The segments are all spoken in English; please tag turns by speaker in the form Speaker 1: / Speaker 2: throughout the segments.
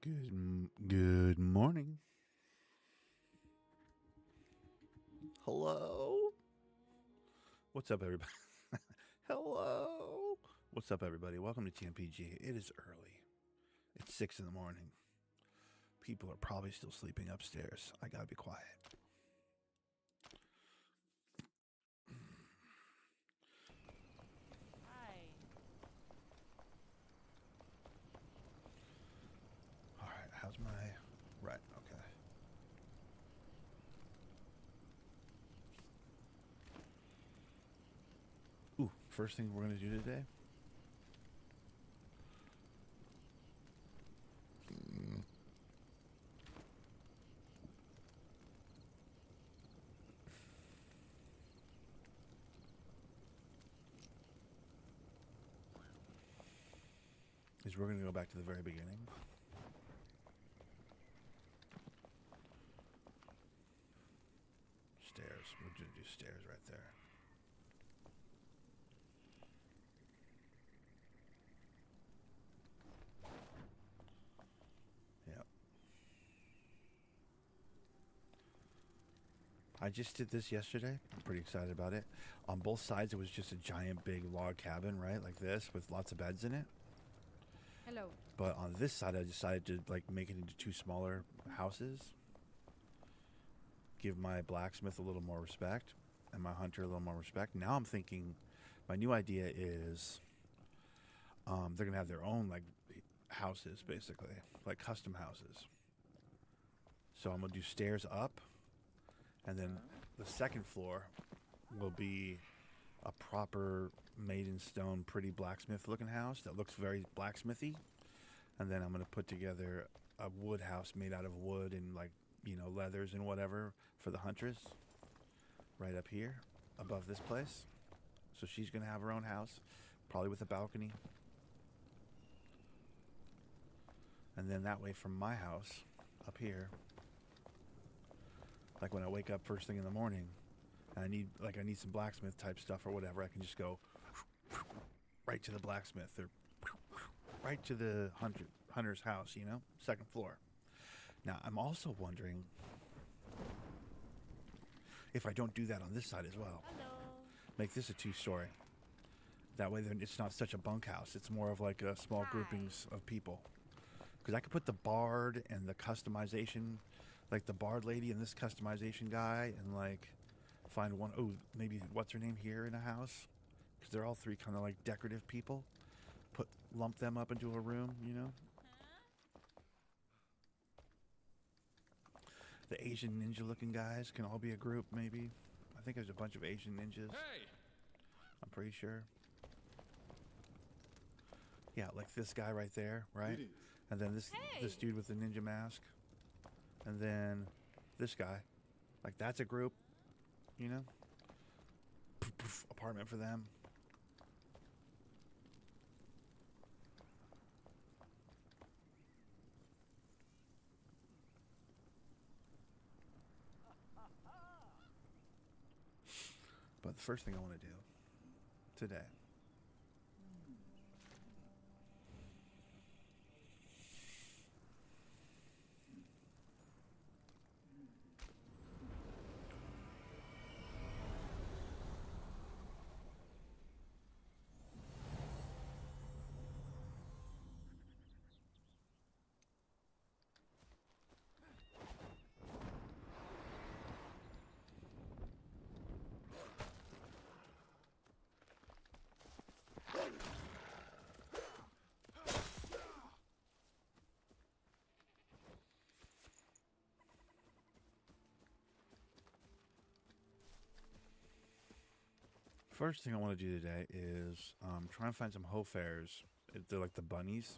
Speaker 1: Good morning. Hello. What's up, everybody? Hello. What's up, everybody? Welcome to TMPG. It is early. It's 6 in the morning. People are probably still sleeping upstairs. I gotta be quiet.
Speaker 2: Hi.
Speaker 1: All right. How's my... Right. Okay. Ooh. First thing we're gonna do today... is we're gonna go back to the very beginning. Stairs. We'll do stairs right there. Yep. I just did this yesterday. I'm pretty excited about it. On both sides, it was just a giant big log cabin, right? Like this, with lots of beds in it.
Speaker 2: Hello.
Speaker 1: But on this side, I decided to like make it into two smaller houses. Give my blacksmith a little more respect and my hunter a little more respect. Now I'm thinking, my new idea is they're gonna have their own like houses, basically, like custom houses. So I'm gonna do stairs up, and then the second floor will be a proper made in stone, pretty blacksmith looking house that looks very blacksmithy. And then I'm gonna put together a wood house made out of wood and like, you know, leathers and whatever for the huntress right up here above this place. So she's gonna have her own house, probably with a balcony. And then that way from my house up here, like when I wake up first thing in the morning and I need some blacksmith type stuff or whatever, I can just go right to the blacksmith or right to the hunter's house, you know, second floor. Now, I'm also wondering if I don't do that on this side as well.
Speaker 2: Hello.
Speaker 1: Make this a two-story. That way then it's not such a bunkhouse. It's more of like a small groupings of people. Because I could put the bard and the customization, like the bard lady and this customization guy, and like find one, oh, maybe what's her name here in a house? Because they're all three kind of like decorative people. Lump them up into a room, you know? The Asian ninja looking guys can all be a group, maybe. I think there's a bunch of Asian ninjas.
Speaker 3: Hey!
Speaker 1: I'm pretty sure. Yeah, like this guy right there, right? And then this dude with the ninja mask. And then this guy. Like that's a group, you know? Poof, poof, apartment for them. But the first thing I want to do today First thing I want to do today is try and find some hoe fairs. They're like the bunnies.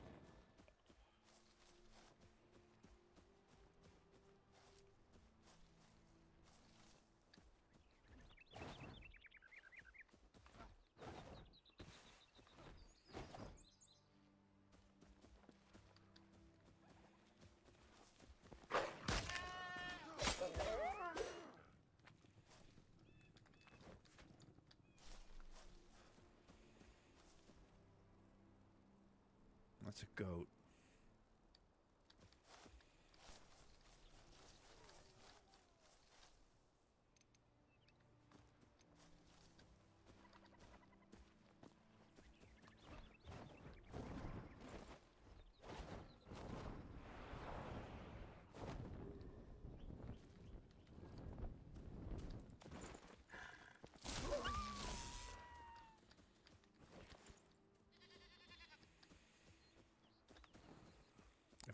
Speaker 1: That's a goat.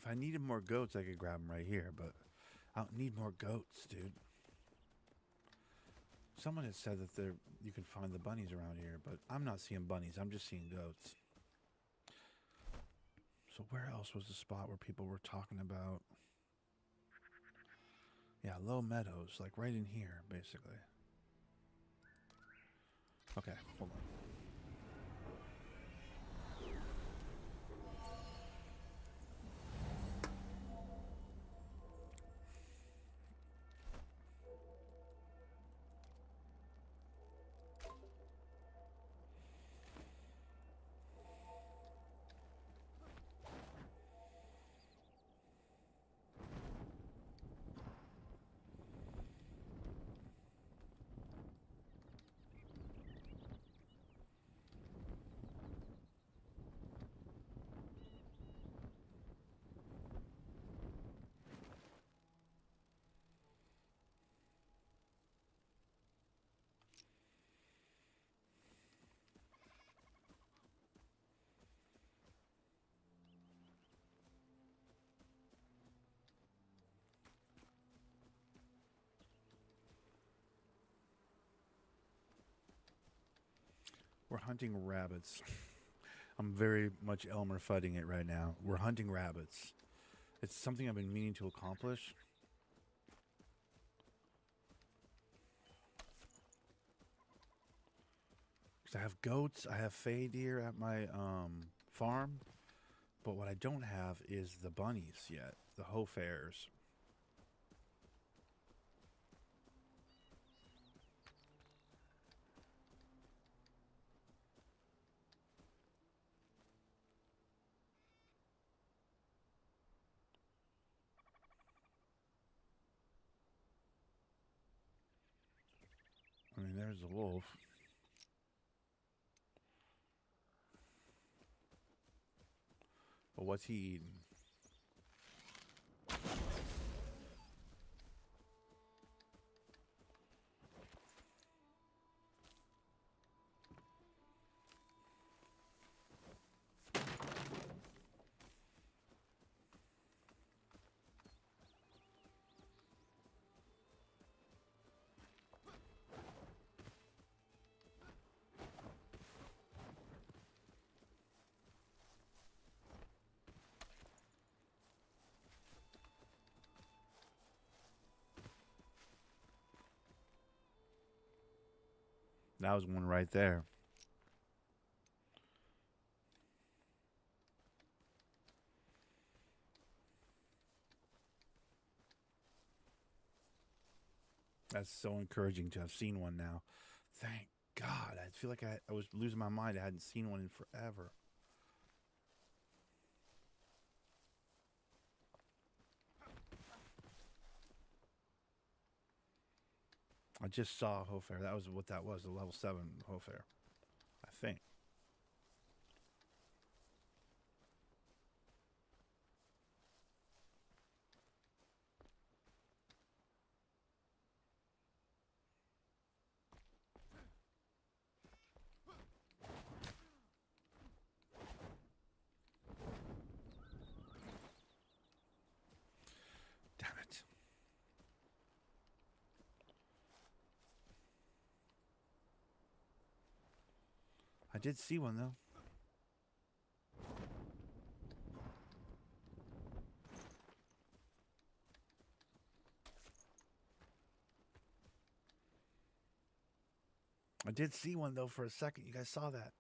Speaker 1: If I needed more goats, I could grab them right here, but I don't need more goats, dude. Someone had said that you can find the bunnies around here, but I'm not seeing bunnies. I'm just seeing goats. So where else was the spot where people were talking about? Yeah, low meadows, like right in here, basically. Okay, hold on. We're hunting rabbits. I'm very much Elmer Fudding it right now. We're hunting rabbits. It's something I've been meaning to accomplish. Because I have goats, I have fay deer at my farm, but what I don't have is the bunnies yet, the hofers. I mean, there's the wolf. But what's he eating? That was one right there. That's so encouraging to have seen one now. Thank God. I feel like I was losing my mind. I hadn't seen one in forever. I just saw a hofer. That was what that was, a level 7 hofer, I think. Damn it. I did see one, though. I did see one, though, for a second. You guys saw that.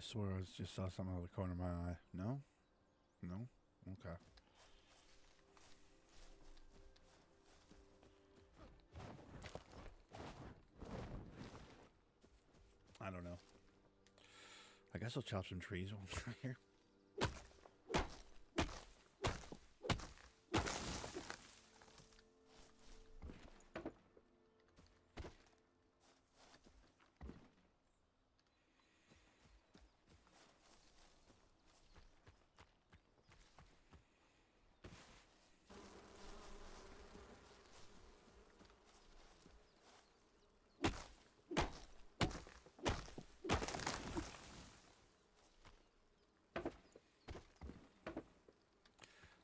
Speaker 1: swear I just saw something out of the corner of my eye. No? No? Okay. I don't know. I guess I'll chop some trees while I'm here.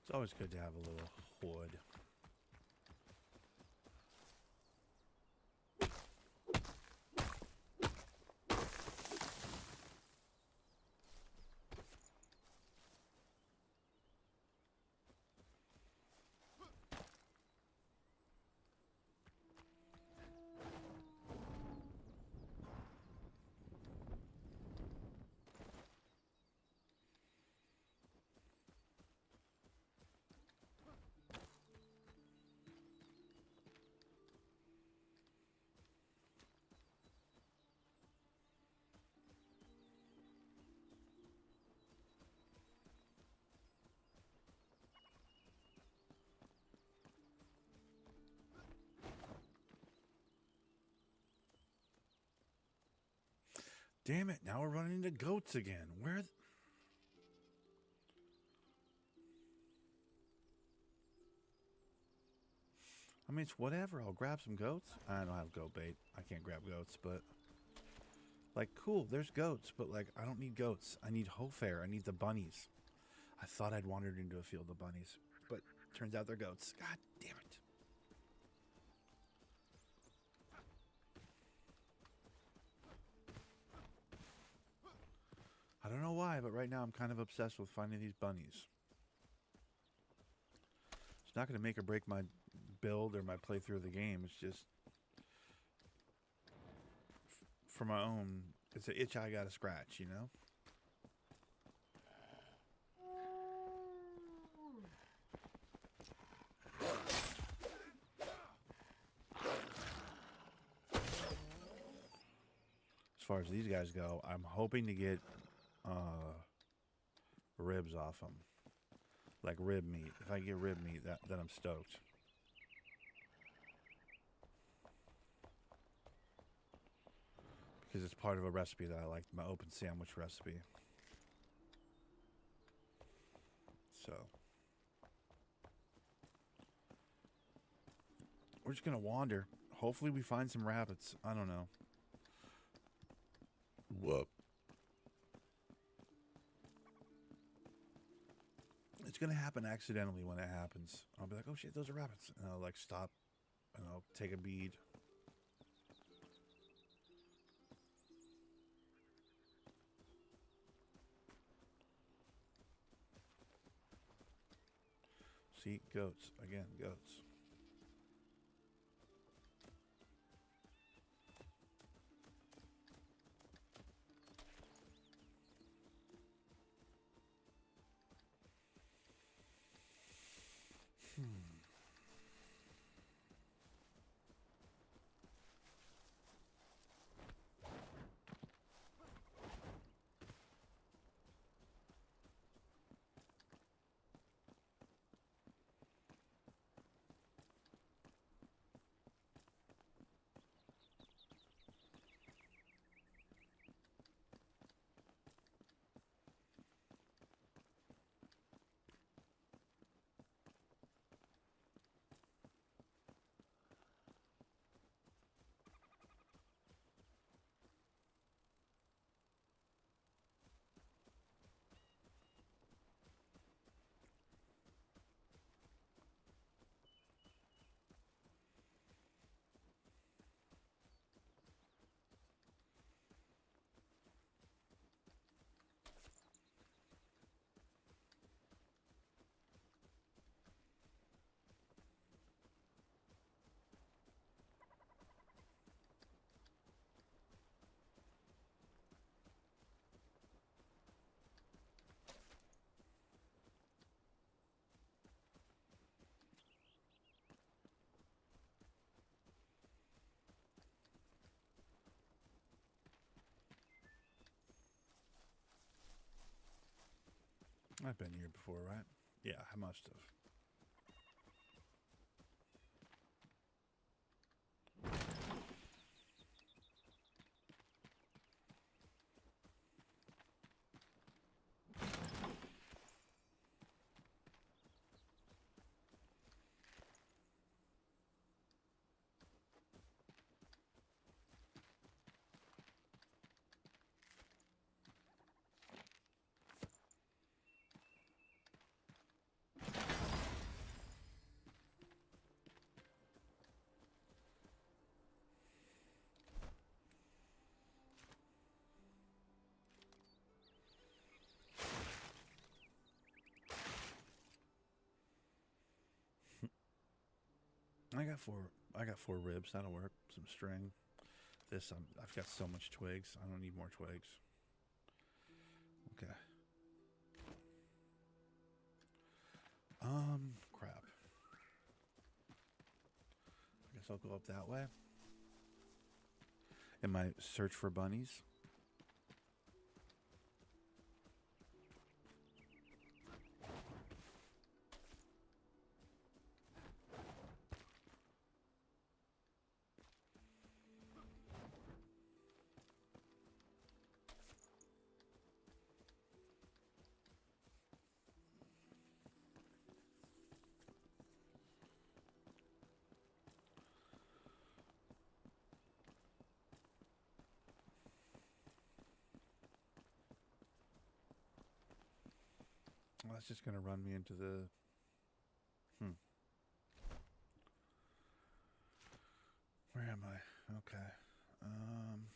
Speaker 1: It's always good to have a little wood. Damn it, now we're running into goats again. Where? I mean, it's whatever. I'll grab some goats. I don't have goat bait. I can't grab goats, but... Like, cool, there's goats, but, like, I don't need goats. I need Hofair. I need the bunnies. I thought I'd wandered into a field of bunnies, but turns out they're goats. God damn it. I don't know why, but right now I'm kind of obsessed with finding these bunnies. It's not going to make or break my build or my playthrough of the game. It's just for my own. It's an itch I got to scratch, you know? As far as these guys go, I'm hoping to get ribs off them. Like rib meat. If I get rib meat, then I'm stoked. Because it's part of a recipe that I like, my open sandwich recipe. So we're just gonna wander. Hopefully we find some rabbits. I don't know. Whoop. It's gonna happen accidentally when it happens. I'll be like, oh shit, those are rabbits. And I'll like stop and I'll take a bead. See, goats. Again, goats. I've been here before, right? Yeah, I must have. I got four. I got 4 ribs. That'll work. Some string. This. I've got so much twigs. I don't need more twigs. Okay. Crap. I guess I'll go up that way. In my search for bunnies. Well, that's just gonna run me into the. Where am I? Okay. Um.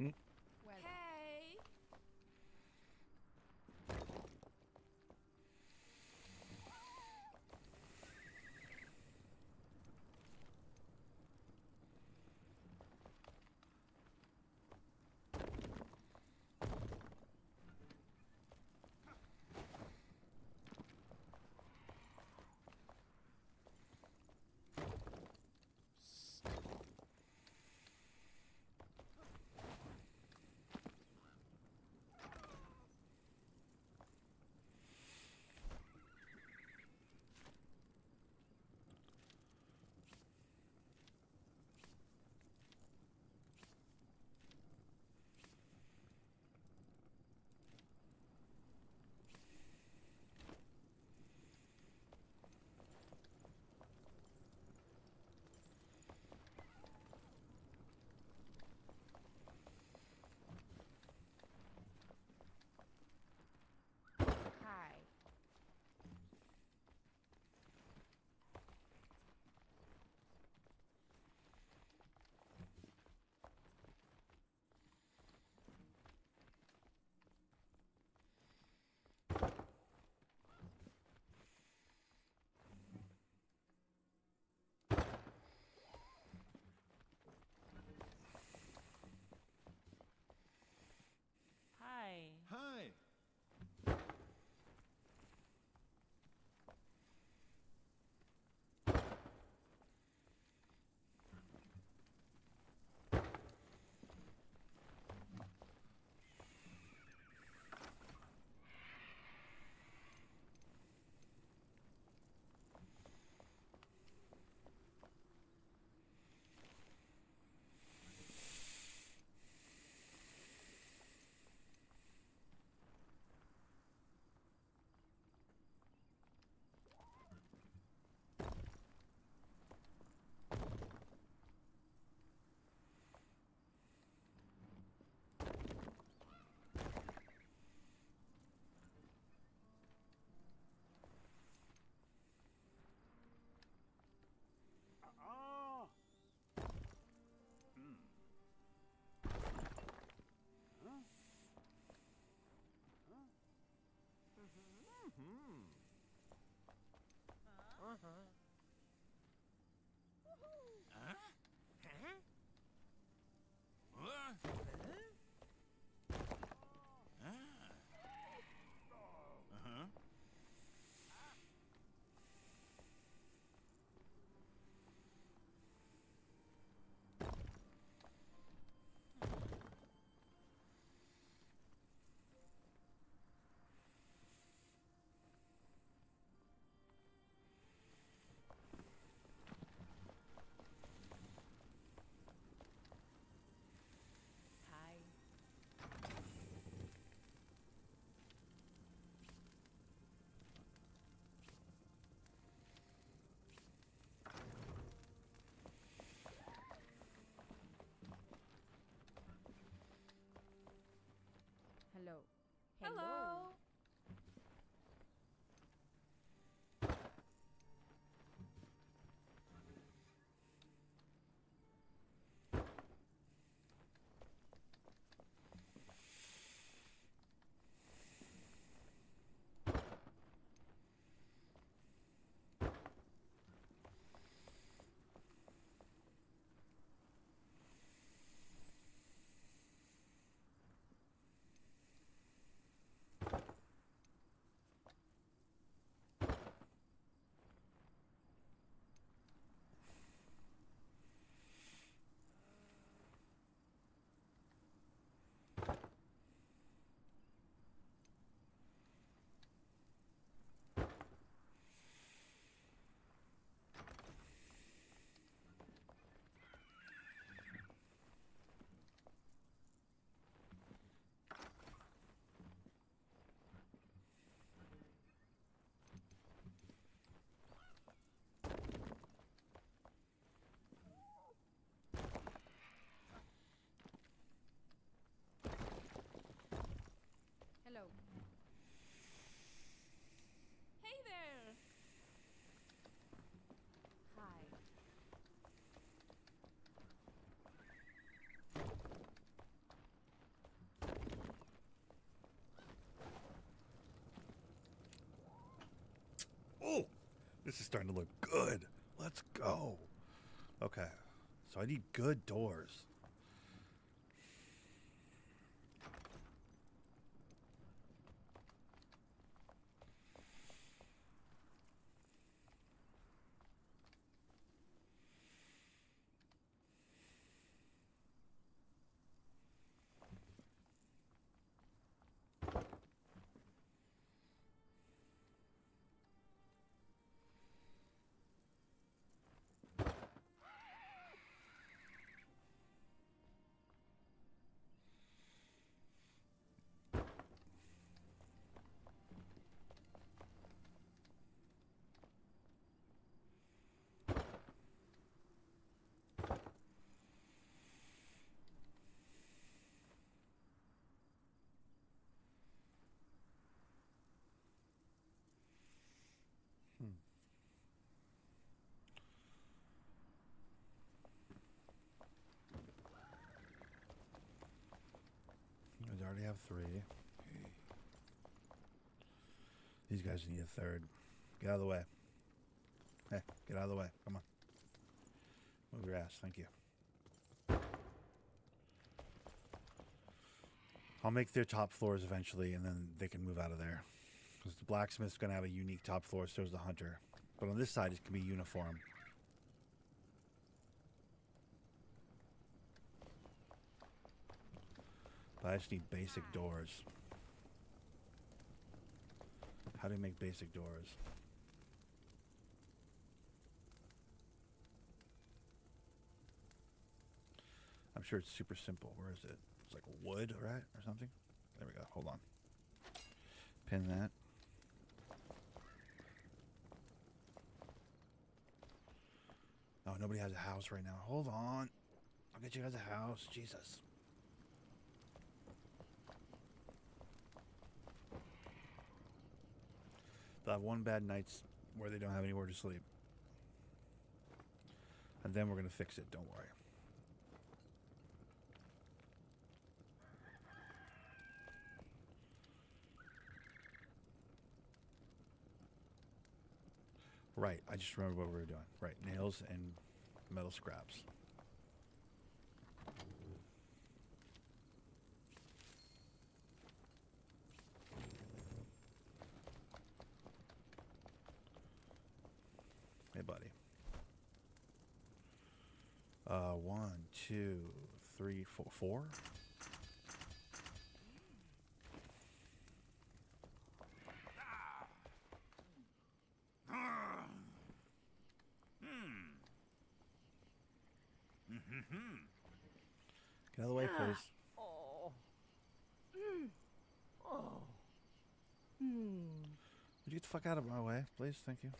Speaker 2: Hey! Hi. Hi.
Speaker 3: Hi.
Speaker 2: Hi.
Speaker 4: Hello.
Speaker 2: Hello.
Speaker 1: starting to look good. Let's go. Okay. So I need good doors. I already have 3. These guys need a 3rd. Get out of the way. Hey, get out of the way. Come on. Move your ass. Thank you. I'll make their top floors eventually, and then they can move out of there. Because the blacksmith's going to have a unique top floor, so is the hunter. But on this side, it can be uniform. But I just need basic doors. How do you make basic doors? I'm sure it's super simple. Where is it? It's like wood, right? Or something? There we go. Hold on. Pin that. Oh, nobody has a house right now. Hold on. I'll get you guys a house. Jesus. They'll have one bad night's where they don't have anywhere to sleep. And then we're going to fix it. Don't worry. Right, I just remember what we were doing. Right, nails and metal scraps. Hey, buddy. 1, 2, 3, 4. 4? Get out of the way, please.
Speaker 2: Oh.
Speaker 1: Would you get the fuck out of my way, please? Thank you.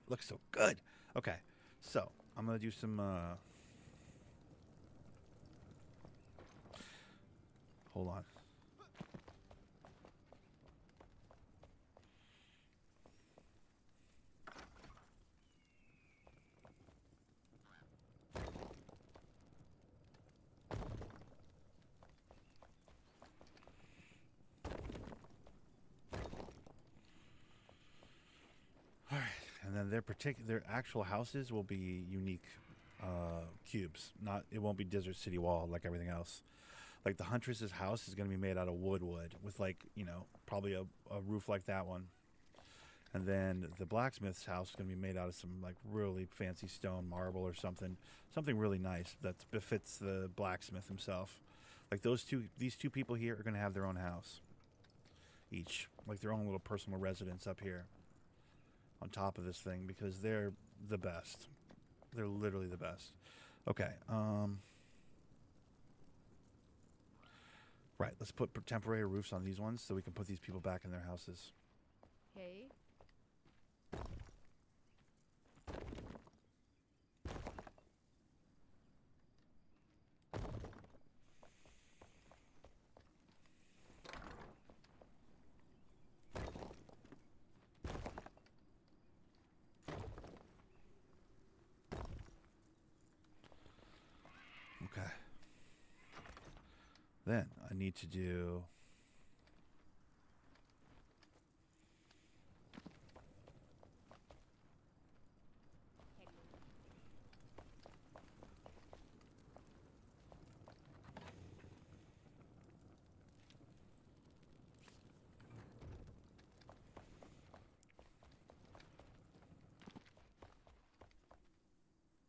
Speaker 1: Looks so good. Okay, so I'm gonna do some. Hold on. All right, and then their actual houses will be unique cubes. It won't be Desert City Wall like everything else. Like the Huntress's house is going to be made out of wood with like, probably a roof like that one. And then the blacksmith's house is going to be made out of some like really fancy stone, marble or something really nice that befits the blacksmith himself. Like these two people here are going to have their own house each, like their own little personal residence up here on top of this thing, because they're the best. They're literally the best. Okay. Right. Let's put temporary roofs on these ones so we can put these people back in their houses.
Speaker 2: Okay.
Speaker 1: Okay. Then I need to do.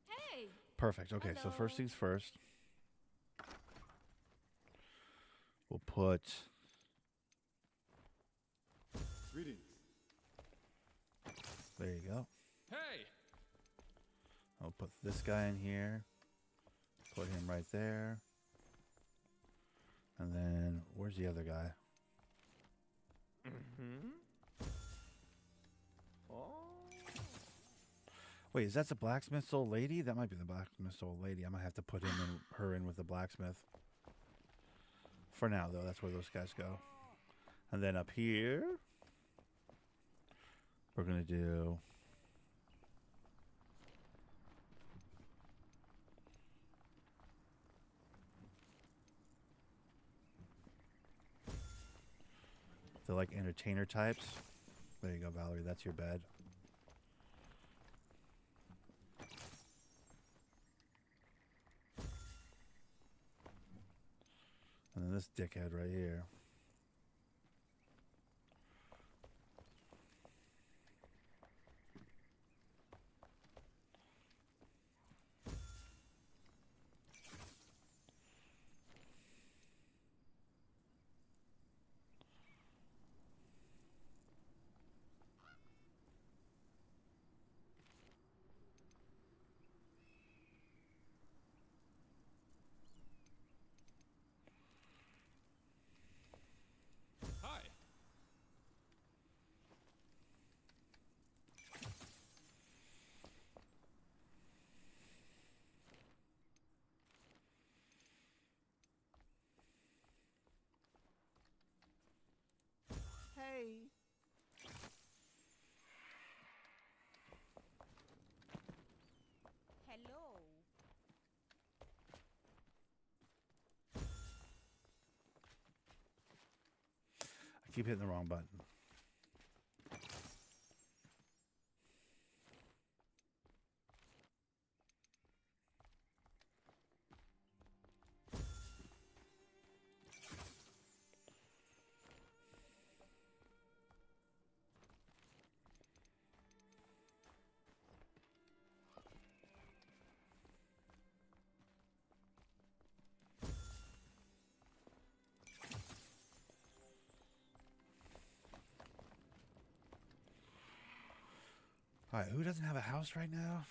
Speaker 2: Hey.
Speaker 1: Perfect. Okay, so first
Speaker 2: Hello.
Speaker 1: things first. We'll put.
Speaker 3: Greetings.
Speaker 1: There you go.
Speaker 3: Hey!
Speaker 1: I'll put this guy in here. Put him right there. And then, where's the other guy?
Speaker 3: Mm-hmm. Oh.
Speaker 1: Wait, is that the blacksmith's old lady? That might be the blacksmith's old lady. I might have to put her in with the blacksmith. For now, though, that's where those guys go. And then up here, we're going to do. The like entertainer types. There you go, Valerie. That's your bed. And then this dickhead right here.
Speaker 3: Hi.
Speaker 2: Hey. Hello.
Speaker 1: I keep hitting the wrong button. All right, who doesn't have a house right now?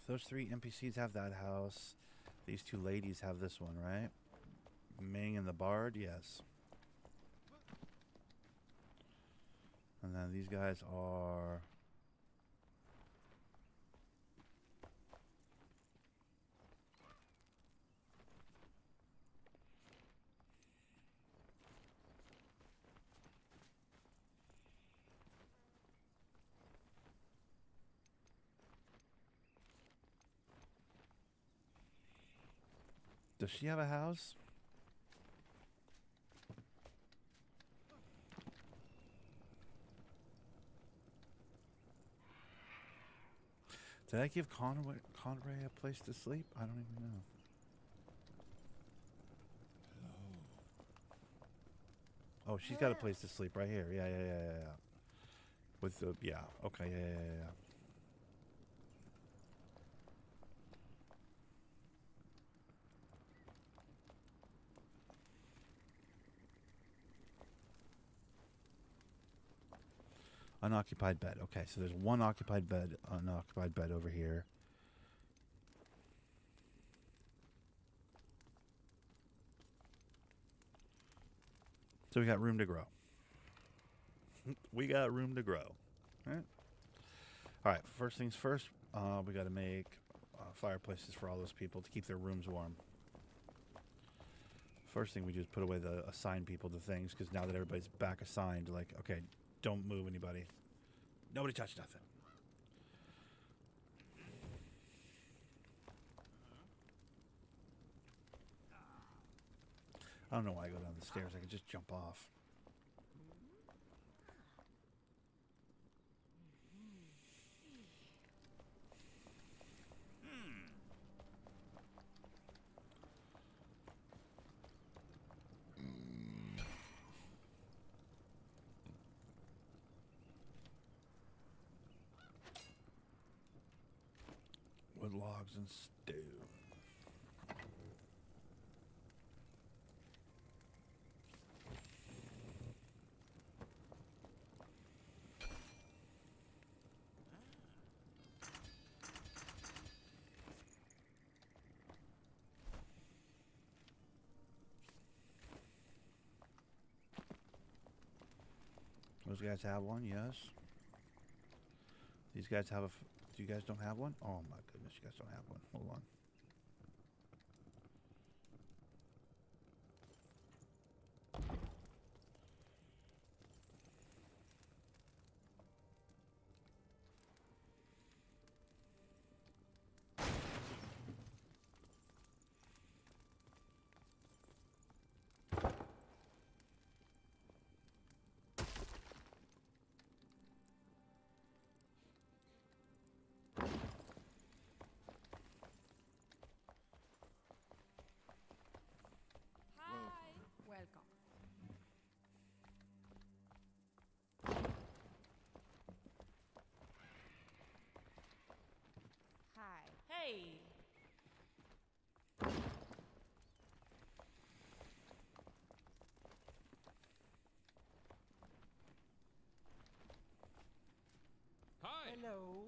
Speaker 1: Those three NPCs have that house. These two ladies have this one, right? Ming and the Bard, yes. And then these guys are. Does she have a house? Did I give Conway a place to sleep? I don't even know. Oh, she's got a place to sleep right here. Yeah. With the okay, yeah. Unoccupied bed. Okay, so there's one unoccupied bed over here. So we got room to grow. We got room to grow. All right. All right. First things first, we got to make fireplaces for all those people to keep their rooms warm. First thing we do is put away the assign people to things, because now that everybody's back assigned, like, okay, don't move anybody. Nobody touch nothing. I don't know why I go down the stairs. I can just jump off. Wood logs and stew. Those guys have one, yes. These guys have a. You guys don't have one? Oh my goodness, you guys don't have one. Hold on.
Speaker 2: Welcome. Hi. Hey.
Speaker 3: Hi.
Speaker 2: Hello.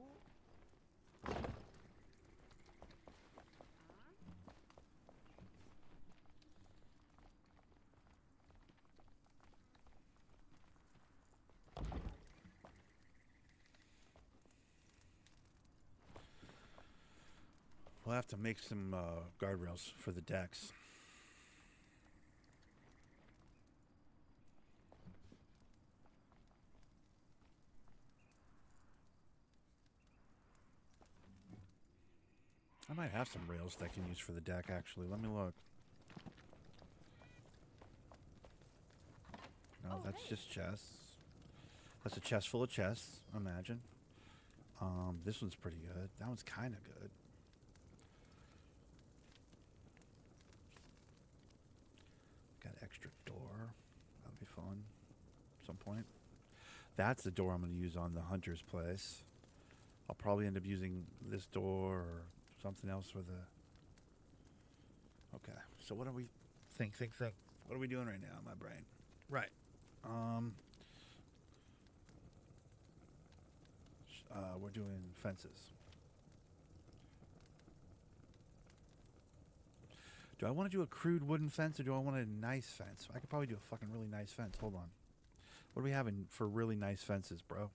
Speaker 1: We'll have to make some guardrails for the decks. I might have some rails that I can use for the deck, actually. Let me look. No, that's just chests. That's a chest full of chests, imagine. This one's pretty good. That one's kind of good. Got extra door. That'll be fun at some point. That's the door I'm going to use on the hunter's place. I'll probably end up using this door or something else for the... Okay, so what are we... Think. What are we doing right now in my brain? Right. We're doing fences. Do I want to do a crude wooden fence or do I want a nice fence? I could probably do a fucking really nice fence. Hold on. What are we having for really nice fences, bro?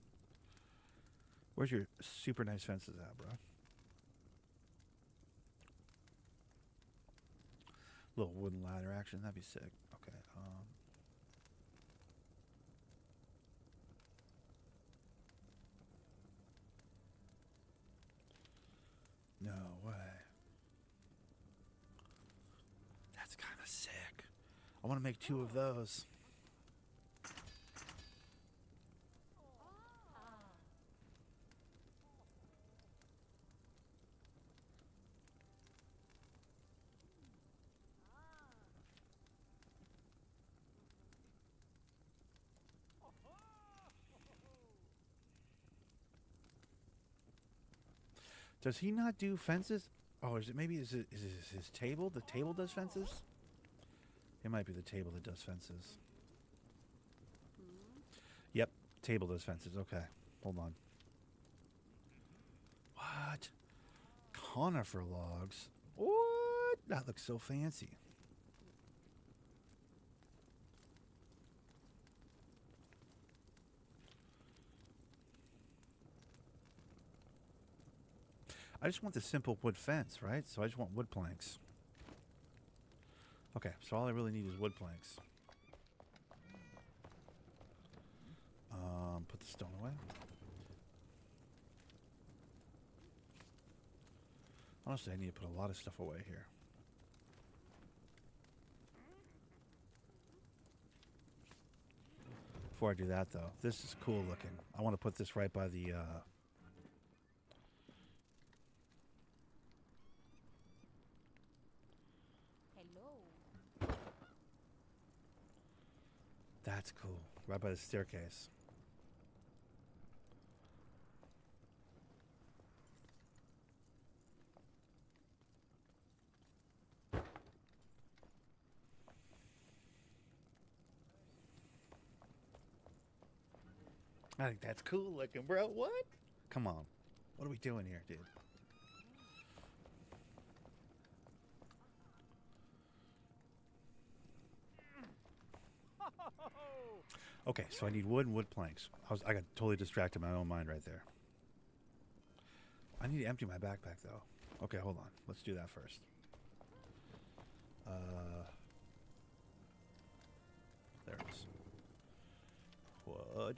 Speaker 1: Where's your super nice fences at, bro? Little wooden ladder action. That'd be sick. Okay. No way. That's kind of sick. I want to make 2 of those. Does he not do fences? Oh, is it his table? The table does fences? It might be the table that does fences. Yep, table does fences. Okay, hold on. What? Conifer logs? What? That looks so fancy. I just want the simple wood fence, right? So I just want wood planks. Okay, so all I really need is wood planks. Put the stone away. Honestly, I need to put a lot of stuff away here. Before I do that, though, this is cool looking. I want to put this right by the...
Speaker 2: Hello.
Speaker 1: That's cool. Right by the staircase. I think that's cool looking, bro. What? Come on. What are we doing here, dude? Okay, so I need wood and wood planks. I got totally distracted in my own mind right there. I need to empty my backpack, though. Okay, hold on. Let's do that first. There it is. Wood.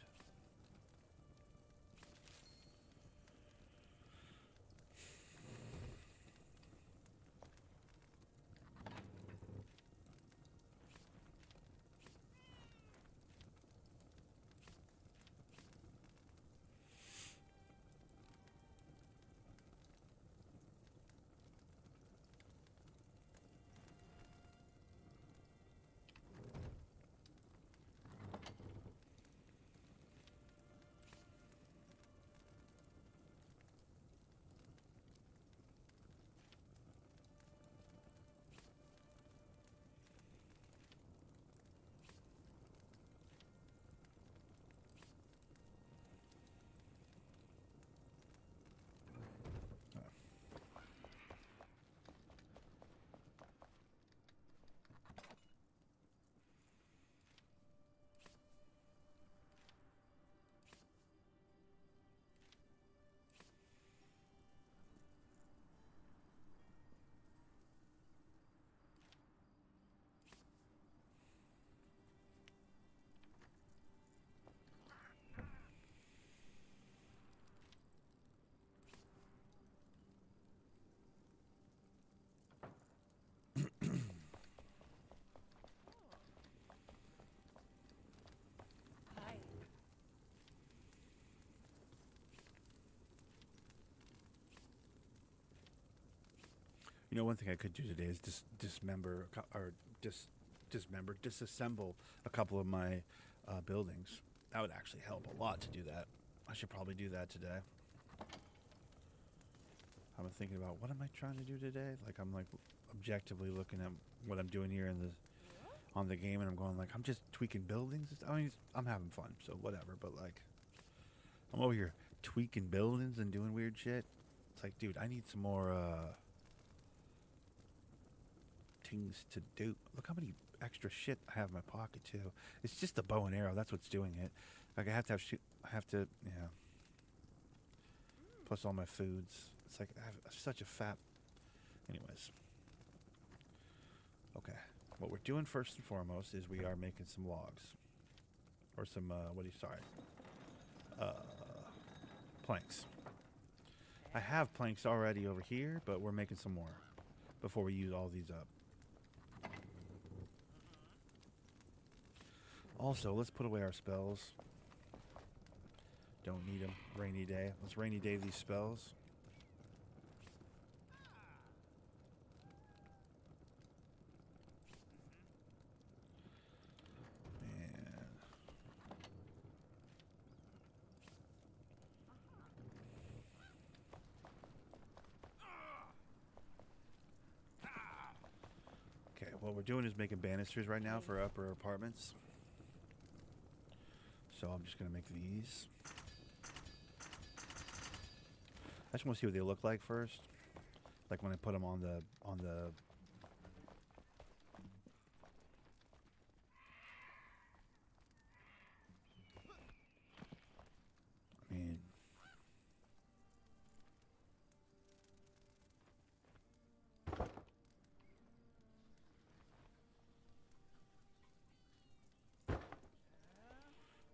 Speaker 2: Hi.
Speaker 1: You know, one thing I could do today is disassemble a couple of my buildings. That would actually help a lot to do that. I should probably do that today. I'm thinking about what am I trying to do today? Like I'm like objectively looking at what I'm doing here in the on the game, and I'm going like I'm just tweaking buildings. I mean, I'm having fun, so whatever. But like, I'm over here tweaking buildings and doing weird shit. It's like, dude, I need some more things to do. Look how many extra shit I have in my pocket too. It's just the bow and arrow. That's what's doing it. Like I have to have shoot. I have to, yeah. Plus all my foods. It's like I have such a fat. Anyways. Okay. What we're doing first and foremost is we are making some logs. Or some, planks. I have planks already over here, but we're making some more before we use all these up. Also, let's put away our spells. Don't need them. Rainy day. Let's rainy day these spells. Okay, what we're doing is making banisters right now for upper apartments. So I'm just going to make these. I just want to see what they look like first. Like when I put them on the I mean,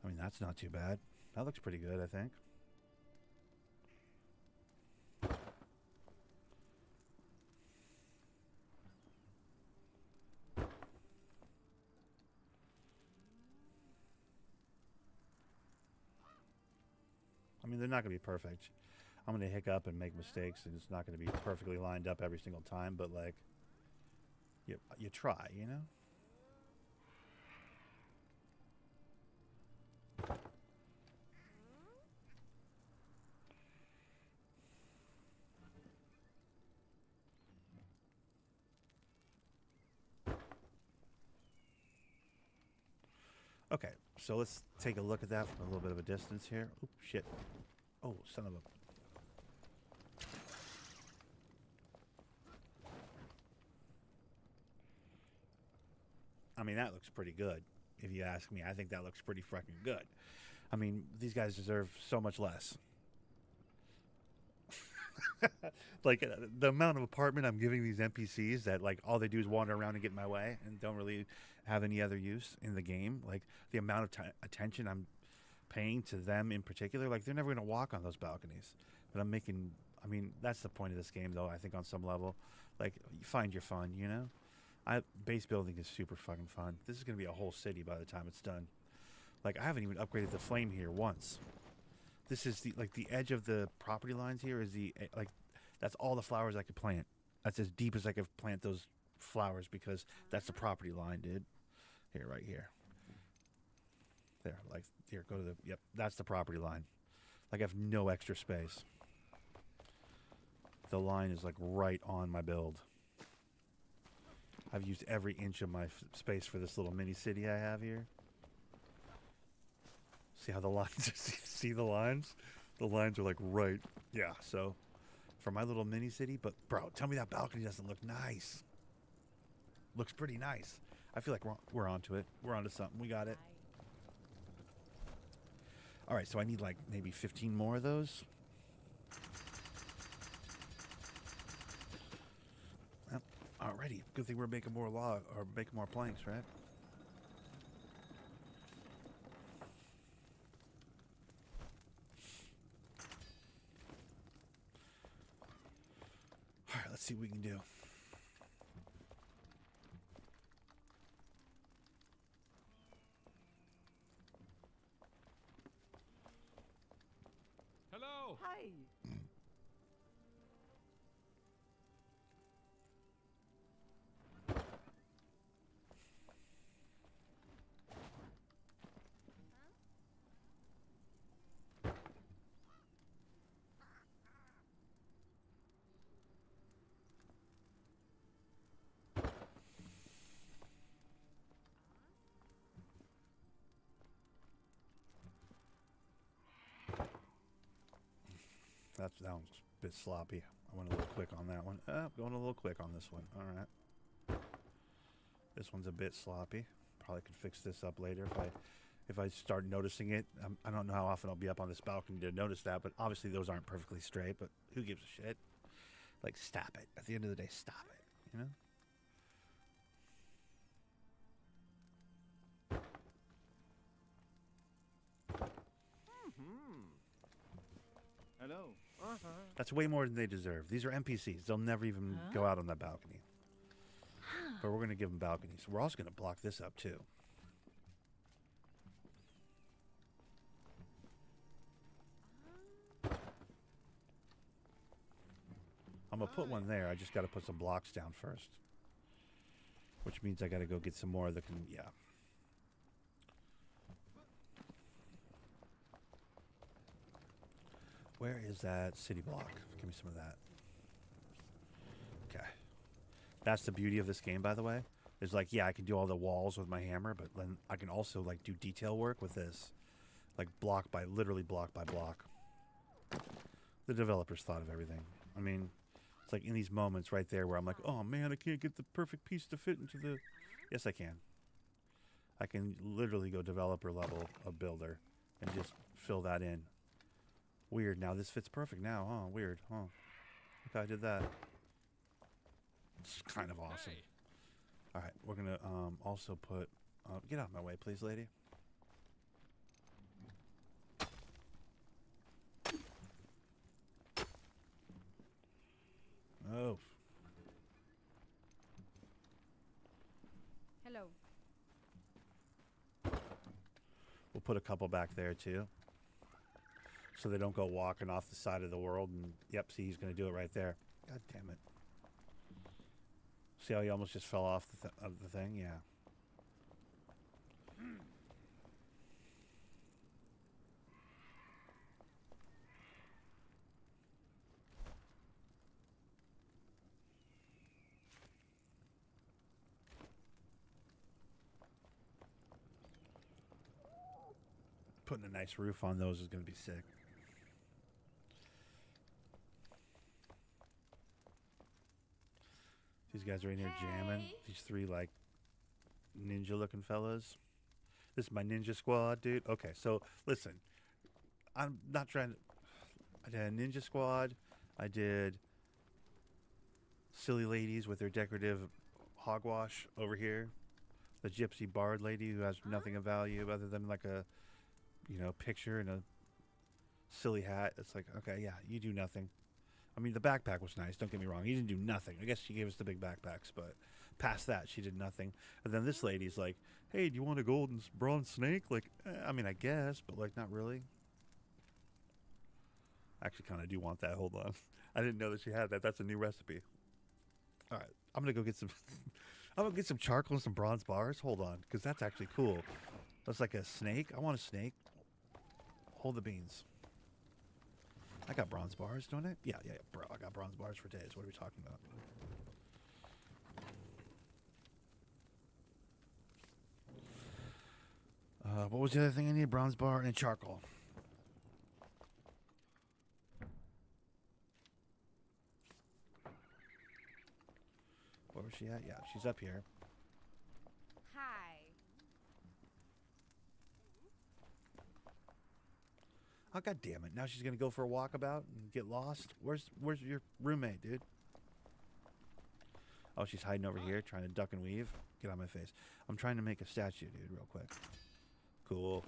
Speaker 1: I mean, that's not too bad. That looks pretty good, I think. I mean, they're not going to be perfect. I'm going to hiccup and make mistakes, and it's not going to be perfectly lined up every single time, but, like, you try, you know? Okay, so let's take a look at that from a little bit of a distance here. Oop, shit. Oh, son of a... I mean, that looks pretty good, if you ask me. I think that looks pretty fucking good. I mean, these guys deserve so much less. Like, the amount of apartment I'm giving these NPCs that, like, all they do is wander around and get in my way and don't really have any other use in the game. Like, the amount of attention I'm paying to them in particular, like, they're never going to walk on those balconies. But I'm making... I mean, that's the point of this game, though, I think, on some level. Like, you find your fun, you know? Base building is super fucking fun. This is going to be a whole city by the time it's done. Like, I haven't even upgraded the flame here once. This is the edge of the property lines here is that's all the flowers I could plant. That's as deep as I could plant those flowers because that's the property line, dude. Here, right here. There, like, here, go to the, yep, that's the property line. Like, I have no extra space. The line is, like, right on my build. I've used every inch of my space for this little mini city I have here. See how the lines, see the lines? The lines are like right, yeah, so for my little mini city, but bro, tell me that balcony doesn't look nice. Looks pretty nice. I feel like we're onto it. We're onto something. We got it. All right, so I need like maybe 15 more of those. Alrighty, good thing we're making more making more planks, right? All right, let's see what we can do.
Speaker 3: Hello.
Speaker 4: Hi.
Speaker 1: That one's a bit sloppy. I went a little quick on that one. Going a little quick on this one. All right. This one's a bit sloppy. Probably could fix this up later if I start noticing it. I don't know how often I'll be up on this balcony to notice that, but obviously those aren't perfectly straight, but who gives a shit? Like, stop it. At the end of the day, stop it, you know?
Speaker 4: Hello.
Speaker 1: That's way more than they deserve. These are NPCs. They'll never even go out on that balcony. But we're going to give them balconies. We're also going to block this up, too. I'm going to put one there. I just got to put some blocks down first. Which means I got to go get some more that can... Yeah. Where is that city block? Give me some of that. Okay. That's the beauty of this game, by the way. It's like, yeah, I can do all the walls with my hammer, but then I can also, like, do detail work with this. Like, literally block by block. The developers thought of everything. I mean, it's like in these moments right there where I'm like, oh, man, I can't get the perfect piece to fit into the... Yes, I can. I can literally go developer level of builder and just fill that in. Weird. Now this fits perfect now, huh? Weird, huh? Look how I did that. It's kind of awesome.
Speaker 3: Hey.
Speaker 1: All right, we're gonna also put. Get out of my way, please, lady. put a couple back there too, so they don't go walking off the side of the world. And yep, see, he's going to do it right there. God damn it! See how he almost just fell off of the thing? Yeah. Putting a nice roof on those is going to be sick. These guys are in here jamming. These three, like, ninja-looking fellas. This is my ninja squad, dude. Okay, so, listen. I'm not trying to... I did a ninja squad. I did silly ladies with their decorative hogwash over here. The gypsy bard lady who has nothing of value other than, like, a... you know, picture and a silly hat. It's like, okay, yeah, you do nothing. I mean, the backpack was nice, don't get me wrong. He didn't do nothing. I guess she gave us the big backpacks, but past that, she did nothing. And then this lady's like, hey, do you want a golden bronze snake? Like, I mean, I guess, but, like, not really. I actually kind of do want that. Hold on. I didn't know that she had that. That's a new recipe. All right, I'm going to go get some... I'm going to get some charcoal and some bronze bars. Hold on, because that's actually cool. That's like a snake. I want a snake. Hold the beans. I got bronze bars, don't I? Yeah, bro. I got bronze bars for days. What are we talking about? What was the other thing I need? Bronze bar and charcoal. Where was she at? Yeah, she's up here.
Speaker 2: Hi.
Speaker 1: Oh, God damn it. Now she's going to go for a walkabout and get lost? Where's your roommate, dude? Oh, she's hiding over here trying to duck and weave. Get out of my face. I'm trying to make a statue, dude, real quick. Cool.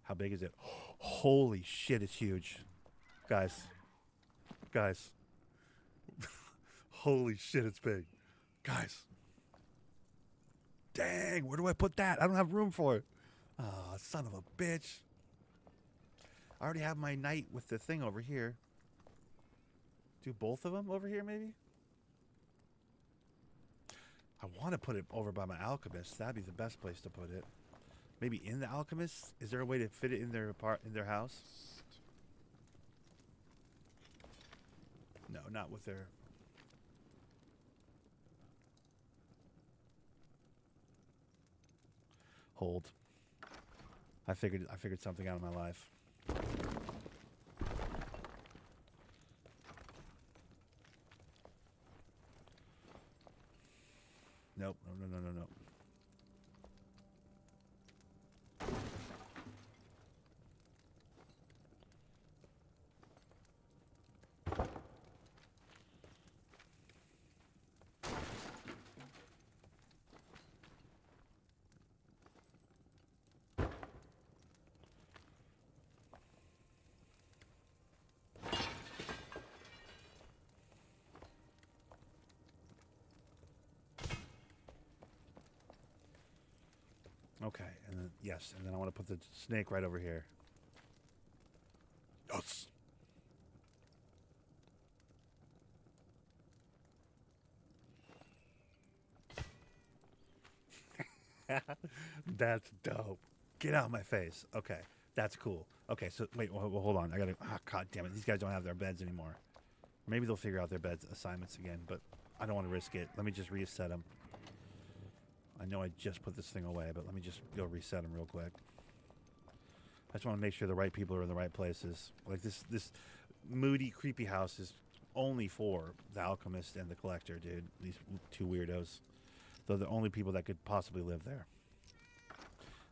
Speaker 1: How big is it? Holy shit, it's huge. Guys. Holy shit, it's big. Guys. Dang, where do I put that? I don't have room for it. Oh, son of a bitch. I already have my knight with the thing over here. Do both of them over here, maybe? I want to put it over by my alchemist. That'd be the best place to put it. Maybe in the alchemist? Is there a way to fit it in their house? No, not with their... Hold. I figured something out of my life. Nope. No. Okay, and then, yes, and then I want to put the snake right over here. Yes. That's dope. Get out of my face. Okay, that's cool. Okay, so wait, hold on. I gotta. Oh, God damn it! These guys don't have their beds anymore. Maybe they'll figure out their beds assignments again, but I don't want to risk it. Let me just reset them. I know I just put this thing away, but let me just go reset them real quick. I just want to make sure the right people are in the right places. Like this moody, creepy house is only for the alchemist and the collector, dude. These two weirdos. They're the only people that could possibly live there.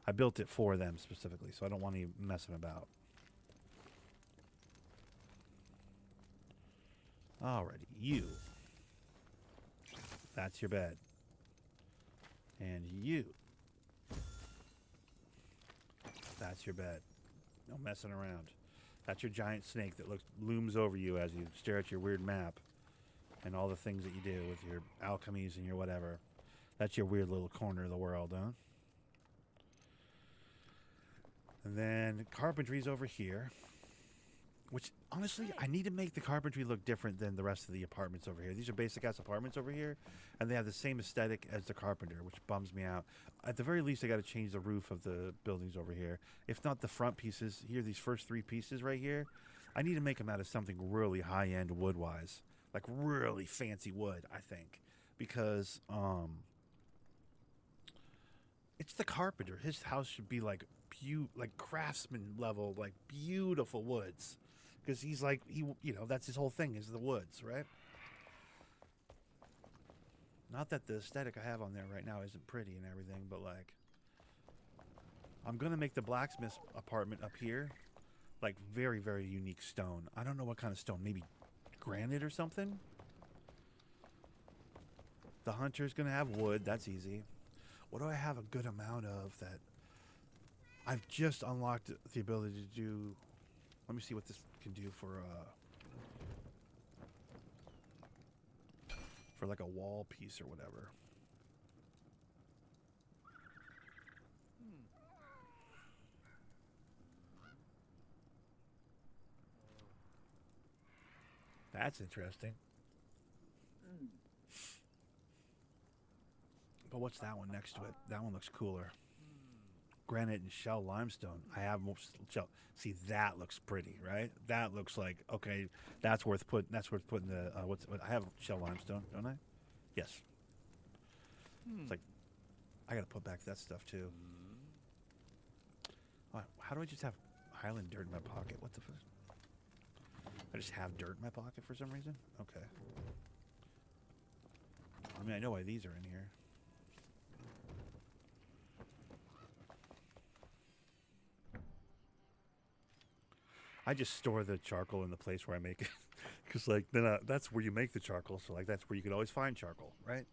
Speaker 1: I built it for them specifically, so I don't want any messing about. Alrighty, you. That's your bed. And you. That's your bed. No messing around. That's your giant snake that looms over you as you stare at your weird map and all the things that you do with your alchemies and your whatever. That's your weird little corner of the world, huh? And then carpentry's over here. Which, honestly, I need to make the carpentry look different than the rest of the apartments over here. These are basic-ass apartments over here, and they have the same aesthetic as the carpenter, which bums me out. At the very least, I got to change the roof of the buildings over here. If not the front pieces, here, these first 3 pieces right here, I need to make them out of something really high-end wood-wise. Like, really fancy wood, I think. Because, it's the carpenter. His house should be, like craftsman level, like, beautiful woods. Because he's like, that's his whole thing, is the woods, right? Not that the aesthetic I have on there right now isn't pretty and everything, but, like, I'm going to make the blacksmith apartment up here, like, very, very unique stone. I don't know what kind of stone. Maybe granite or something? The hunter's going to have wood. That's easy. What do I have a good amount of that? I've just unlocked the ability to do... Let me see what this can do for like a wall piece or whatever. That's interesting. But what's that one next to it? That one looks cooler. Granite and shell limestone. I have most shell. See, that looks pretty, right? That looks like, okay, that's worth putting the I have shell limestone, don't I? Yes. It's like, I gotta put back that stuff too. How do I just have Highland dirt in my pocket? What the fuck? I just have dirt in my pocket for some reason? Okay. I mean, I know why these are in here. I just store the charcoal in the place where I make it. Because, like, then that's where you make the charcoal. So, like, that's where you could always find charcoal, right?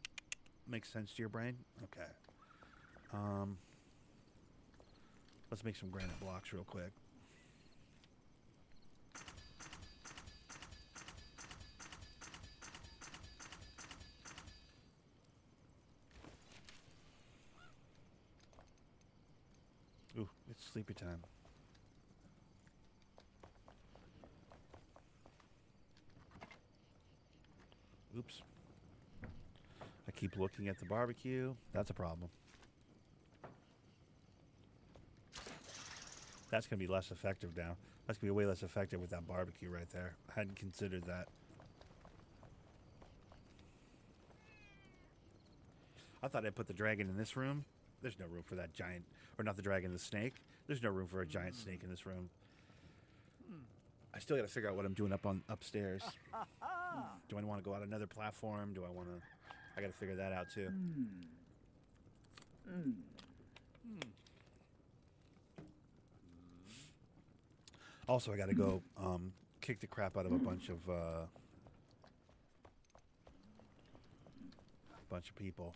Speaker 1: Makes sense to your brain? Okay. Let's make some granite blocks real quick. Ooh, it's sleepy time. Oops. I keep looking at the barbecue. That's a problem. That's going to be less effective now. That's going to be way less effective with that barbecue right there. I hadn't considered that. I thought I'd put the dragon in this room. There's no room for that giant... Or not the dragon, the snake. There's no room for a giant snake in this room. I still got to figure out what I'm doing upstairs. Do I want to go out another platform? Do I want to... I got to figure that out too. Also, I got to go kick the crap out of a bunch of people.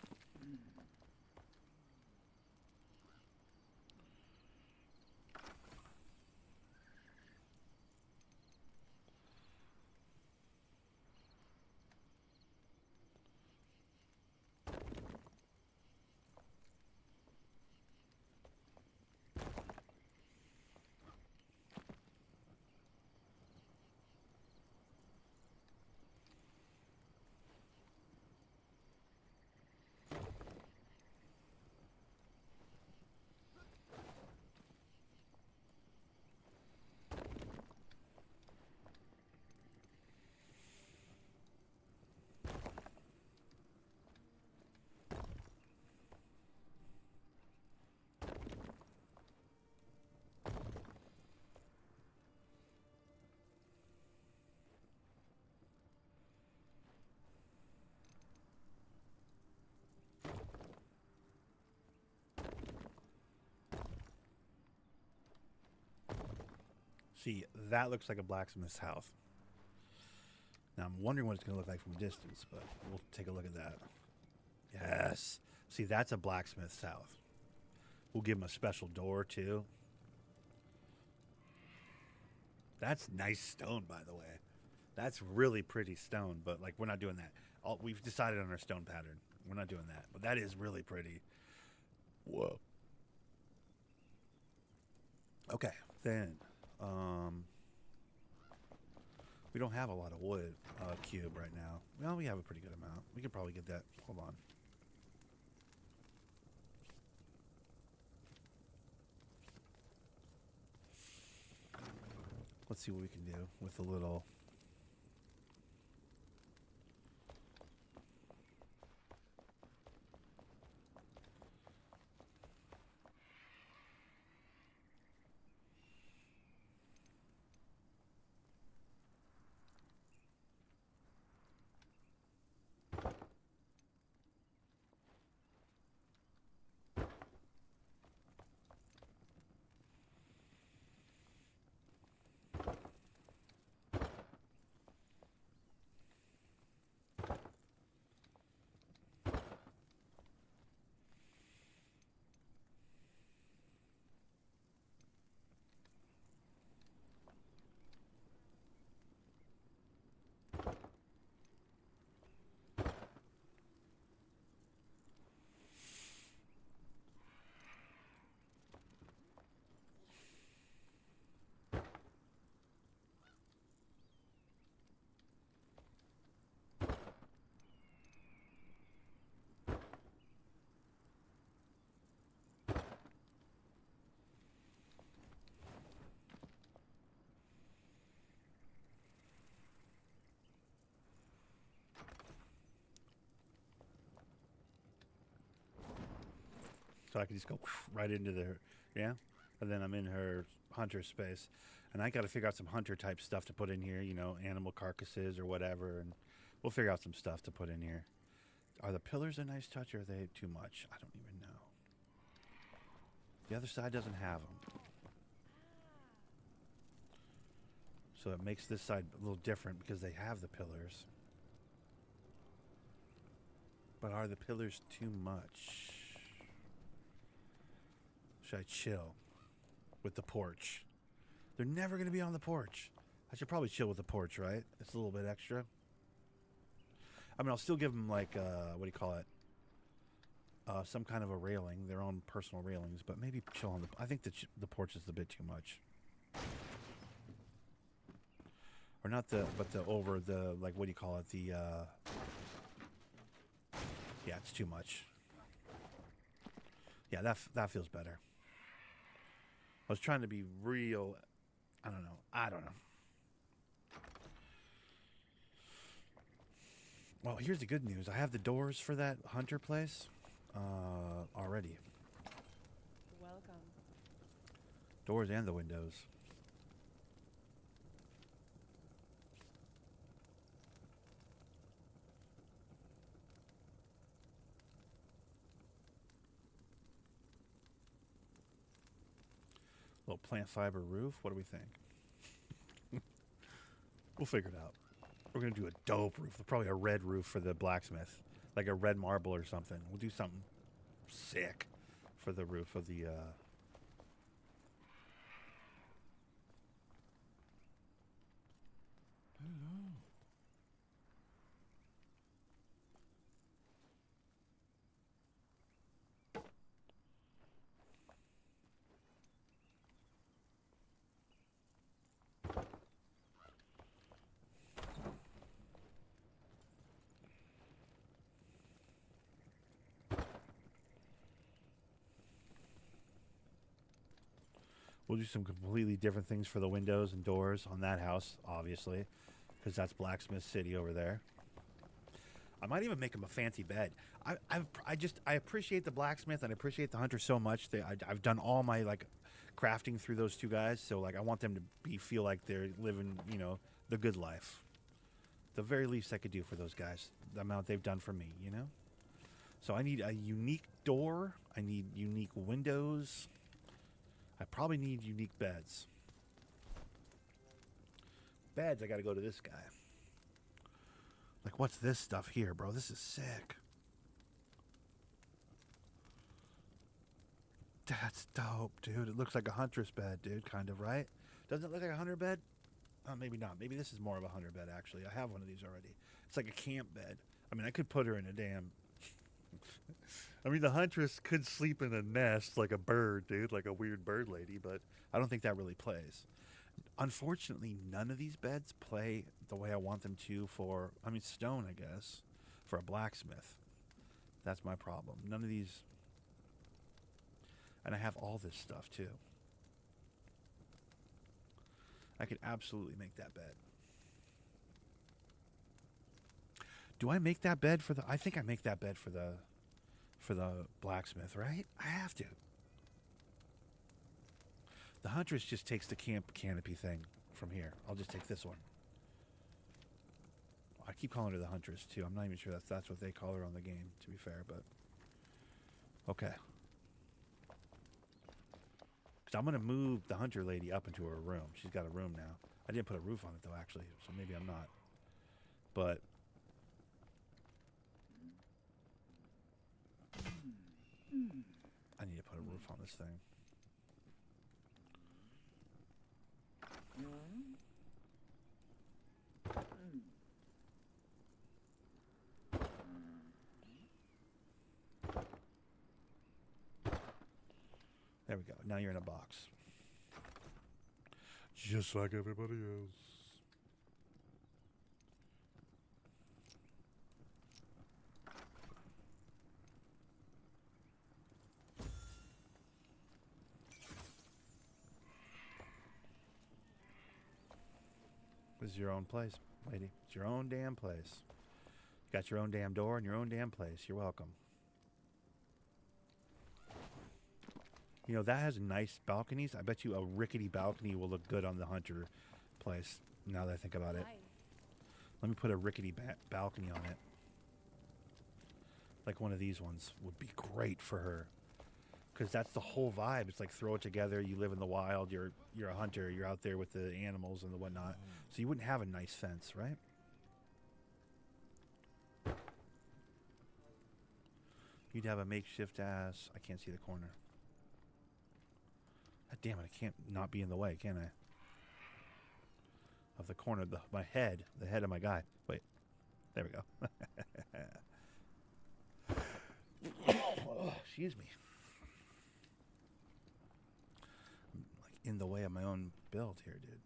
Speaker 1: See, that looks like a blacksmith's house. Now, I'm wondering what it's going to look like from a distance, but we'll take a look at that. Yes. See, that's a blacksmith's house. We'll give him a special door, too. That's nice stone, by the way. That's really pretty stone, but, like, we're not doing that. We've decided on our stone pattern. We're not doing that, but that is really pretty. Whoa. Okay, then we don't have a lot of wood cube right now. Well, we have a pretty good amount. We could probably get that. Hold on. Let's see what we can do with a little. So I can just go right into the, yeah? And then I'm in her hunter space. And I got to figure out some hunter type stuff to put in here, you know, animal carcasses or whatever. And we'll figure out some stuff to put in here. Are the pillars a nice touch or are they too much? I don't even know. The other side doesn't have them. So it makes this side a little different because they have the pillars. But are the pillars too much? Should I chill with the porch? They're never going to be on the porch. I should probably chill with the porch, right? It's a little bit extra. I mean, I'll still give them like, what do you call it? Some kind of a railing, their own personal railings, but maybe chill on the... I think the porch is a bit too much. Or not the, but the over the, like, what do you call it? The, yeah, it's too much. Yeah, that feels better. I was trying to be real. I don't know. Well, here's the good news. I have the doors for that hunter place already.
Speaker 2: Welcome.
Speaker 1: Doors and the windows. Little plant fiber roof. What do we think? We'll figure it out. We're going to do a dope roof. Probably a red roof for the blacksmith. Like a red marble or something. We'll do something sick for the roof of the... We'll do some completely different ththings for the windows and doors on that house, obviously, because that's Blacksmith City over there. I might even make him a fancy bed. I appreciate the blacksmith and I appreciate the hunter so much. I've done all my like crafting through those two guys, so like I want them to feel like they're living, you know, the good life. The very least I could do for those guys, the amount they've done for me, you know. So I need a unique door. I need unique windows. I probably need unique beds. Beds, I gotta go to this guy. Like, what's this stuff here, bro? This is sick. That's dope, dude. It looks like a hunter's bed, dude, kind of, right? Doesn't it look like a hunter bed? Maybe not. Maybe this is more of a hunter bed, actually. I have one of these already. It's like a camp bed. I mean, I could put her in a damn I mean, the huntress could sleep in a nest like a bird, dude, like a weird bird lady, but I don't think that really plays. Unfortunately, none of these beds play the way I want them to for, I mean, stone, I guess, for a blacksmith. That's my problem. None of these, and I have all this stuff too. I could absolutely make that bed. Do I make that bed for the, I think I make that bed for the blacksmith, right? I have to. The huntress just takes the camp canopy thing from here. I'll just take this one. I keep calling her the huntress too. I'm not even sure that's what they call her on the game, to be fair, but okay. Because I'm going to move the hunter lady up into her room. She's got a room now. I didn't put a roof on it though, actually, so maybe I'm not. But I need to put a roof on this thing. There we go. Now you're in a box. Just like everybody else. This is your own place, lady. It's your own damn place. You got your own damn door and your own damn place. You're welcome. You know, that has nice balconies. I bet you a rickety balcony will look good on the hunter place, now that I think about it.
Speaker 2: Hi.
Speaker 1: Let me put a rickety balcony on it. Like one of these ones would be great for her. Because that's the whole vibe. It's like throw it together. You live in the wild. You're a hunter. You're out there with the animals and the whatnot. So you wouldn't have a nice fence, right? You'd have a makeshift ass. I can't see the corner. God damn it! I can't not be in the way, can I? Of the corner, my head, the head of my guy. Wait, there we go. Oh, excuse me. I'm like in the way of my own build here, dude.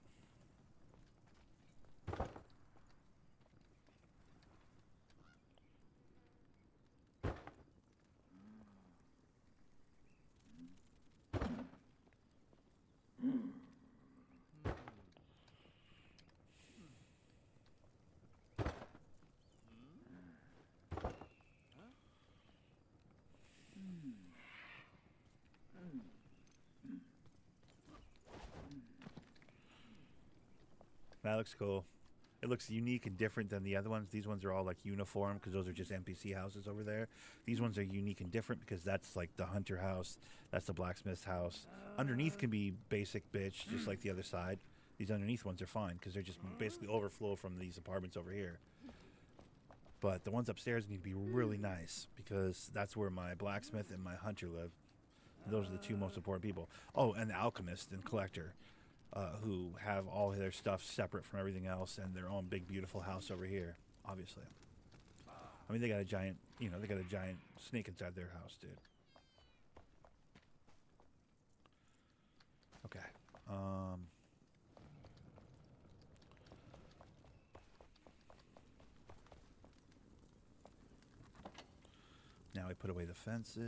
Speaker 1: That looks cool. It looks unique and different than the other ones. These ones are all like uniform because those are just NPC houses over there. These ones are unique and different because that's like the hunter house. That's the blacksmith's house. Underneath can be basic bitch, just like the other side. These underneath ones are fine because they're just basically overflow from these apartments over here. But the ones upstairs need to be really nice because that's where my blacksmith and my hunter live. And those are the two most important people. Oh, and the alchemist and collector. Who have all their stuff separate from everything else and their own big beautiful house over here, obviously. I mean, they got a giant, you know, they got a giant snake inside their house, dude. Okay. Now we put away the fences.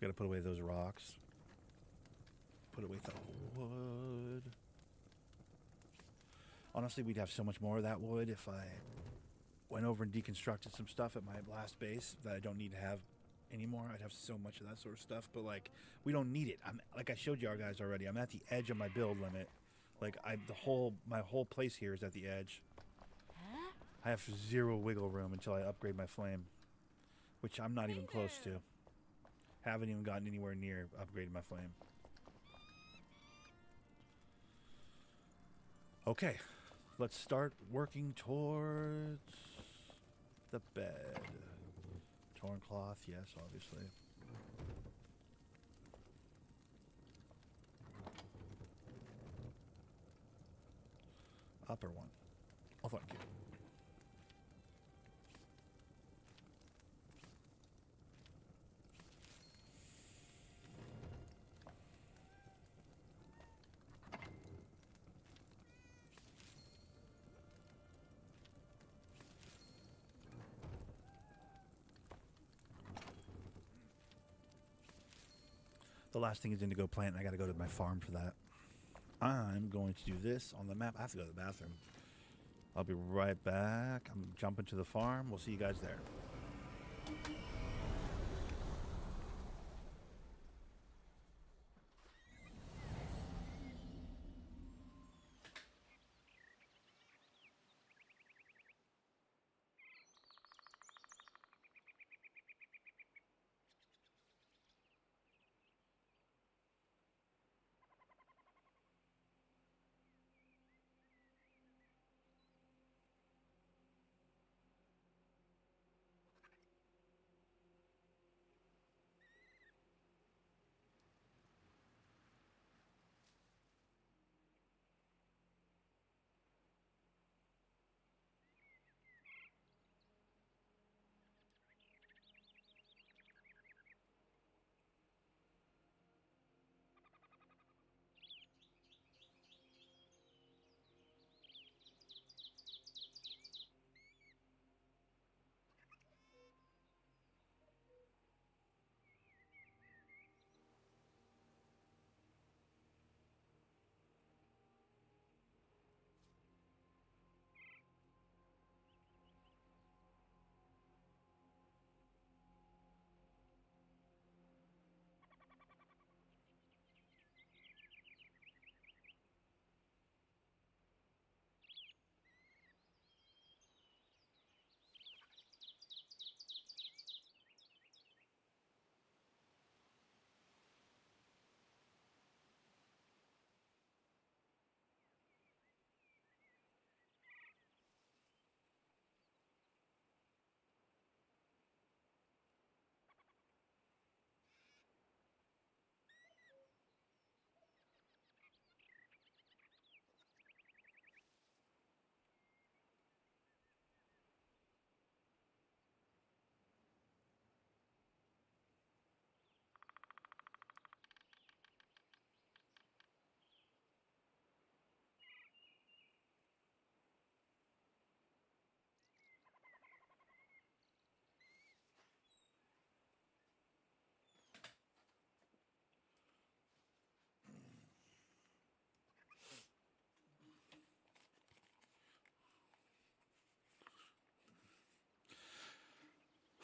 Speaker 1: We got to put away those rocks. Put away the wood. Honestly, we'd have so much more of that wood if I went over and deconstructed some stuff at my last base that I don't need to have anymore. I'd have so much of that sort of stuff, but like we don't need it. I'm like I showed you guys already. I'm at the edge of my build limit. Like my whole place here is at the edge. I have zero wiggle room until I upgrade my flame, which I'm not even close to. Haven't even gotten anywhere near upgrading my flame. Okay, let's start working towards the bed. Torn cloth, yes, obviously. Upper one. Oh, thank you. The last thing is indigo plant, and I got to go to my farm for that. I'm going to do this on the map. I have to go to the bathroom. I'll be right back. I'm jumping to the farm. We'll see you guys there.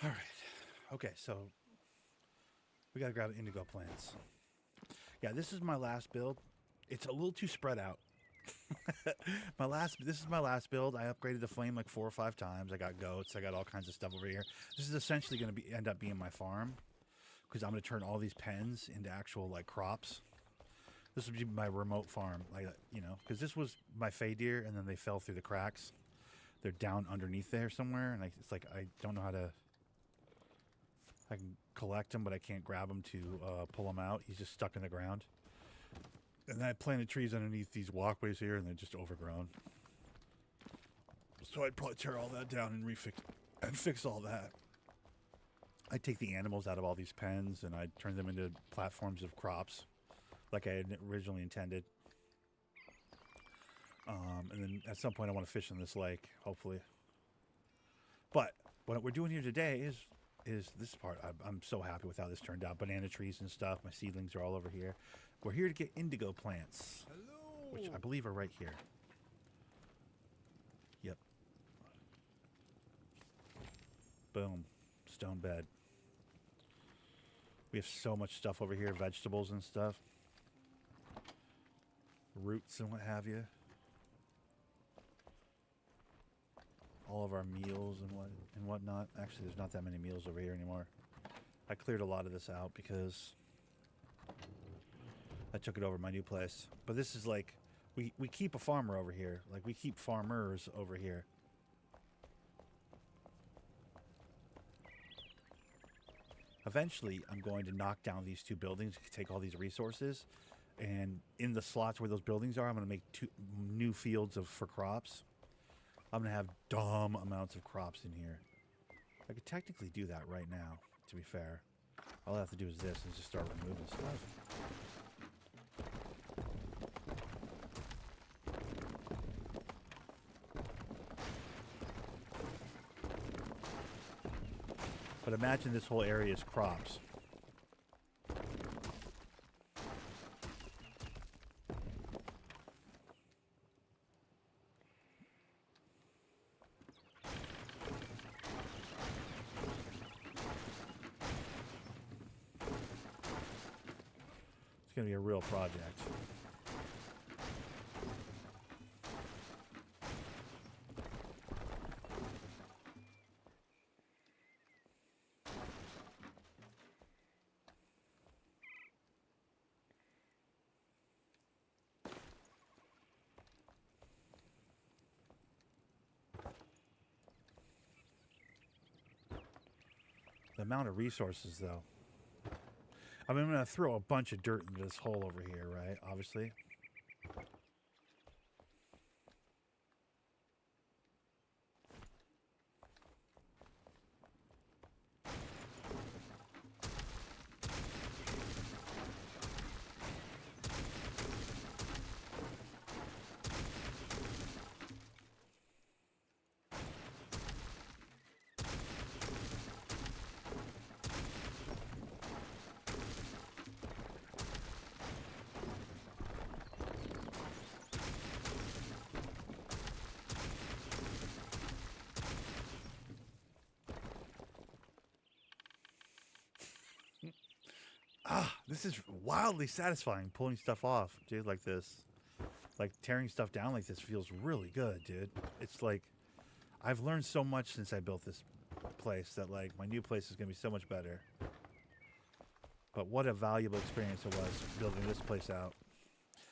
Speaker 1: All right. Okay, so we got to grab indigo plants. Yeah, this is my last build. It's a little too spread out. This is my last build. I upgraded the flame like 4 or 5 times. I got goats. I got all kinds of stuff over here. This is essentially going to end up being my farm because I'm going to turn all these pens into actual like crops. This would be my remote farm, like because this was my fey deer, and then they fell through the cracks. They're down underneath there somewhere, and it's like I don't know how to. I can collect him, but I can't grab him to pull him out. He's just stuck in the ground. And then I planted trees underneath these walkways here, and they're just overgrown. So I'd probably tear all that down and fix all that. I'd take the animals out of all these pens, and I'd turn them into platforms of crops, like I had originally intended. And then at some point I want to fish in this lake, hopefully. But what we're doing here today is this part. I'm so happy with how this turned out. Banana trees and stuff. My seedlings are all over here. We're here to get indigo plants.
Speaker 3: Hello.
Speaker 1: Which I believe are right here. Yep. Boom. Stone bed. We have so much stuff over here. Vegetables and stuff. Roots and what have you. All of our meals and whatnot. Actually, there's not that many meals over here anymore. I cleared a lot of this out because I took it over my new place. But this is like, we keep a farmer over here. Like, we keep farmers over here. Eventually, I'm going to knock down these 2 buildings, take all these resources, and in the slots where those buildings are, I'm going to make 2 new fields for crops. I'm going to have dumb amounts of crops in here. I could technically do that right now, to be fair. All I have to do is this and just start removing stuff. But imagine this whole area is crops. going to be a real project. The amount of resources, though. I mean, I'm going to throw a bunch of dirt into this hole over here, right? Obviously. This is wildly satisfying, pulling stuff off, dude, like this. Like, tearing stuff down like this feels really good, dude. It's like, I've learned so much since I built this place that, like, my new place is going to be so much better. But what a valuable experience it was building this place out.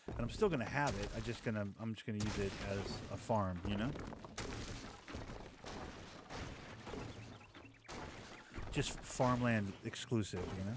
Speaker 1: And I'm still going to have it. I'm just going to use it as a farm, you know? Just farmland exclusive, you know?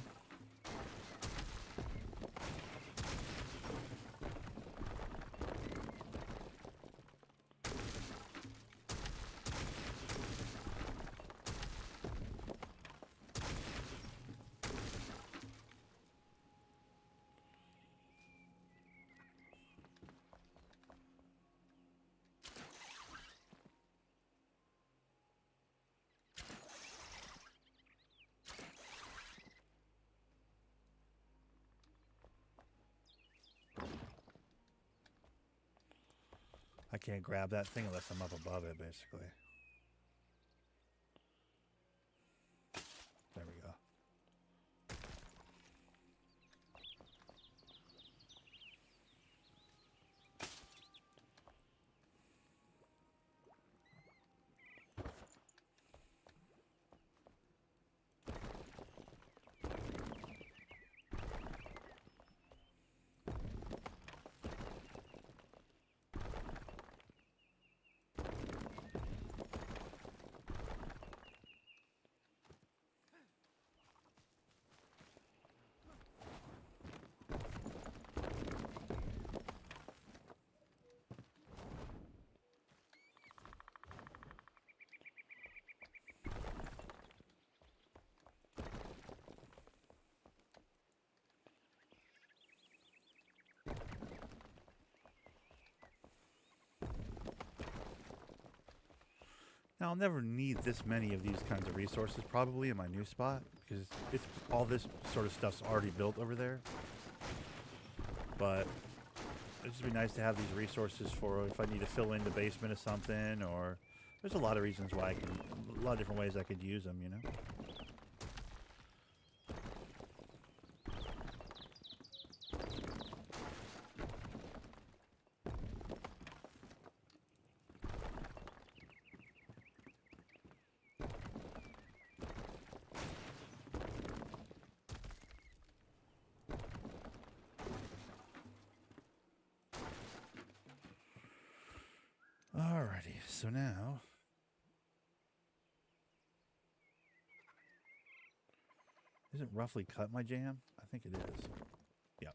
Speaker 1: I can't grab that thing unless I'm up above it, basically. There we go. Now, I'll never need this many of these kinds of resources probably in my new spot because it's all this sort of stuff's already built over there. But it'd just be nice to have these resources for if I need to fill in the basement of something, or there's a lot of reasons why a lot of different ways I could use them, you know? Alrighty, so now isn't roughly cut my jam? I think it is. Yep.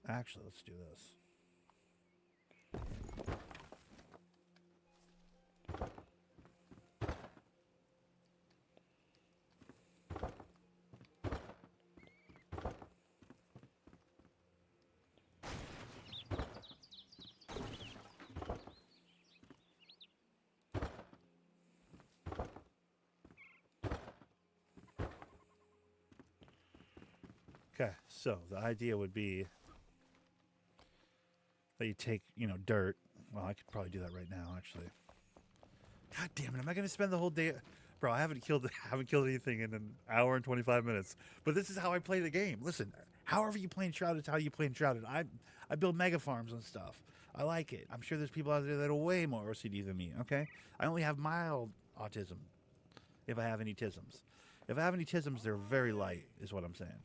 Speaker 1: Actually, let's do this. Okay, so the idea would be that you take, dirt. Well, I could probably do that right now, actually. God damn it! Am I going to spend the whole day? Bro, I haven't killed anything in an hour and 25 minutes. But this is how I play the game. Listen, however you play Enshrouded, it's how you play Enshrouded. I build mega farms and stuff. I like it. I'm sure there's people out there that are way more OCD than me. Okay, I only have mild autism, if I have any tisms. If I have any tisms, they're very light, is what I'm saying.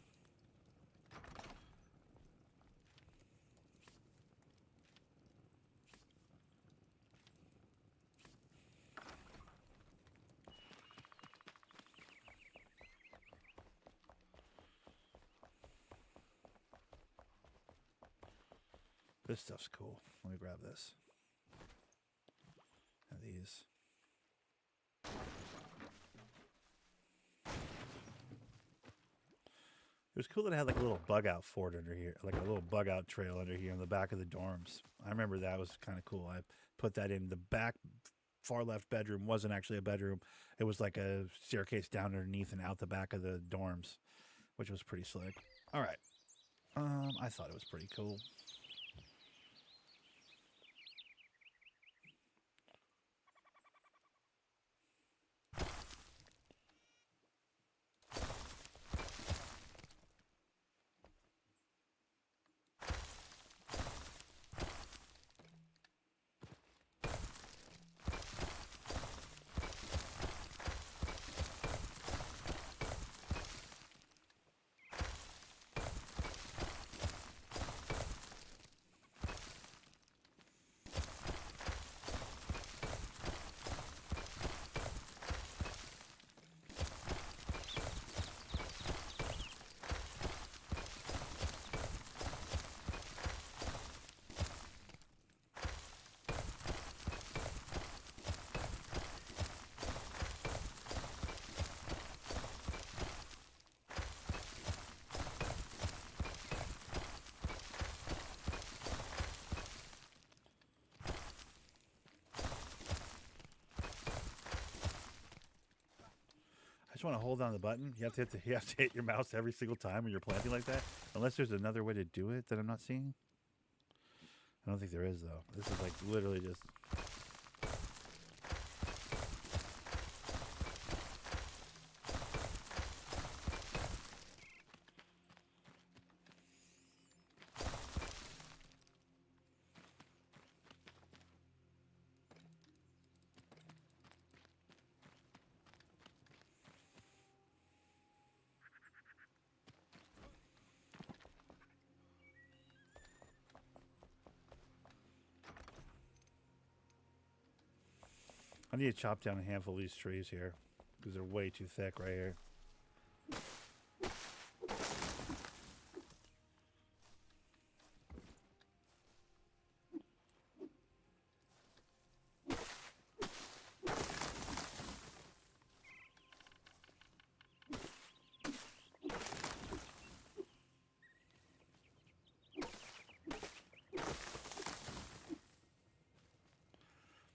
Speaker 1: This stuff's cool. Let me grab this. And these. It was cool that it had like a little bug out fort under here, like a little bug out trail under here in the back of the dorms. I remember that was kind of cool. I put that in the back far left bedroom. Wasn't actually a bedroom. It was like a staircase down underneath and out the back of the dorms, which was pretty slick. All right. I thought it was pretty cool. I just want to hold down the button. You have to hit your mouse every single time when you're planting like that. Unless there's another way to do it that I'm not seeing. I don't think there is though. This is like literally just. I need to chop down a handful of these trees here because they're way too thick right here.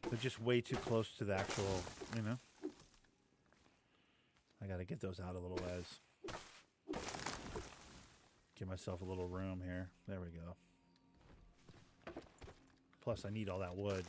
Speaker 1: They're just way too close to the actual, I gotta get those out a little ways. Give myself a little room here. There we go. Plus, I need all that wood.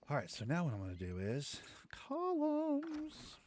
Speaker 1: All right, so now what I'm going to do is columns.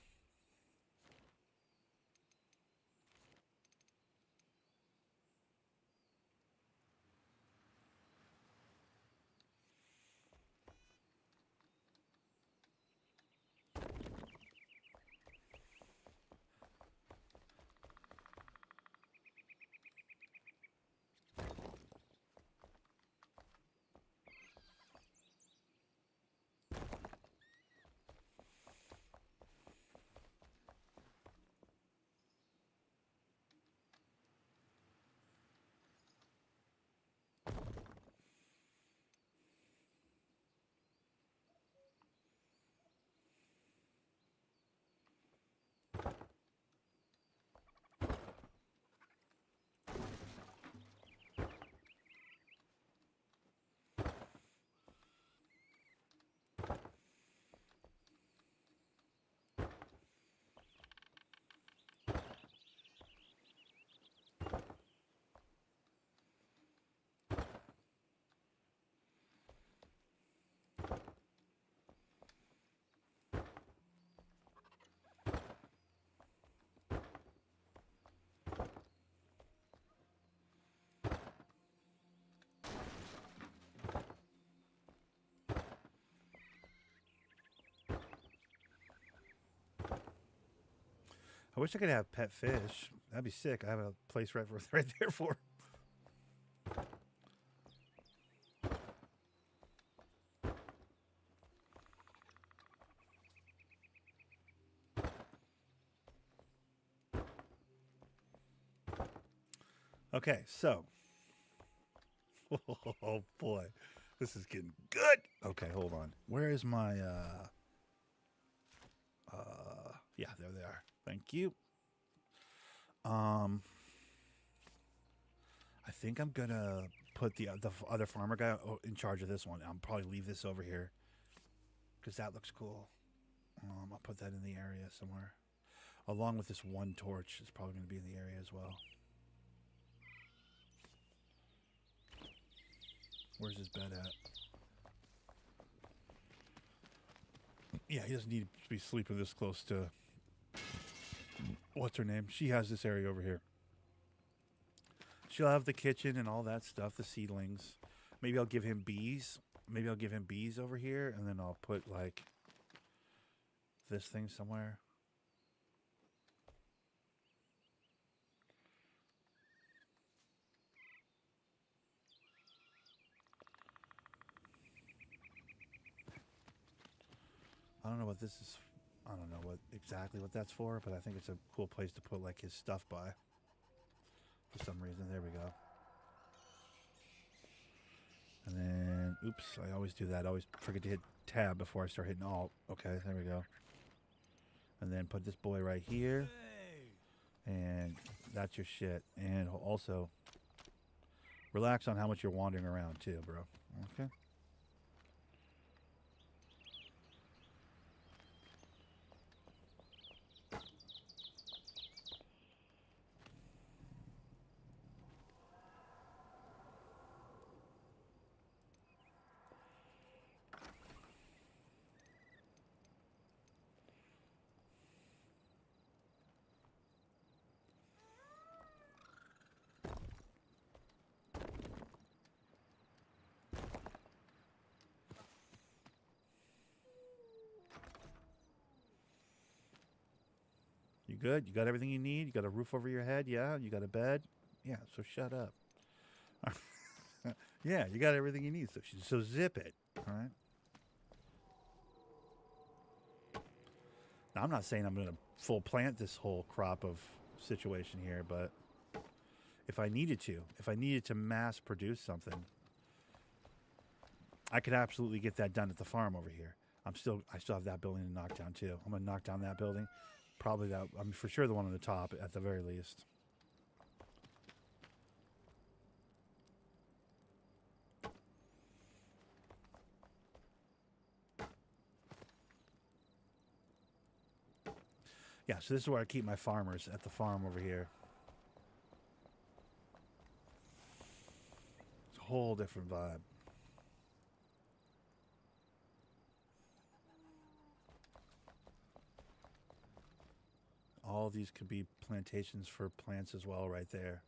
Speaker 1: I wish I could have pet fish. That'd be sick. I have a place right there for. Okay, so. Oh boy, this is getting good. Okay, hold on. Where is my? Yeah, there they are. Thank you. I think I'm gonna put the other farmer guy in charge of this one. I'll probably leave this over here because that looks cool. I'll put that in the area somewhere, along with this one torch. It's probably going to be in the area as well. Where's his bed at? Yeah, he doesn't need to be sleeping this close to. What's her name? She has this area over here. She'll have the kitchen and all that stuff, the seedlings. Maybe I'll give him bees. Maybe I'll give him bees over here, and then I'll put, like, this thing somewhere. I don't know what this is. I don't know exactly what that's for, but I think it's a cool place to put, like, his stuff by. For some reason. There we go. And then, oops, I always do that. I always forget to hit tab before I start hitting alt. Okay, there we go. And then put this boy right here. And that's your shit. And also, relax on how much you're wandering around too, bro. Okay. You good? You got everything you need? You got a roof over your head? Yeah. You got a bed? Yeah. So shut up. Yeah, you got everything you need. So zip it. All right. Now, I'm not saying I'm going to full plant this whole crop of situation here, but if I needed to mass produce something, I could absolutely get that done at the farm over here. I still have that building to knock down too. I'm going to knock down that building. Probably that. I mean, for sure the one on the top at the very least. Yeah, so this is where I keep my farmers, at the farm over here. It's a whole different vibe. All these could be plantations for plants as well right there.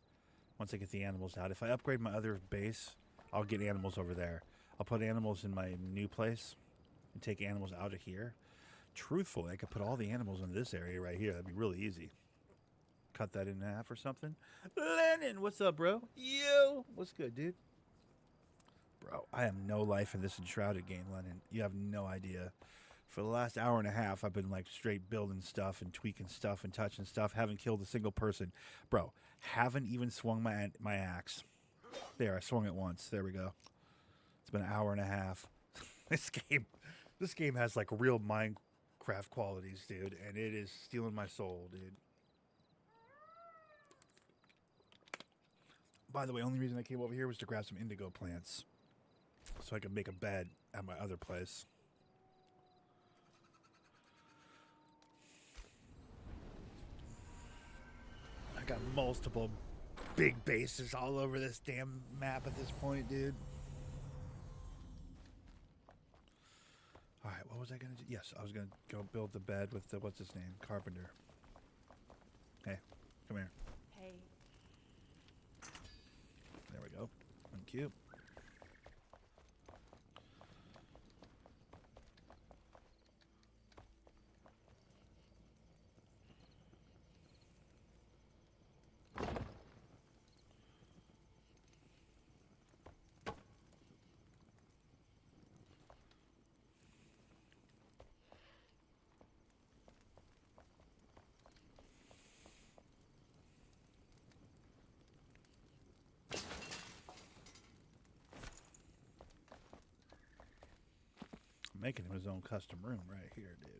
Speaker 1: Once I get the animals out. If I upgrade my other base, I'll get animals over there. I'll put animals in my new place and take animals out of here. Truthfully, I could put all the animals in this area right here. That'd be really easy. Cut that in half or something. Lennon, what's up, bro? Yo, what's good, dude? Bro, I have no life in this Enshrouded game, Lennon. You have no idea. For the last hour and a half, I've been like straight building stuff and tweaking stuff and touching stuff. Haven't killed a single person. Bro, haven't even swung my axe. There, I swung it once. There we go. It's been an hour and a half. This game has like real Minecraft qualities, dude, and it is stealing my soul, dude. By the way, only reason I came over here was to grab some indigo plants so I could make a bed at my other place. I got multiple big bases all over this damn map at this point, dude. Alright, what was I going to do? Yes, I was going to go build the bed with the, what's his name? Carpenter. Hey, come here.
Speaker 2: Hey.
Speaker 1: There we go. Thank you. Making him his own custom room right here, dude.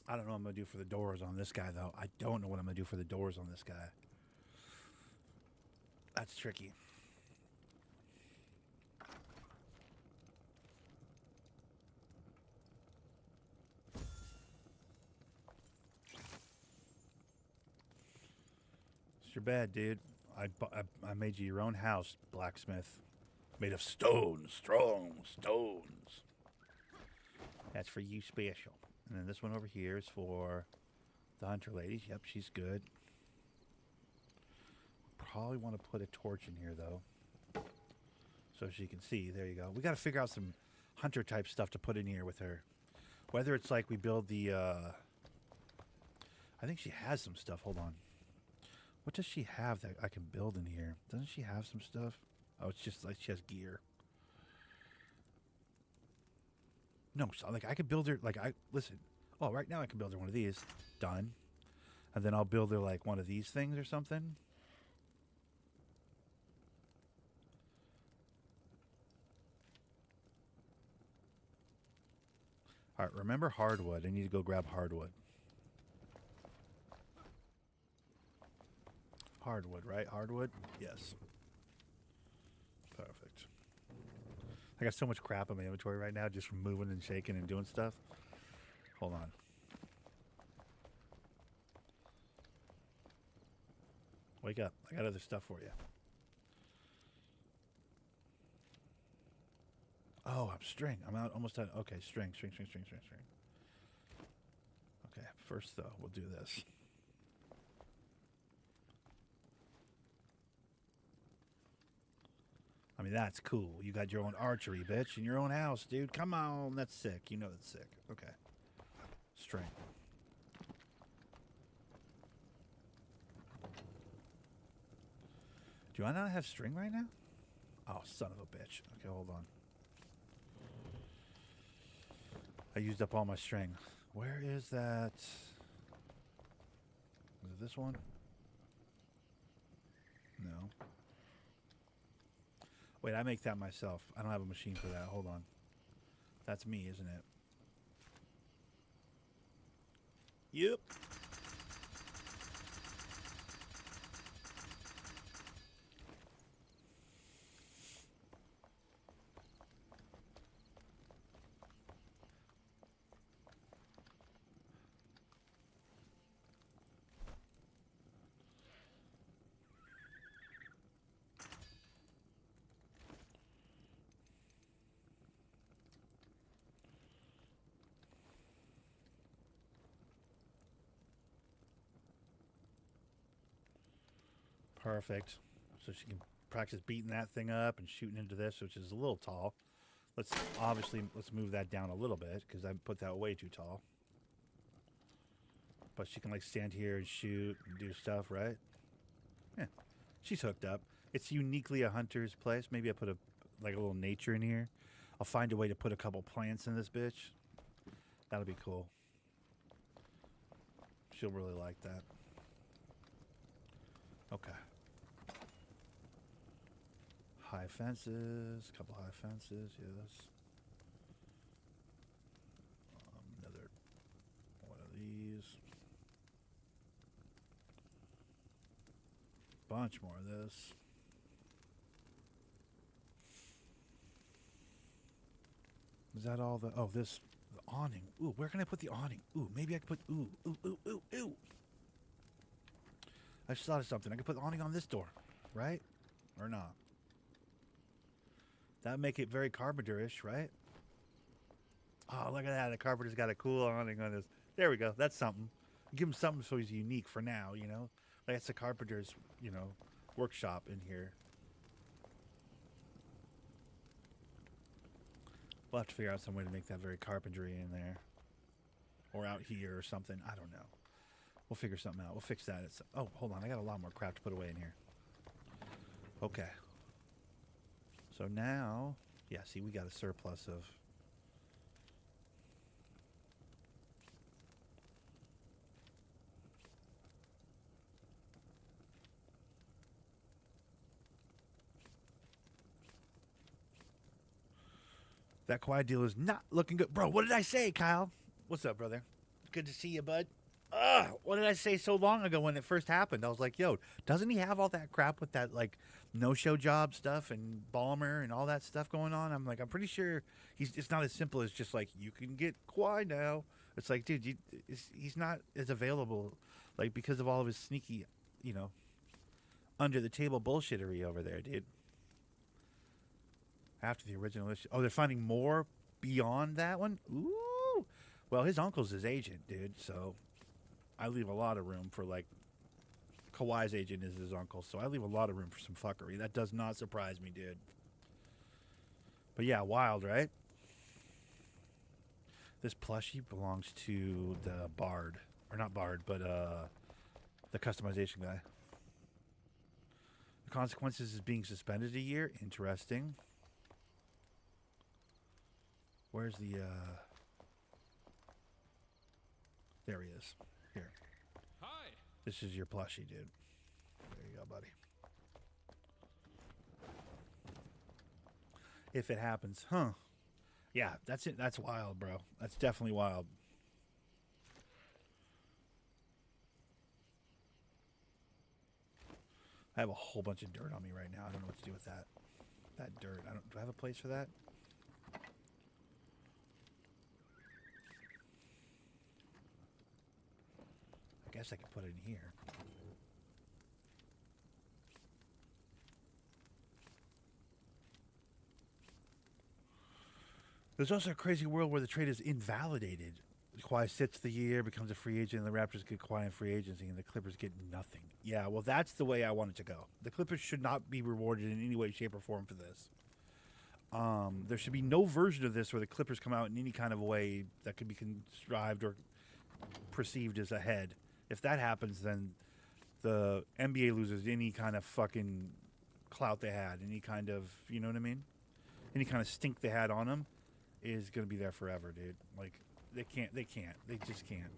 Speaker 1: I don't know what I'm going to do for the doors on this guy, though. I don't know what I'm going to do for the doors on this guy. That's tricky. It's your bad, dude. I made you your own house, blacksmith. Made of stone, strong stones. That's for you special. And then this one over here is for the hunter lady. Yep, she's good. Probably want to put a torch in here, though, so she can see. There you go. We got to figure out some hunter type stuff to put in here with her. Whether it's like we build the... I think she has some stuff. Hold on. What does she have that I can build in here? Doesn't she have some stuff? Oh, it's just like she has gear. No, so like I could build her, like listen. Oh, right now I can build her one of these. Done. And then I'll build her like one of these things or something. All right, remember hardwood. I need to go grab hardwood. Hardwood, right? Hardwood? Yes. Perfect. I got so much crap in my inventory right now just from moving and shaking and doing stuff. Hold on. Wake up. I got other stuff for you. Oh, I'm string. I'm out almost done. Okay, string. Okay, first though, we'll do this. I mean, that's cool. You got your own archery, bitch, in your own house, dude. Come on. That's sick. You know that's sick. Okay. String. Do I not have string right now? Oh, son of a bitch. Okay, hold on. I used up all my string. Where is that? Is it this one? No. Wait, I make that myself. I don't have a machine for that. Hold on. That's me, isn't it? Yep. Perfect. So she can practice beating that thing up and shooting into this, which is a little tall. Let's move that down a little bit because I put that way too tall. But she can like stand here and shoot and do stuff, right? Yeah. She's hooked up. It's uniquely a hunter's place. Maybe I put a little nature in here. I'll find a way to put a couple plants in this bitch. That'll be cool. She'll really like that. Okay. High fences, couple high fences, yes. Another one of these. Bunch more of this. Is that all the... Oh, this... The awning. Ooh, where can I put the awning? Ooh, maybe I could put... Ooh. I just thought of something. I could put the awning on this door, right? Or not? That would make it very carpenter-ish, right? Oh, look at that. The carpenter's got a cool awning on this. There we go. That's something. Give him something so he's unique for now, you know? Like it's a carpenter's, you know, workshop in here. We'll have to figure out some way to make that very carpentry in there. Or out here or something. I don't know. We'll figure something out. We'll fix that. Oh, hold on. I got a lot more crap to put away in here. Okay. So now, yeah, see, we got a surplus of... That Kawhi deal is not looking good. Bro, what did I say, Kyle? What's up, brother? Good to see you, bud. What did I say so long ago when it first happened? I was like, yo, doesn't he have all that crap with that, like, no-show job stuff and Ballmer and all that stuff going on? I'm like, I'm pretty sure it's not as simple as just, like, you can get Kawhi now. It's like, dude, he's not as available, like, because of all of his sneaky, you know, under-the-table bullshittery over there, dude. After the original issue. Oh, they're finding more beyond that one? Ooh. Well, his uncle's his agent, dude, so I leave a lot of room for, like, Kawhi's agent is his uncle, so I leave a lot of room for some fuckery. That does not surprise me, dude. But yeah, wild, right? This plushie belongs to the Bard. Or not Bard, but the customization guy. The consequences is being suspended a year. Interesting. Where's the, there he is. Here.
Speaker 3: Hi.
Speaker 1: This is your plushie, dude. There you go, buddy. If it happens. Huh. Yeah, that's it. That's wild, bro. That's definitely wild. I have a whole bunch of dirt on me right now. I don't know what to do with that. That dirt. Do I have a place for that? I guess I could put it in here. There's also a crazy world where the trade is invalidated. Kawhi sits the year, becomes a free agent, and the Raptors get Kawhi in free agency, and the Clippers get nothing. Yeah, well, that's the way I want it to go. The Clippers should not be rewarded in any way, shape, or form for this. There should be no version of this where the Clippers come out in any kind of way that could be contrived or perceived as a head. If that happens, then the NBA loses any kind of fucking clout they had, any kind of, you know what I mean? Any kind of stink they had on them is going to be there forever, dude. Like, they just can't.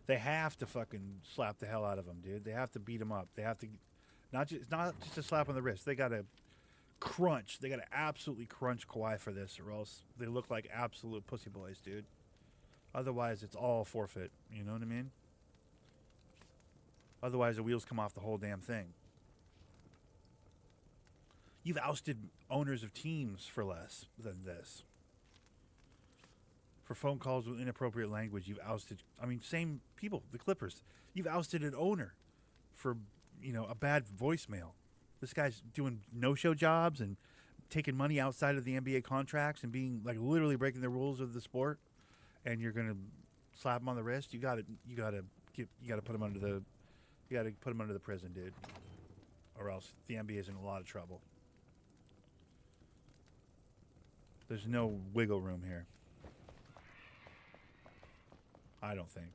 Speaker 1: They have to fucking slap the hell out of them, dude. They have to beat them up. They have to, not just a slap on the wrist. They got to crunch. They got to absolutely crunch Kawhi for this, or else they look like absolute pussy boys, dude. Otherwise, it's all forfeit. You know what I mean? Otherwise, the wheels come off the whole damn thing. You've ousted owners of teams for less than this. For phone calls with inappropriate language, you've ousted... I mean, same people, the Clippers. You've ousted an owner for, you know, a bad voicemail. This guy's doing no-show jobs and taking money outside of the NBA contracts and being, like, literally breaking the rules of the sport. And you're gonna slap him on the wrist. You gotta put him under the prison, dude, or else the NBA is in a lot of trouble. There's no wiggle room here. I don't think.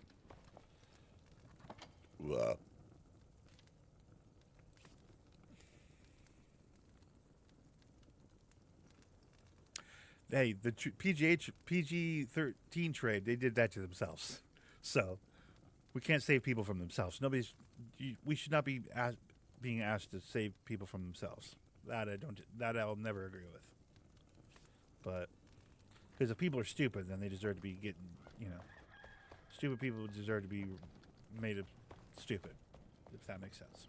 Speaker 1: Whoa. Hey, the PG-13 trade, they did that to themselves. So, we can't save people from themselves. We should not be being asked to save people from themselves. That I'll never agree with. But, because if people are stupid, then they deserve to be getting, you know, stupid people deserve to be made stupid, if that makes sense.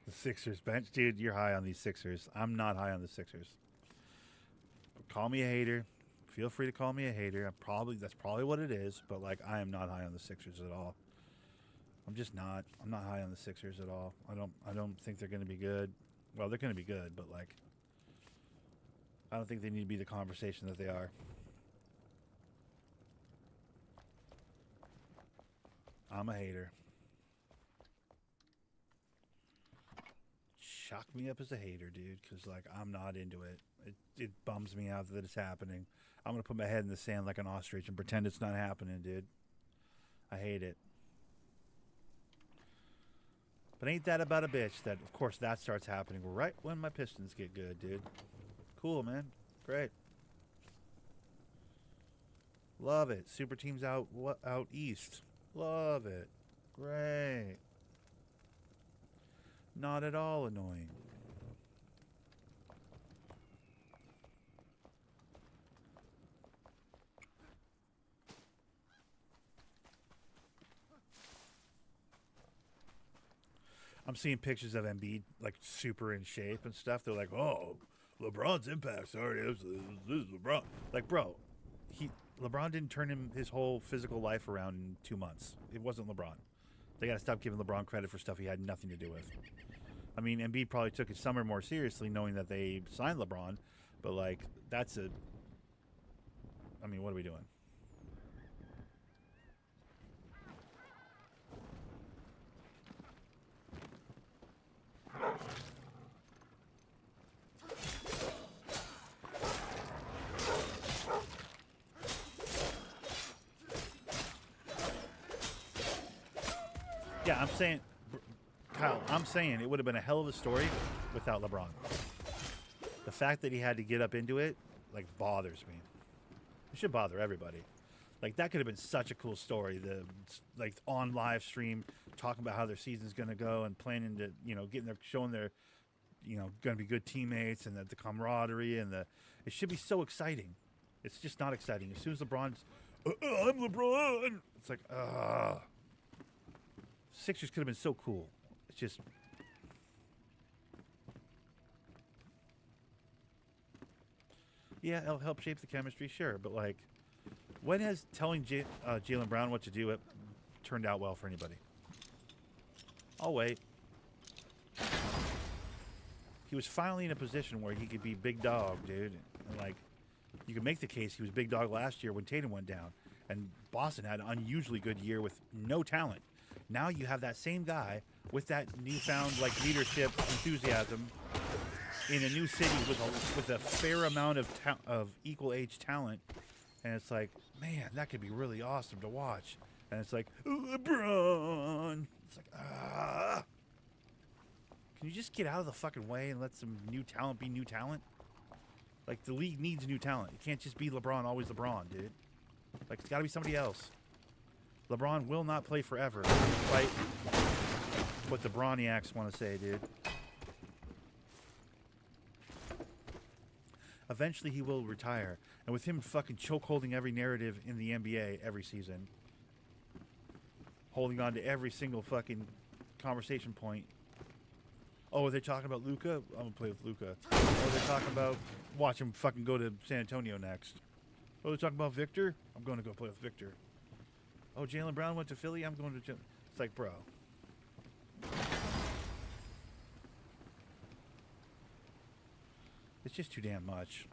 Speaker 1: The Sixers bench, dude, you're high on these Sixers. I'm not high on the Sixers. Call me a hater. Feel free to call me a hater. That's probably what it is, but like I am not high on the Sixers at all. I'm just not. I'm not high on the Sixers at all. I don't think they're going to be good. Well, they're going to be good, but like I don't think they need to be the conversation that they are. I'm a hater. Shock me up as a hater, dude, because like I'm not into it. It bums me out that it's happening. I'm gonna put my head in the sand like an ostrich and pretend it's not happening, dude. I hate it. But ain't that about a bitch that, of course, that starts happening right when my Pistons get good, dude. Cool, man. Great. Love it. Super teams out east. Love it. Great. Not at all annoying. I'm seeing pictures of Embiid like super in shape and stuff. They're like, "Oh, LeBron's impact. Sorry, this is LeBron." Like, bro, LeBron didn't turn his whole physical life around in 2 months. It wasn't LeBron. They got to stop giving LeBron credit for stuff he had nothing to do with. I mean, Embiid probably took his summer more seriously, knowing that they signed LeBron. But like, that's a. I mean, what are we doing? Yeah, I'm saying, Kyle, I'm saying it would have been a hell of a story without LeBron. The fact that he had to get up into it, like, bothers me. It should bother everybody. Like, that could have been such a cool story. Like, on live stream, talking about how their season's going to go and planning to, showing their, going to be good teammates and the camaraderie and it should be so exciting. It's just not exciting. As soon as LeBron's, I'm LeBron, it's like, Sixers could have been so cool. It's just... Yeah, it'll help shape the chemistry, sure. But, like, when has telling Jaylen Brown what to do turned out well for anybody? I'll wait. He was finally in a position where he could be big dog, dude. And, like, you could make the case he was big dog last year when Tatum went down. And Boston had an unusually good year with no talent. Now you have that same guy with that newfound like leadership enthusiasm in a new city with a fair amount of equal age talent, and it's like, man, that could be really awesome to watch. And it's like, LeBron. It's like, can you just get out of the fucking way and let some new talent be new talent? Like, the league needs new talent. It can't just be LeBron, always LeBron, dude. Like, it's got to be somebody else. LeBron will not play forever, despite what the Brawniacs want to say, dude. Eventually he will retire. And with him fucking chokeholding every narrative in the NBA every season, holding on to every single fucking conversation point. Oh, are they talking about Luka? I'm going to play with Luka. Oh, they're talking about watch him fucking go to San Antonio next. Oh, they're talking about Victor? I'm going to go play with Victor. Oh, Jaylen Brown went to Philly? I'm going to... It's like, bro. It's just too damn much.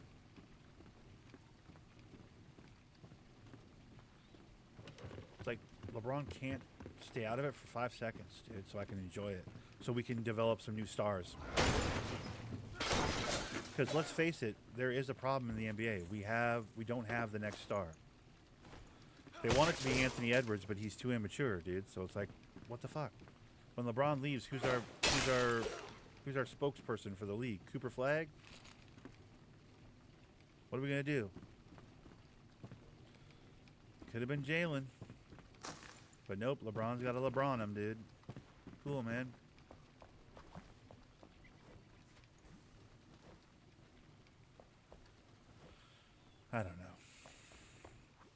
Speaker 1: It's like, LeBron can't stay out of it for 5 seconds, dude, so I can enjoy it. So we can develop some new stars. Because let's face it, there is a problem in the NBA. We don't have the next star. They want it to be Anthony Edwards, but he's too immature, dude. So it's like, what the fuck? When LeBron leaves, who's our spokesperson for the league? Cooper Flagg? What are we gonna do? Could have been Jaylen, but nope. LeBron's got a LeBron him, dude. Cool, man. I don't know.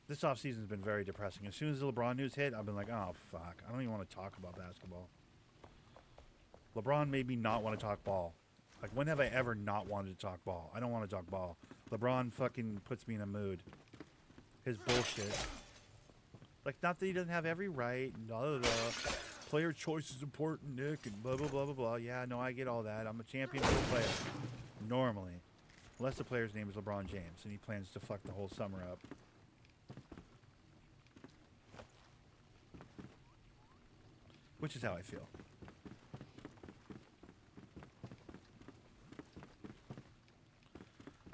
Speaker 1: This offseason's been very depressing. As soon as the LeBron news hit, I've been like, oh, fuck. I don't even want to talk about basketball. LeBron made me not want to talk ball. Like, when have I ever not wanted to talk ball? I don't want to talk ball. LeBron fucking puts me in a mood. His bullshit. Like, not that he doesn't have every right, and blah, blah, blah. Player choice is important, Nick, and blah, blah, blah, blah, blah. Yeah, no, I get all that. I'm a champion for the player. Normally. Unless the player's name is LeBron James, and he plans to fuck the whole summer up. Which is how I feel.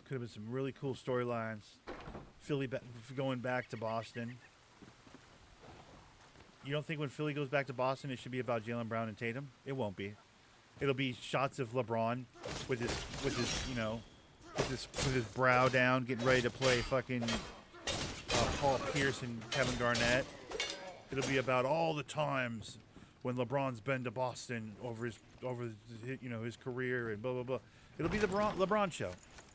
Speaker 1: Could have been some really cool storylines. Philly going back to Boston. You don't think when Philly goes back to Boston it should be about Jaylen Brown and Tatum? It won't be. It'll be shots of LeBron with his brow down, getting ready to play fucking Paul Pierce and Kevin Garnett. It'll be about all the times when LeBron's been to Boston over his his career and blah blah blah. It'll be the LeBron show,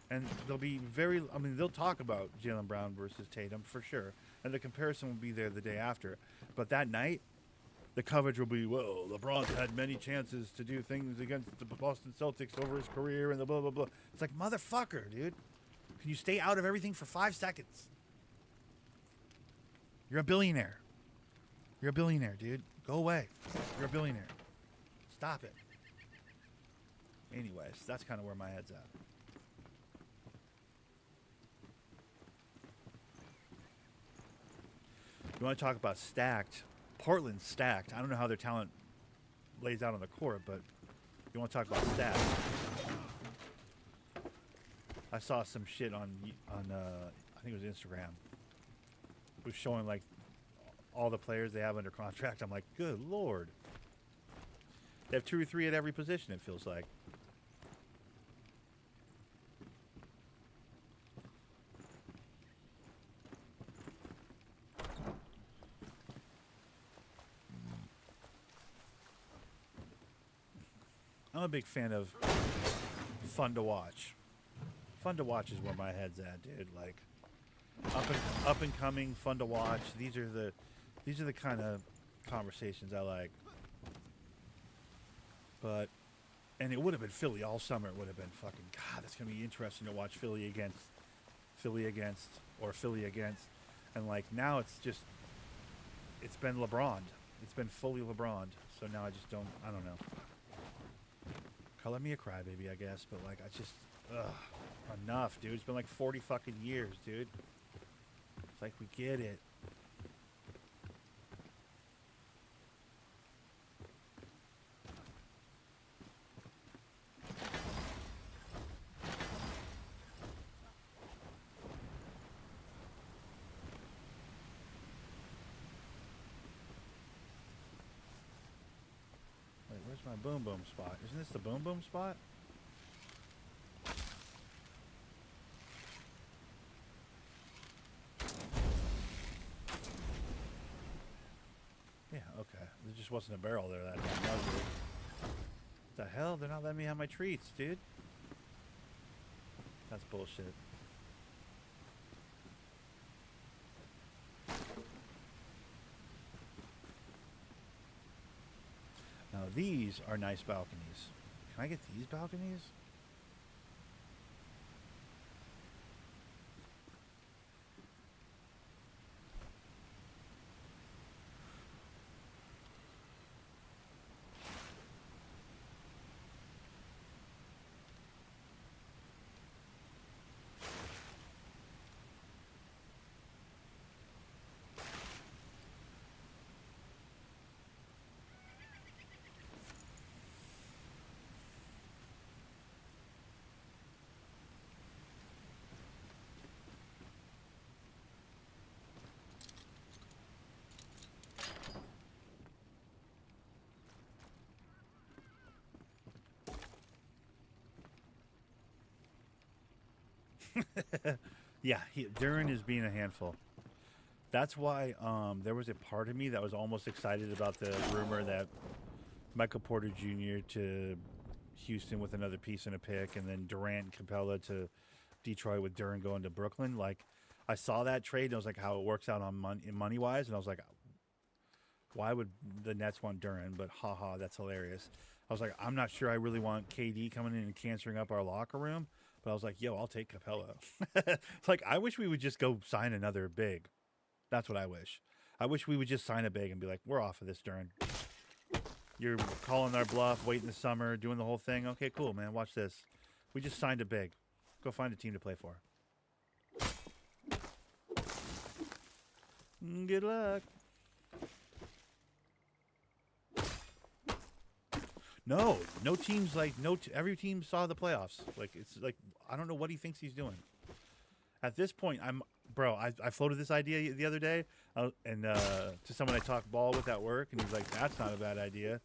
Speaker 1: and they'll be they'll talk about Jaylen Brown versus Tatum for sure, and the comparison will be there the day after. But that night, the coverage will be, whoa, LeBron's had many chances to do things against the Boston Celtics over his career and the blah blah blah. It's like, motherfucker, dude, can you stay out of everything for 5 seconds? You're a billionaire. You're a billionaire, dude. Go away. You're a billionaire. Stop it. Anyways, that's kind of where my head's at. You want to talk about stacked? Portland's stacked. I don't know how their talent lays out on the court, but you want to talk about stacked. I saw some shit on I think it was Instagram. It was showing like all the players they have under contract. I'm like, good lord. They have 2 or 3 at every position, it feels like. I'm a big fan of fun to watch. Fun to watch is where my head's at, dude. Like up and coming, fun to watch. These are the kind of conversations I like. But it would have been Philly all summer. It would have been fucking God. That's gonna be interesting to watch Philly against, and like now it's been LeBron. It's been fully LeBron. So now I don't know. Color me a crybaby, I guess, but like enough, dude. It's been like 40 fucking years, dude. It's like we get it. Wait, where's my boom boom spot? Isn't this the boom boom spot? Yeah, okay. There just wasn't a barrel there that time. That was weird. What the hell? They're not letting me have my treats, dude. That's bullshit. Now these are nice balconies. Can I get these balconies? Yeah, Duran is being a handful. That's why there was a part of me that was almost excited about the rumor that Michael Porter Jr. to Houston with another piece and a pick, and then Durant and Capella to Detroit with Duran going to Brooklyn. Like, I saw that trade, and I was like, how it works out on money-wise, and I was like, why would the Nets want Duran? But haha, that's hilarious. I was like, I'm not sure I really want KD coming in and cancering up our locker room. But I was like, yo, I'll take Capella. Like, I wish we would just go sign another big. That's what I wish. I wish we would just sign a big and be like, we're off of this, Duran. You're calling our bluff, waiting the summer, doing the whole thing. Okay, cool, man. Watch this. We just signed a big. Go find a team to play for. Good luck. No teams like every team saw the playoffs. Like, it's like, I don't know what he thinks he's doing. At this point, I floated this idea the other day, and to someone I talked ball with at work, and he's like, that's not a bad idea,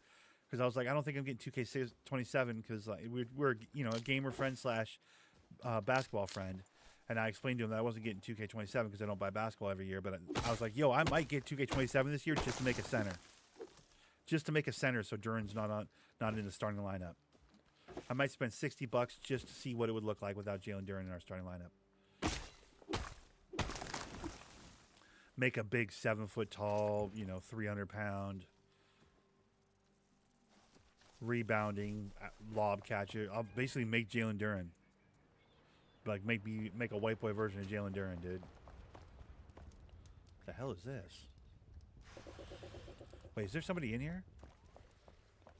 Speaker 1: because I was like, I don't think I'm getting 2K27 because like we're a gamer friend / basketball friend, And I explained to him that I wasn't getting 2K27 because I don't buy basketball every year. But I was like, yo, I might get 2K27 this year just to make a center. Just to make a center so Duran's not in the starting lineup. I might spend $60 just to see what it would look like without Jalen Duran in our starting lineup. Make a big 7-foot tall, 300-pound rebounding lob catcher. I'll basically make Jalen Duran. Like make a white boy version of Jalen Duran, dude. The hell is this? Wait, is there somebody in here?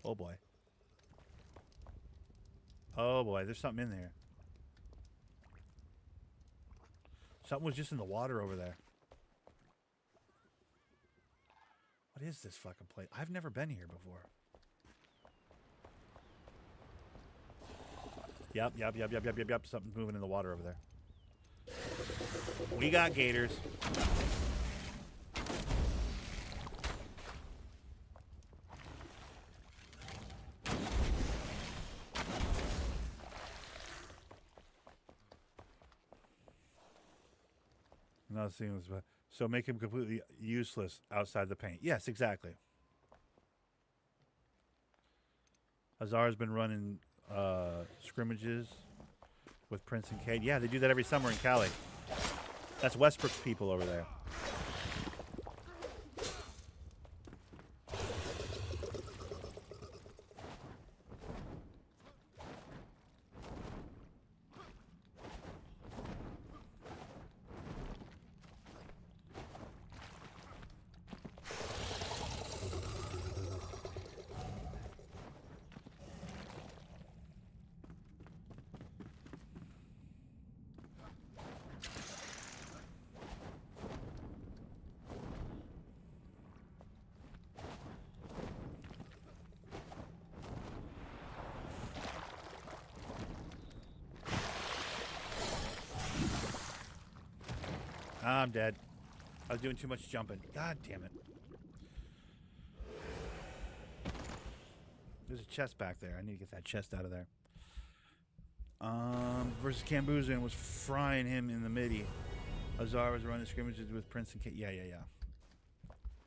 Speaker 1: Oh boy. Oh boy, there's something in there. Something was just in the water over there. What is this fucking place? I've never been here before. Yep. Something's moving in the water over there. We got gators. Not seeing this, but so make him completely useless outside the paint. Yes, exactly. Azar's been running scrimmages with Prince and Cade. Yeah, they do that every summer in Cali. That's Westbrook's people over there. I'm dead. I was doing too much jumping. God damn it. There's a chest back there. I need to get that chest out of there. Versus Cambuza and was frying him in the midi. Azar was running scrimmages with Prince and Kate. Yeah.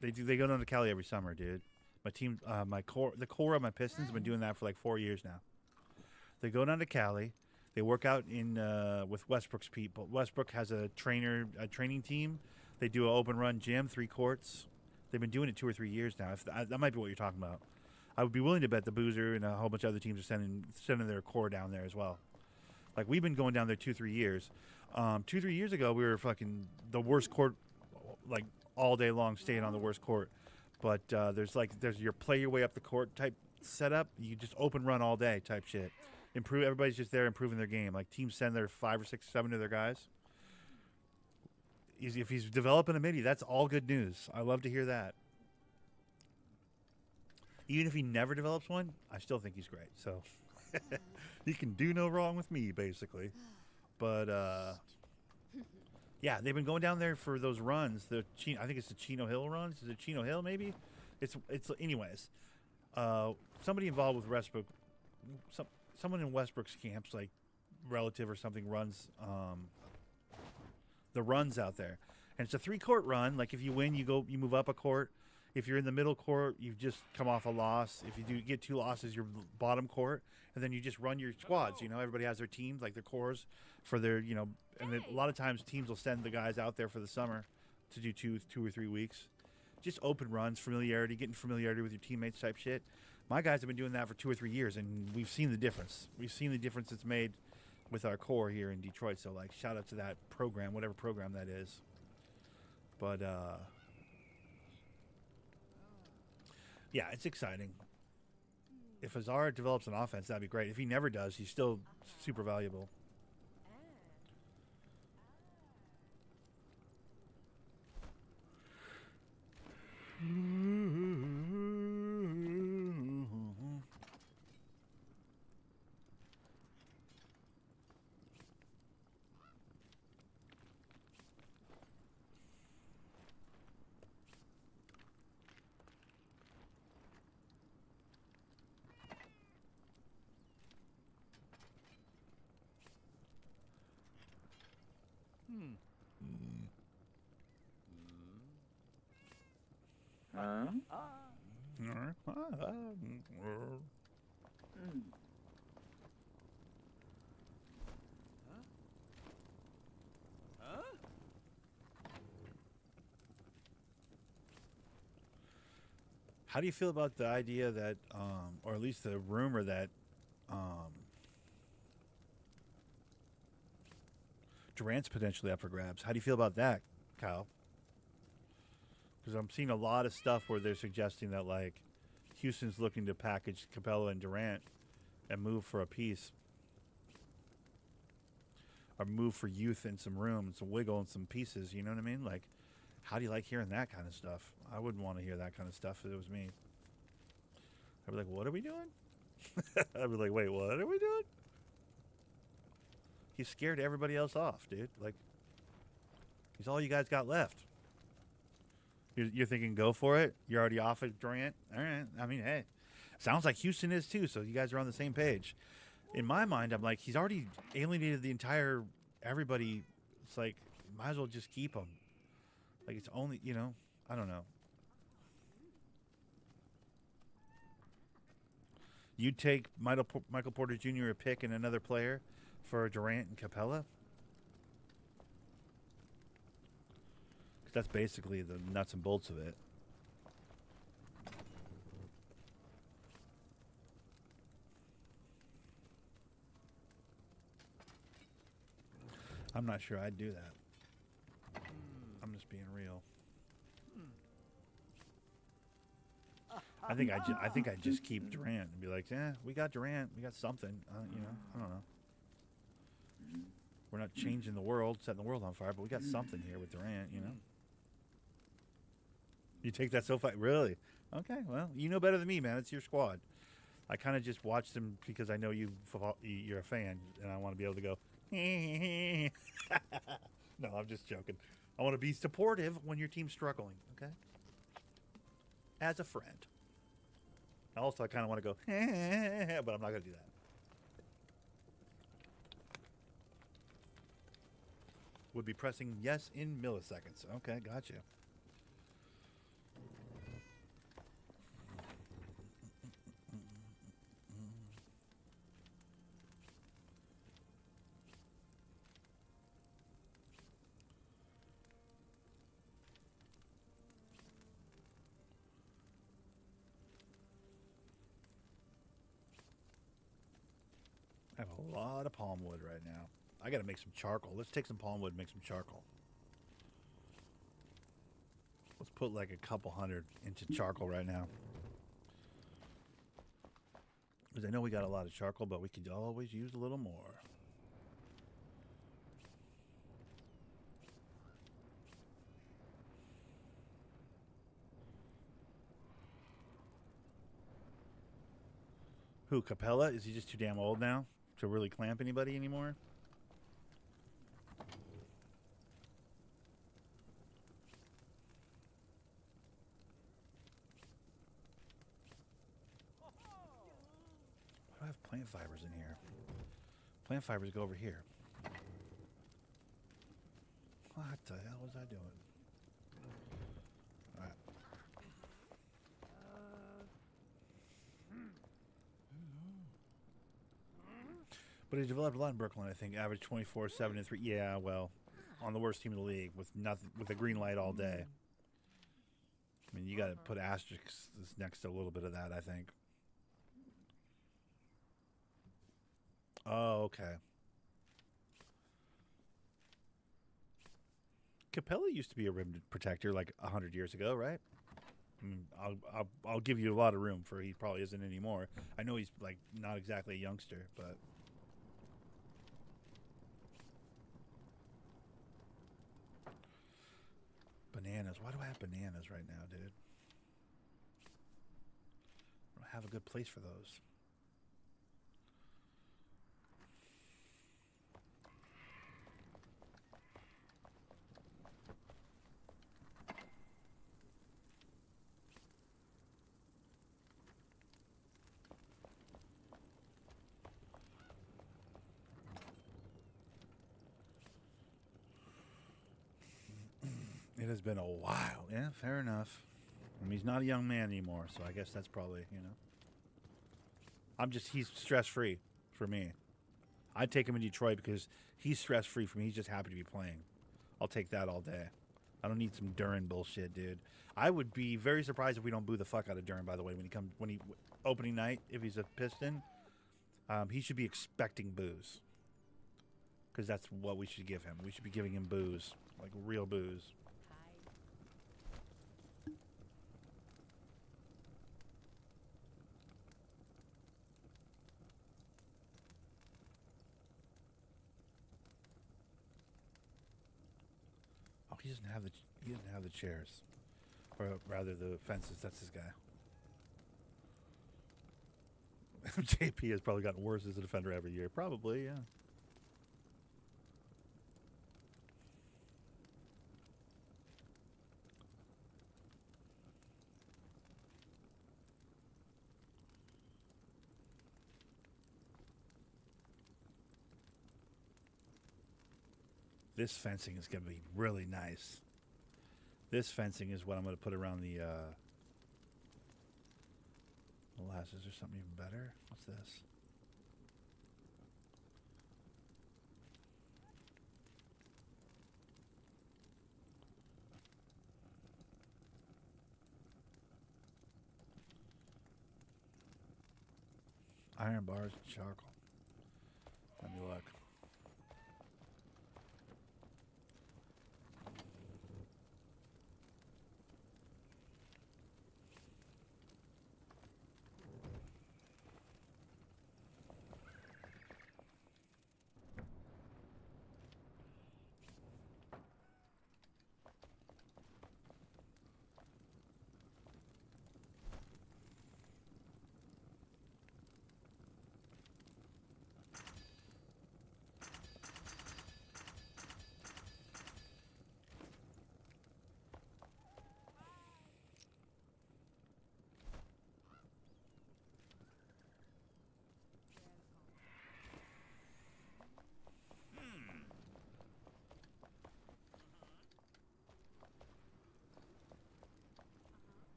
Speaker 1: They go down to Cali every summer, dude. My team, the core of my Pistons have been doing that for like 4 years now. They go down to Cali. They work out in with Westbrook's people. Westbrook has a training team. They do an open run gym, 3 courts. They've been doing it 2 or 3 years now. That might be what you're talking about. I would be willing to bet the Boozer and a whole bunch of other teams are sending their core down there as well. Like we've been going down there 2-3 years. 2-3 years ago, we were fucking the worst court, like all day long, staying on the worst court. But there's your play your way up the court type setup. You just open run all day type shit. Everybody's just there improving their game. Like teams send their 5 or 6, 7 of their guys. If he's developing a midi, that's all good news. I love to hear that. Even if he never develops one, I still think he's great. So he can do no wrong with me, basically. But yeah, they've been going down there for those runs. I think it's the Chino Hill runs. Is it Chino Hill? Maybe. It's anyways. Somebody involved with Westbrook. Someone in Westbrook's camps, like relative or something, runs the runs out there, and it's a 3-court run. Like if you win, you move up a court. If you're in the middle court, you've just come off a loss. If you do get 2 losses, you're bottom court, and then you just run your squads. Everybody has their teams, like their cores for their, and then a lot of times teams will send the guys out there for the summer to do 2 or 3 weeks, just open runs, getting familiarity with your teammates type shit. My guys have been doing that for 2 or 3 years, and we've seen the difference. We've seen the difference it's made with our core here in Detroit. So, like, shout out to that program, whatever program that is. But, yeah, it's exciting. If Azar develops an offense, that'd be great. If he never does, he's still super valuable. How do you feel about the idea that, or at least the rumor that, Durant's potentially up for grabs? How do you feel about that, Kyle? Because I'm seeing a lot of stuff where they're suggesting that, like, Houston's looking to package Capella and Durant and move for a piece. Or move for youth and some room and some wiggle and some pieces, you know what I mean? Like, how do you like hearing that kind of stuff? I wouldn't want to hear that kind of stuff if it was me. I'd be like, what are we doing? I'd be like, wait, what are we doing? He scared everybody else off, dude. Like, he's all you guys got left. You're thinking, go for it? You're already off at Durant? All right. I mean, hey, sounds like Houston is too, so you guys are on the same page. In my mind, I'm like, he's already alienated the entire everybody. It's like, might as well just keep him. Like, it's only, you know, I don't know. You'd take Michael Porter Jr. a pick and another player for Durant and Capella? Because that's basically the nuts and bolts of it. I'm not sure I'd do that. I'm just being real. I think I'd just keep Durant and be like, yeah, we got Durant, we got something. You know, I don't know. We're not changing the world, setting the world on fire, but we got something here with Durant. You know. You take that so far, really? Okay, well, you know better than me, man. It's your squad. I kind of just watched them because I know you're a fan, and I want to be able to go. No, I'm just joking. I want to be supportive when your team's struggling, okay? As a friend. Also, I kind of want to go, but I'm not going to do that. Would be pressing yes in milliseconds. Okay, gotcha. I have a lot of palm wood right now. I got to make some charcoal. Let's take some palm wood and make some charcoal. Let's put like a couple hundred into charcoal right now. Because I know we got a lot of charcoal, but we could always use a little more. Who, Capella? Is he just too damn old now to really clamp anybody anymore? I have plant fibers in here. Plant fibers go over here. What the hell was I doing? All right. But he developed a lot in Brooklyn, I think. Average 24, 7, and 3. Yeah, well, on the worst team in the league with nothing, with a green light all day. I mean, you got to put asterisks next to a little bit of that, I think. Oh, okay. Capella used to be a rim protector like 100 years ago, right? I mean, I'll give you a lot of room for he probably isn't anymore. I know he's like not exactly a youngster, but bananas. Why do I have bananas right now, dude? I don't have a good place for those. has been a while. Yeah, fair enough. I mean, he's not a young man anymore, so I guess that's probably, you know. He's stress-free for me. I'd take him in Detroit because he's stress-free for me. He's just happy to be playing. I'll take that all day. I don't need some Duran bullshit, dude. I would be very surprised if we don't boo the fuck out of Duran, by the way, when he opening night, if he's a Piston. He should be expecting boos. Because that's what we should give him. We should be giving him boos. Like real boos. Oh, he doesn't have the chairs. Or rather the fences. That's his guy. JP has probably gotten worse as a defender every year. Probably, yeah. This fencing is going to be really nice. This fencing is what I'm going to put around the molasses. Is there something even better? What's this? Iron bars and charcoal. Let me look.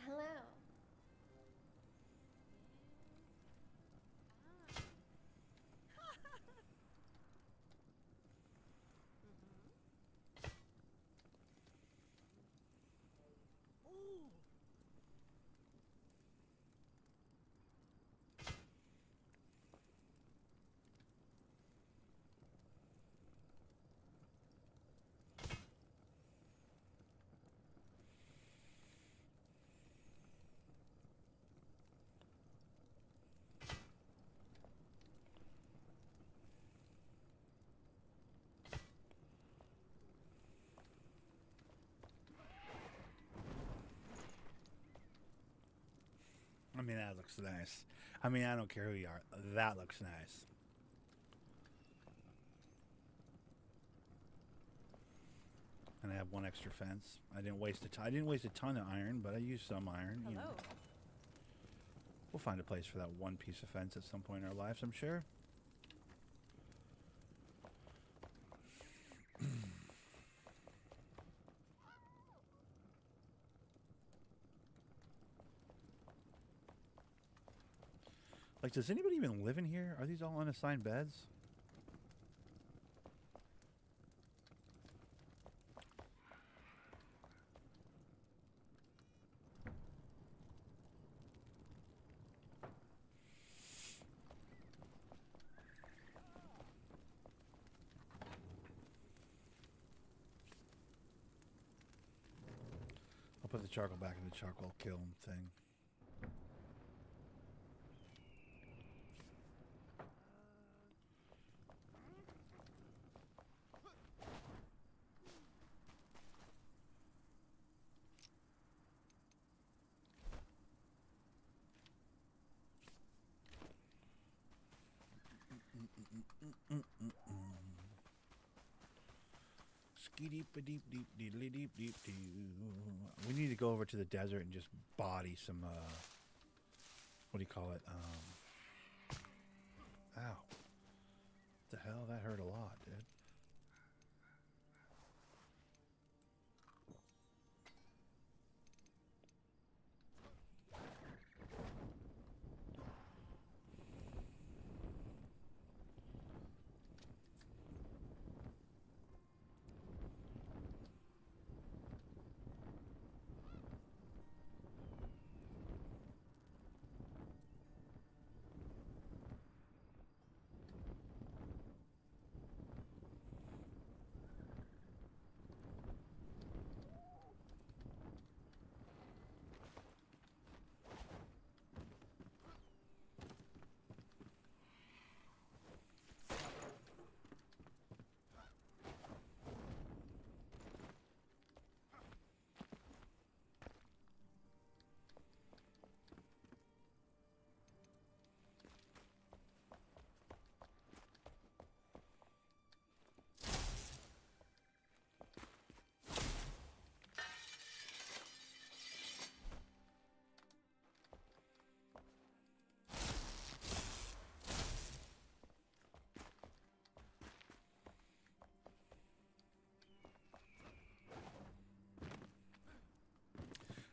Speaker 2: Hello.
Speaker 1: I mean, that looks nice. I mean, I don't care who you are. That looks nice. And I have one extra fence. I didn't waste a ton of iron, but I used some iron.
Speaker 2: Hello.
Speaker 1: You know. We'll find a place for that one piece of fence at some point in our lives, I'm sure. Like, does anybody even live in here? Are these all unassigned beds? I'll put the charcoal back in the charcoal kiln thing. We need to go over to the desert and just body some, what do you call it? Ow. What the hell? That hurt a lot, dude.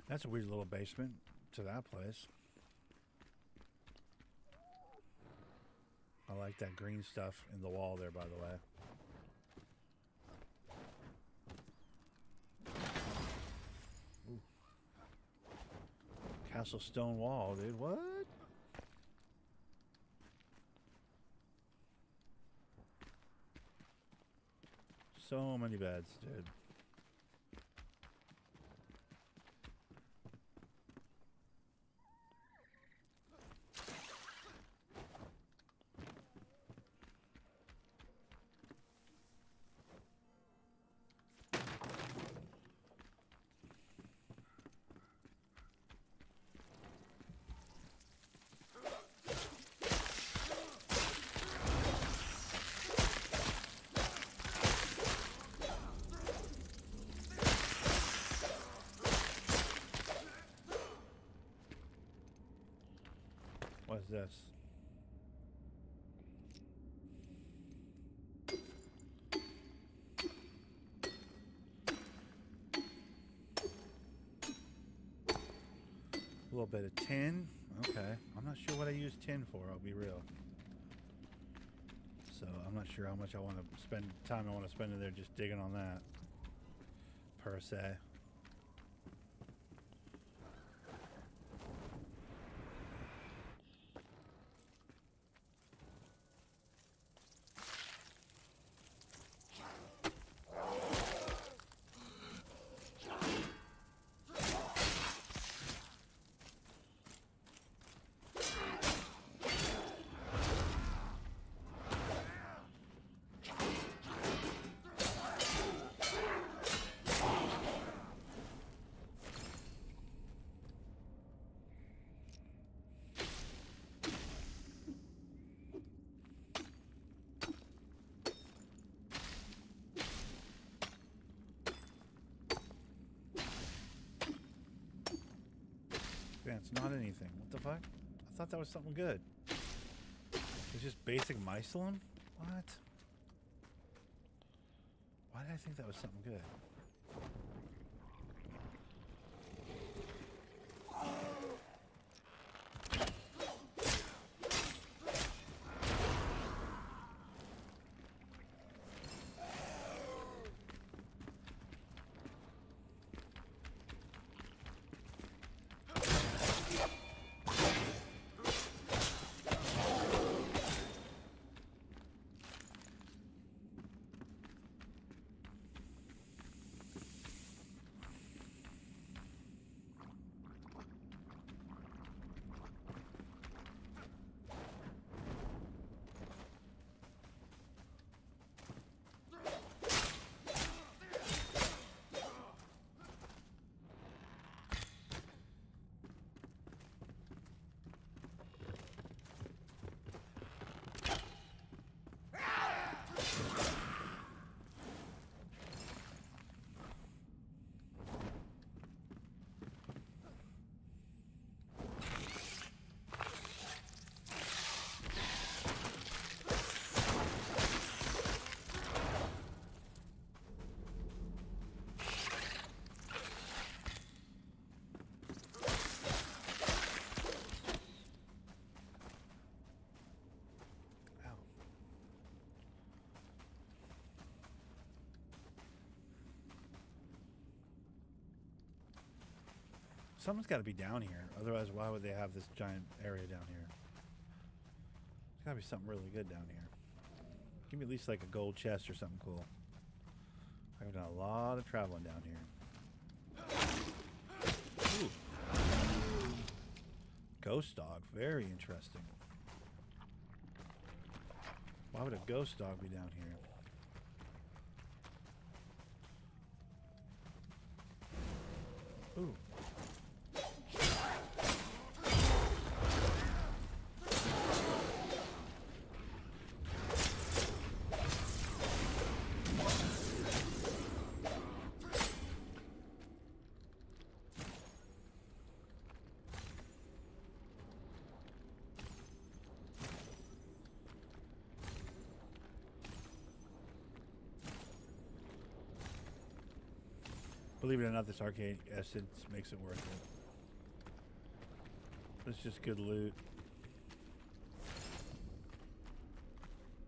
Speaker 1: That's a weird little basement to that place. I like that green stuff in the wall there, by the way. Ooh. Castle stone wall, dude. What? So many beds, dude. What's this? A little bit of tin. Okay. I'm not sure what I use tin for, I'll be real. So I'm not sure how much I want to spend time I want to spend in there just digging on that. Per se. Yeah, it's not anything. What the fuck? I thought that was something good. It's just basic mycelium? What? Why did I think that was something good? Someone's got to be down here. Otherwise, why would they have this giant area down here? There's got to be something really good down here. Give me at least like a gold chest or something cool. I've done a lot of traveling down here. Ooh. Ghost dog. Very interesting. Why would a ghost dog be down here? Ooh. Believe it or not, this arcade essence makes it worth it. It's just good loot.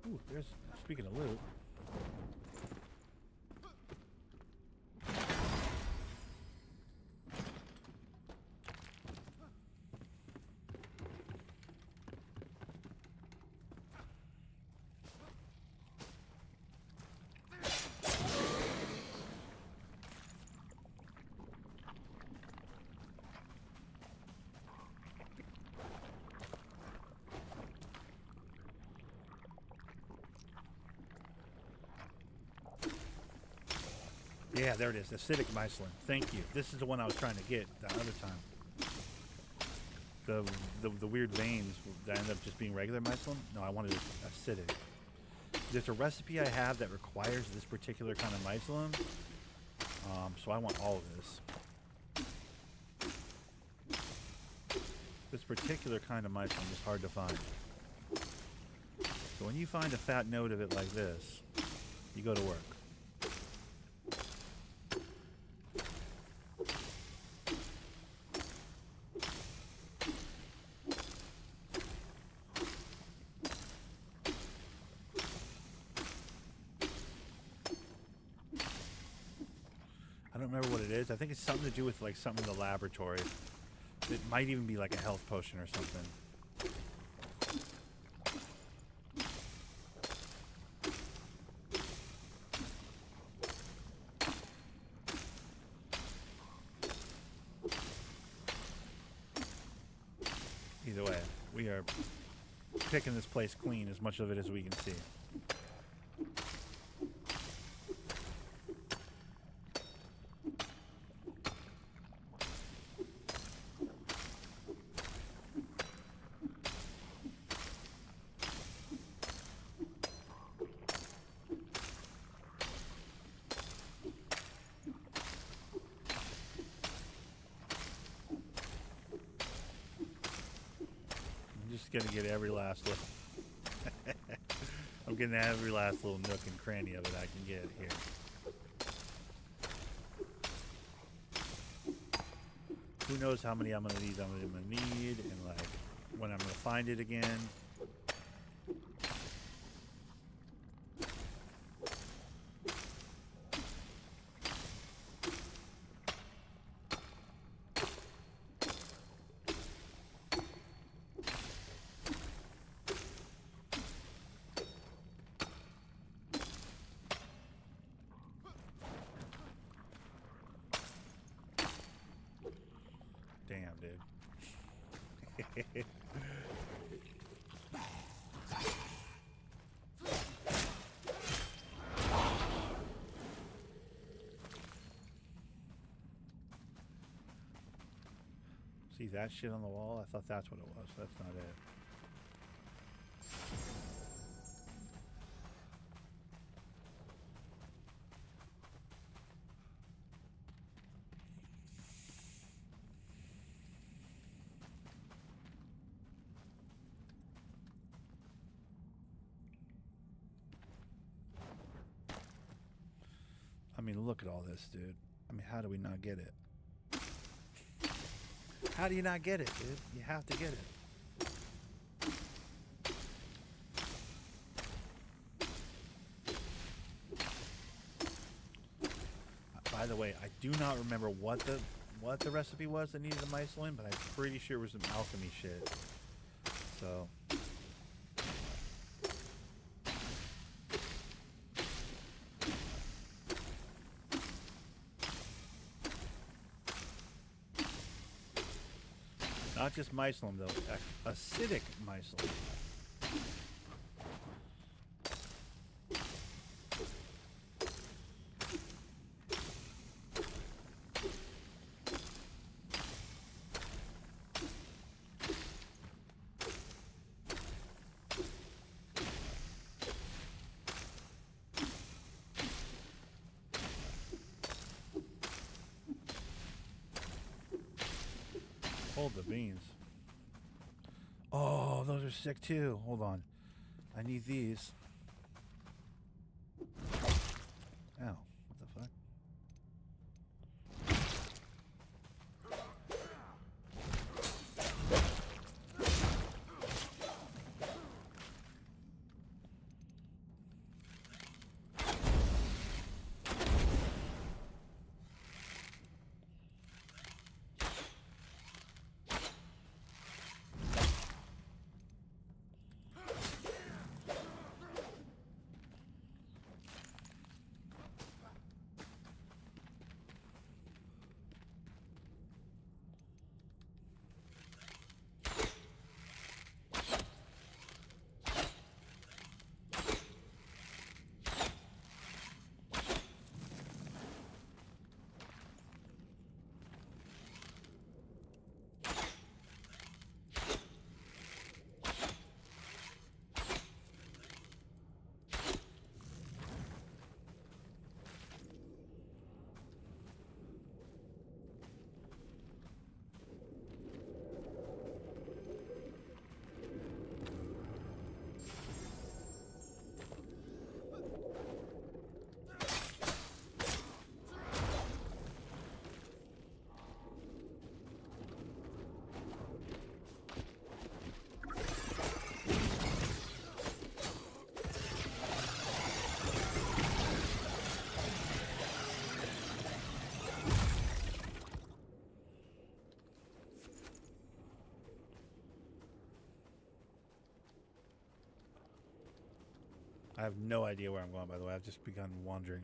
Speaker 1: Ooh, there's, speaking of loot. Yeah, there it is. Acidic mycelin. Thank you. This is the one I was trying to get the other time. The weird veins that end up just being regular mycelin. No, I wanted acidic. There's a recipe I have that requires this particular kind of mycelin. So I want all of this. This particular kind of mycelin is hard to find. So when you find a fat node of it like this, you go to work. I don't remember what it is. I think it's something to do with like something in the laboratory. It might even be like a health potion or something. Either way, we are picking this place clean, as much of it as we can see. Gonna get every last little I'm getting every last little nook and cranny of it I can get here. Who knows how many I'm gonna need and like when I'm gonna find it again. Damn, dude. See that shit on the wall? I thought that's what it was. That's not it. I mean, look at all this, dude. I mean, how do we not get it? How do you not get it, dude? You have to get it. By the way, I do not remember what the what the recipe was that needed the mycelium, but I'm pretty sure it was some alchemy shit. So. Not just mycelium, though. Acidic mycelium. Hold the beans. Oh, those are sick too. Hold on. I need these. Ow. What the fuck? I have no idea where I'm going, by the way. I've just begun wandering.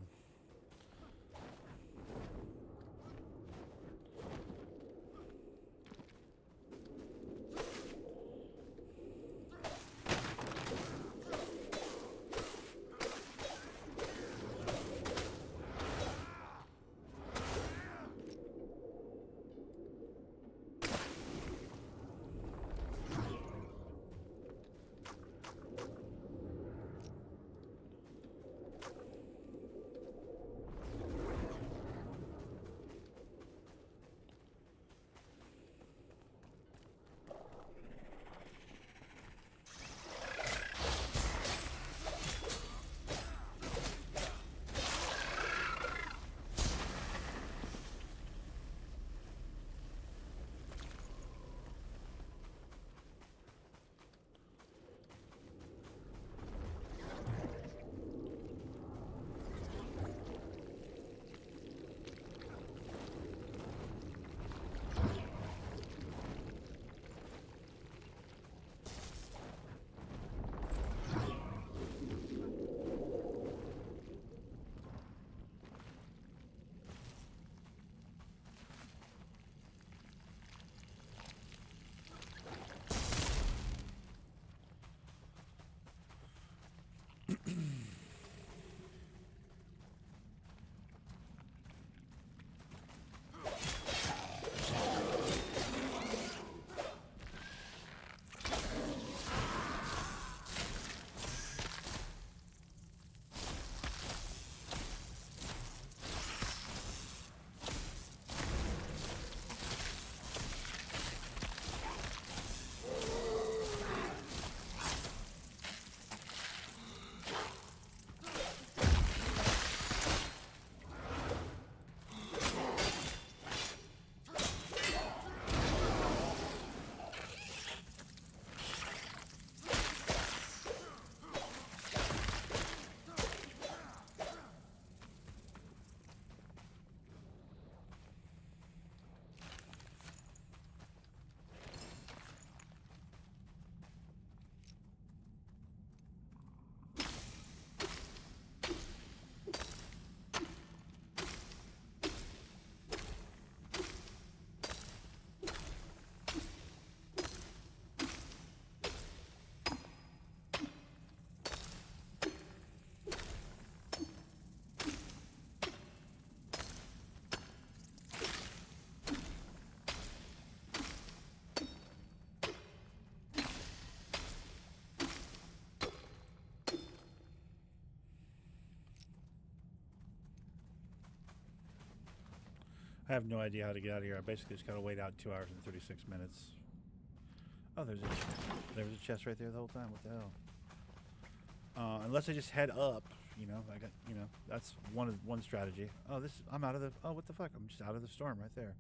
Speaker 1: I have no idea how to get out of here. I basically just gotta wait out 2 hours and 36 minutes. Oh, there was a chest right there the whole time. What the hell? Unless I just head up, you know, I got, you know, that's one strategy. Oh, I'm out of the. Oh, what the fuck? I'm just out of the storm right there.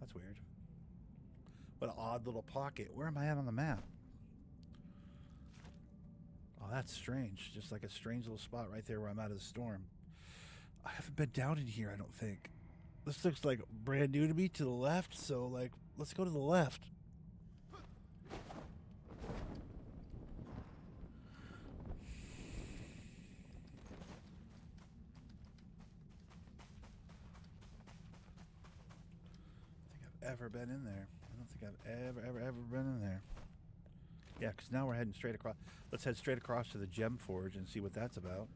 Speaker 1: That's weird. What an odd little pocket. Where am I at on the map? Oh, that's strange. Just like a strange little spot right there where I'm out of the storm. I haven't been down in here, I don't think. This looks like brand new to me to the left, so like, let's go to the left. I don't think I've ever been in there. I don't think I've ever been in there. Yeah, because now we're heading straight across. Let's head straight across to the Gem Forge and see what that's about.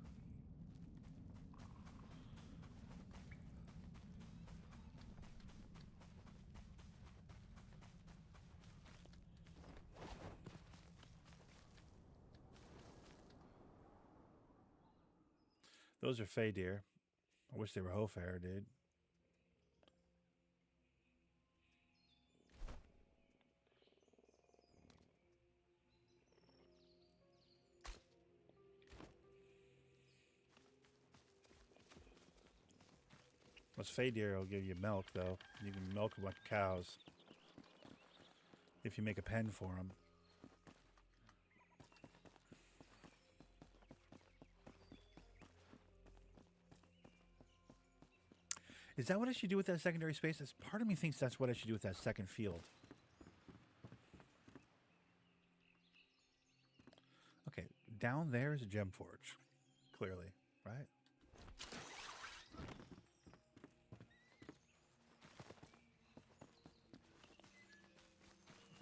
Speaker 1: Those are Fey deer. I wish they were Hofair, dude. Those Fey deer will give you milk, though. You can milk a bunch of cows if you make a pen for them. Is that what I should do with that secondary space? Part of me thinks that's what I should do with that second field. Okay, down there is a Gem Forge, clearly, right?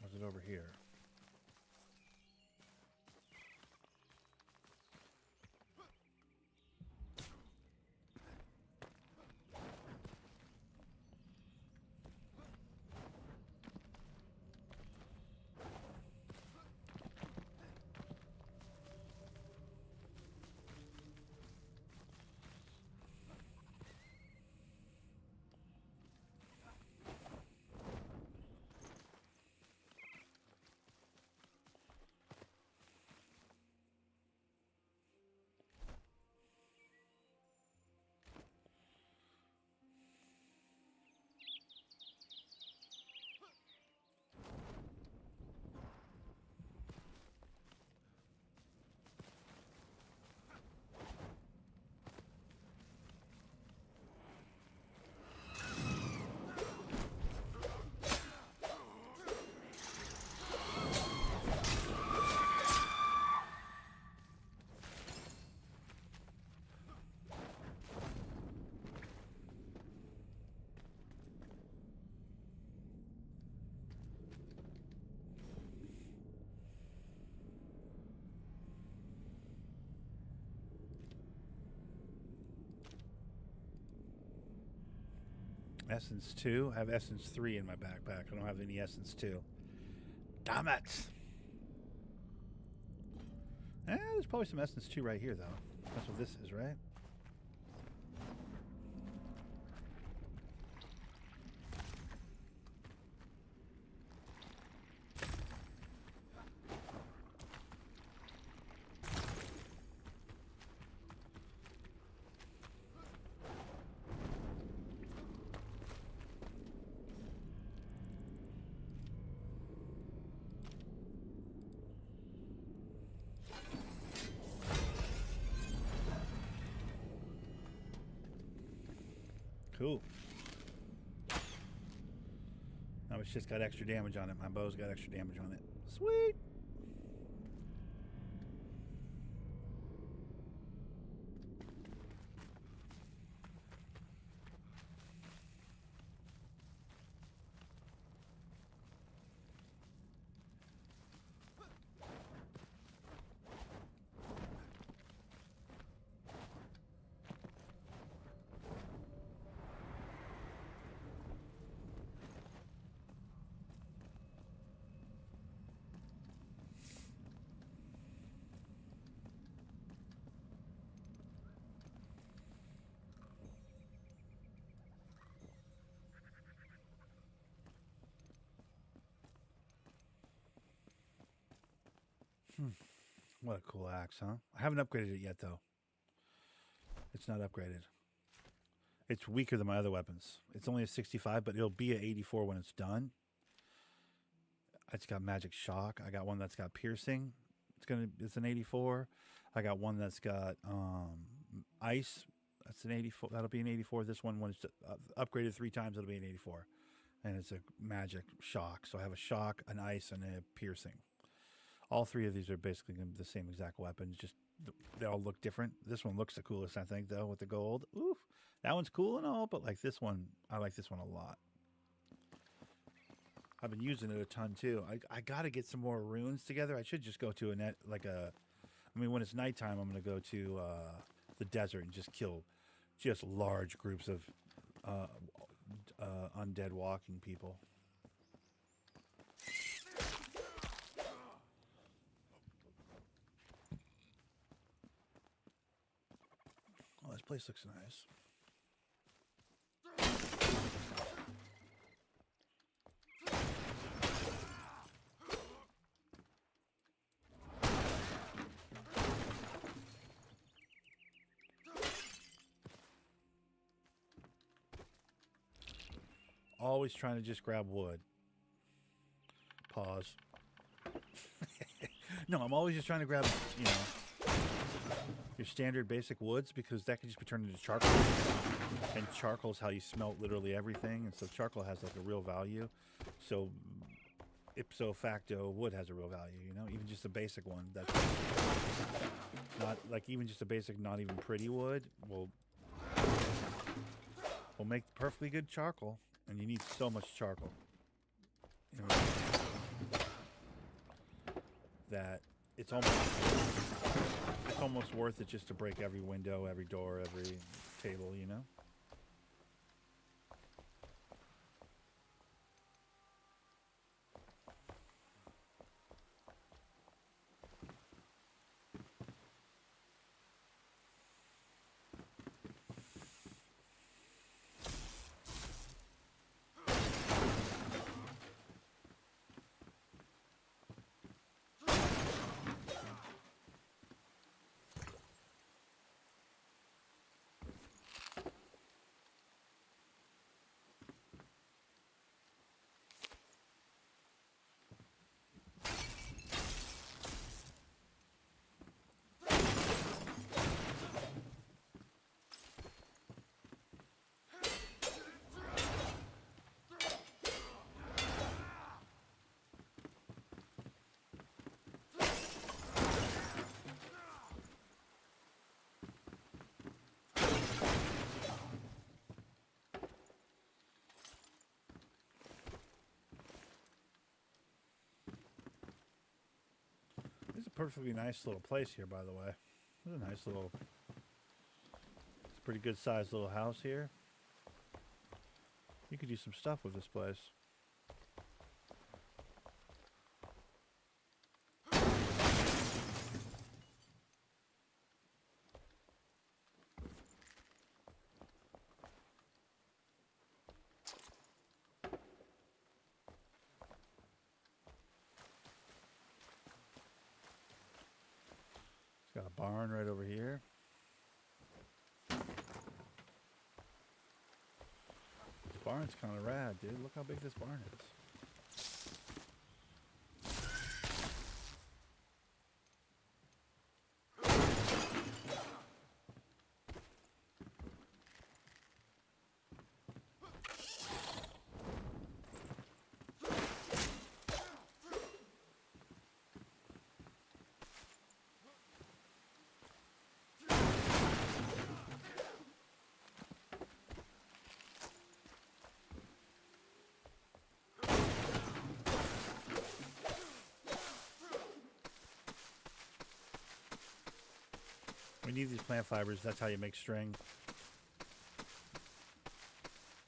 Speaker 1: Was it over here? Essence 2. I have Essence 3 in my backpack. I don't have any Essence 2. Damn it! There's probably some Essence 2 right here, though. That's what this is, right? Cool. Now it's just got extra damage on it. My bow's got extra damage on it. Sweet. What a cool axe, huh? I haven't upgraded it yet, though. It's not upgraded. It's weaker than my other weapons. It's only a 65, but it'll be an 84 when it's done. It's got magic shock. I got one that's got piercing. It's an 84. I got one that's got ice. That's an 84. That'll be an 84. This one, when it's upgraded 3 times, it'll be an 84. And it's a magic shock. So I have a shock, an ice, and a piercing. All 3 of these are basically going to be the same exact weapons. Just they all look different. This one looks the coolest, I think, though, with the gold. Oof, that one's cool and all, but like this one, I like this one a lot. I've been using it a ton too. I got to get some more runes together. I should just go to when it's nighttime, I'm going to go to the desert and just kill just large groups of undead walking people. Oh, this place looks nice. Always trying to just grab wood. Pause. No, I'm always just trying to grab, your standard basic woods, because that can just be turned into charcoal. And charcoal is how you smelt literally everything. And so charcoal has like a real value. So ipso facto, wood has a real value, even just a basic one. That's not like even just a basic, not even pretty wood will make perfectly good charcoal. And you need so much charcoal. That it's almost worth it just to break every window, every door, every table, It's a perfectly nice little place here, by the way. It's a nice little, it's a pretty good sized little house here. You could do some stuff with this place. Got a barn right over here. This barn's kind of rad, dude. Look how big this barn is. We need these plant fibers. That's how you make string.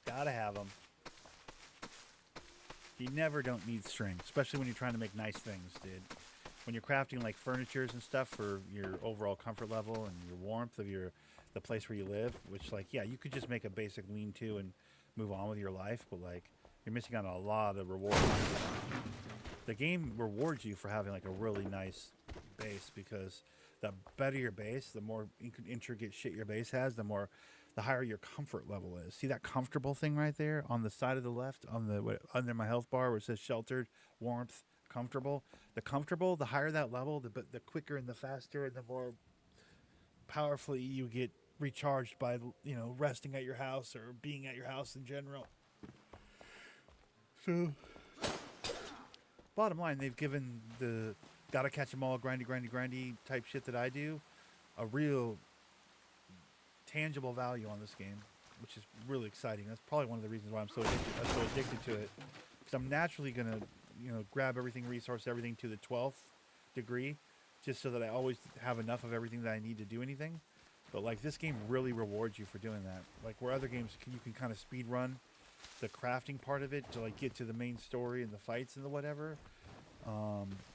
Speaker 1: Gotta have them. You never don't need string, especially when you're trying to make nice things, dude. When you're crafting like furnitures and stuff for your overall comfort level and your warmth of the place where you live, which like, yeah, you could just make a basic lean-to and move on with your life, but like you're missing out on a lot of rewards. The game rewards you for having like a really nice base, because the better your base, the more intricate shit your base has, the higher your comfort level is. See that comfortable thing right there on the side of the left, on the under my health bar where it says sheltered, warmth, comfortable. The comfortable, the higher that level, the quicker and the faster and the more powerfully you get recharged by, you know, resting at your house or being at your house in general. So, bottom line, they've given the gotta catch 'em all, grindy type shit that I do a real tangible value on this game, which is really exciting. That's probably one of the reasons why I'm so addicted to it, because I'm naturally gonna, you know, grab everything, resource everything to the 12th degree, just so that I always have enough of everything that I need to do anything. But like this game really rewards you for doing that. Like where other games you can kind of speed run the crafting part of it to like get to the main story and the fights and the whatever.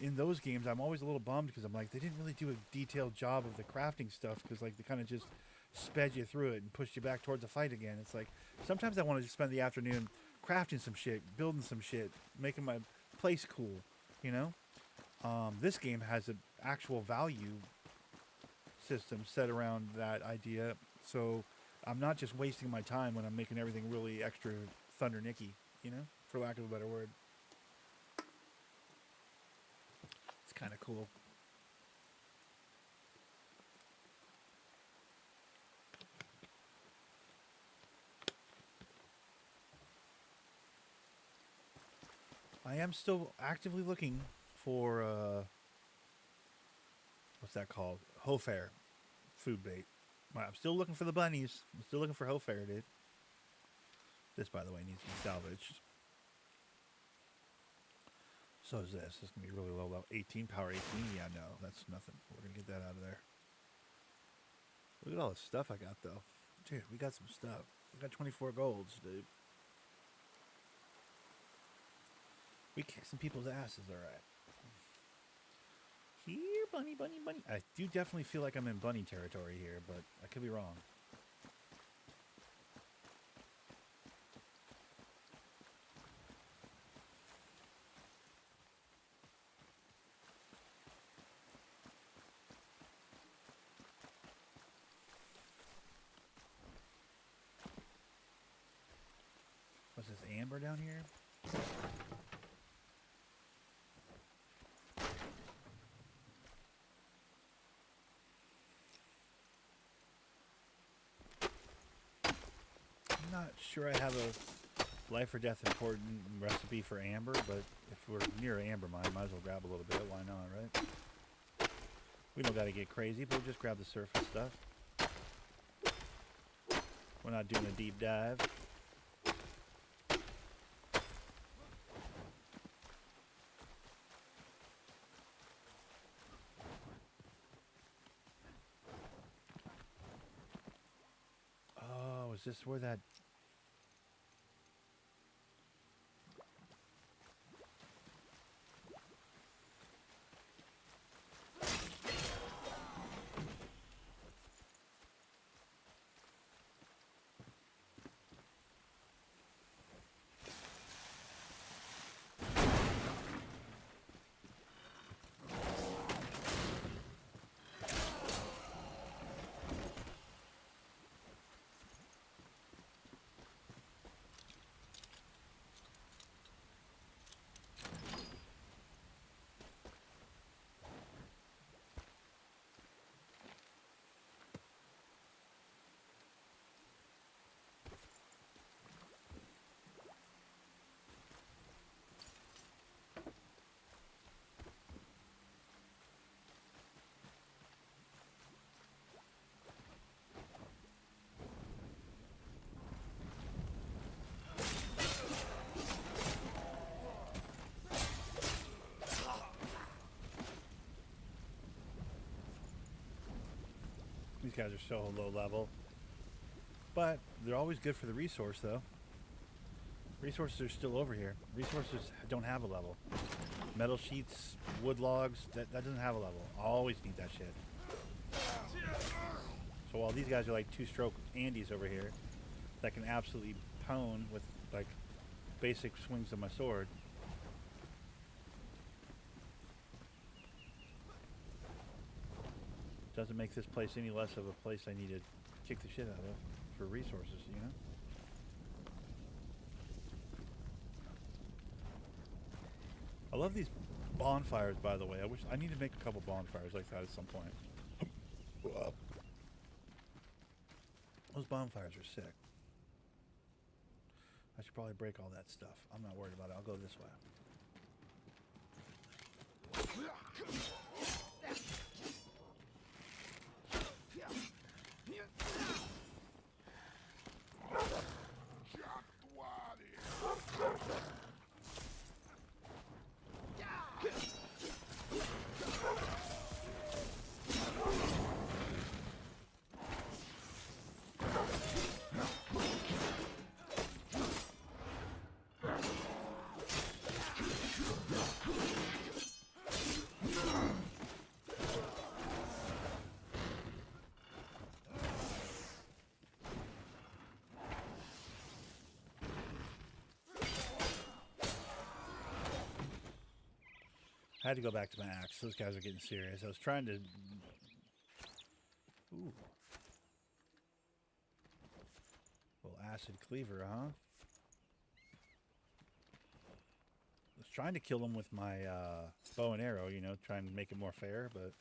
Speaker 1: In those games, I'm always a little bummed because I'm like, they didn't really do a detailed job of the crafting stuff, because like they kind of just sped you through it and pushed you back towards the fight again. It's like sometimes I want to just spend the afternoon crafting some shit, building some shit, making my place cool, you know. This game has an actual value system set around that idea, so I'm not just wasting my time when I'm making everything really extra Thundernicky, you know, for lack of a better word. It's kind of cool. I am still actively looking for what's that called? Hofair food bait. I'm still looking for the bunnies. I'm still looking for Hofair, dude. This, by the way, needs to be salvaged. So is this. This is going to be really low level. 18, power 18? Yeah, no, that's nothing. We're going to get that out of there. Look at all the stuff I got, though. Dude, we got some stuff. We got 24 golds, dude. We kicked some people's asses, alright. Here, bunny. I do definitely feel like I'm in bunny territory here, but I could be wrong. What's this, amber down here? I'm not sure I have a life or death important recipe for amber, but if we're near an amber mine, might as well grab a little bit. Why not, right? We don't got to get crazy, but we'll just grab the surface stuff. We're not doing a deep dive. Oh, is this where that... These guys are so low level. But they're always good for the resource, though. Resources are still over here. Resources don't have a level. Metal sheets, wood logs, that doesn't have a level. I always need that shit. So while these guys are like two-stroke Andes over here that can absolutely pwn with like basic swings of my sword, Doesn't make this place any less of a place I need to kick the shit out of for resources, you know? I love these bonfires, by the way. I need to make a couple bonfires like that at some point. Those bonfires are sick. I should probably break all that stuff. I'm not worried about it. I'll go this way. I had to go back to my axe. Those guys are getting serious. I was trying to... Ooh. Little acid cleaver, huh? I was trying to kill them with my bow and arrow, you know, trying to make it more fair, but...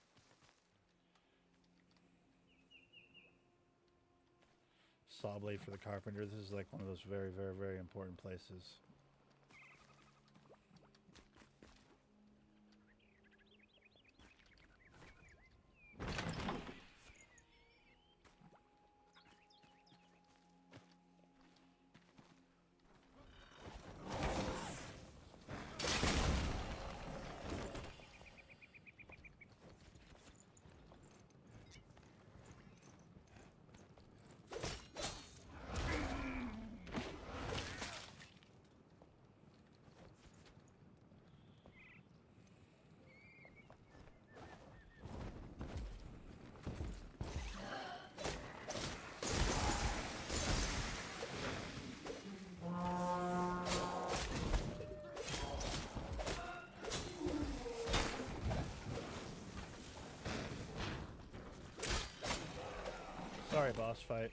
Speaker 1: Saw blade for the carpenter. This is like one of those very, very, very important places. Sorry, boss fight.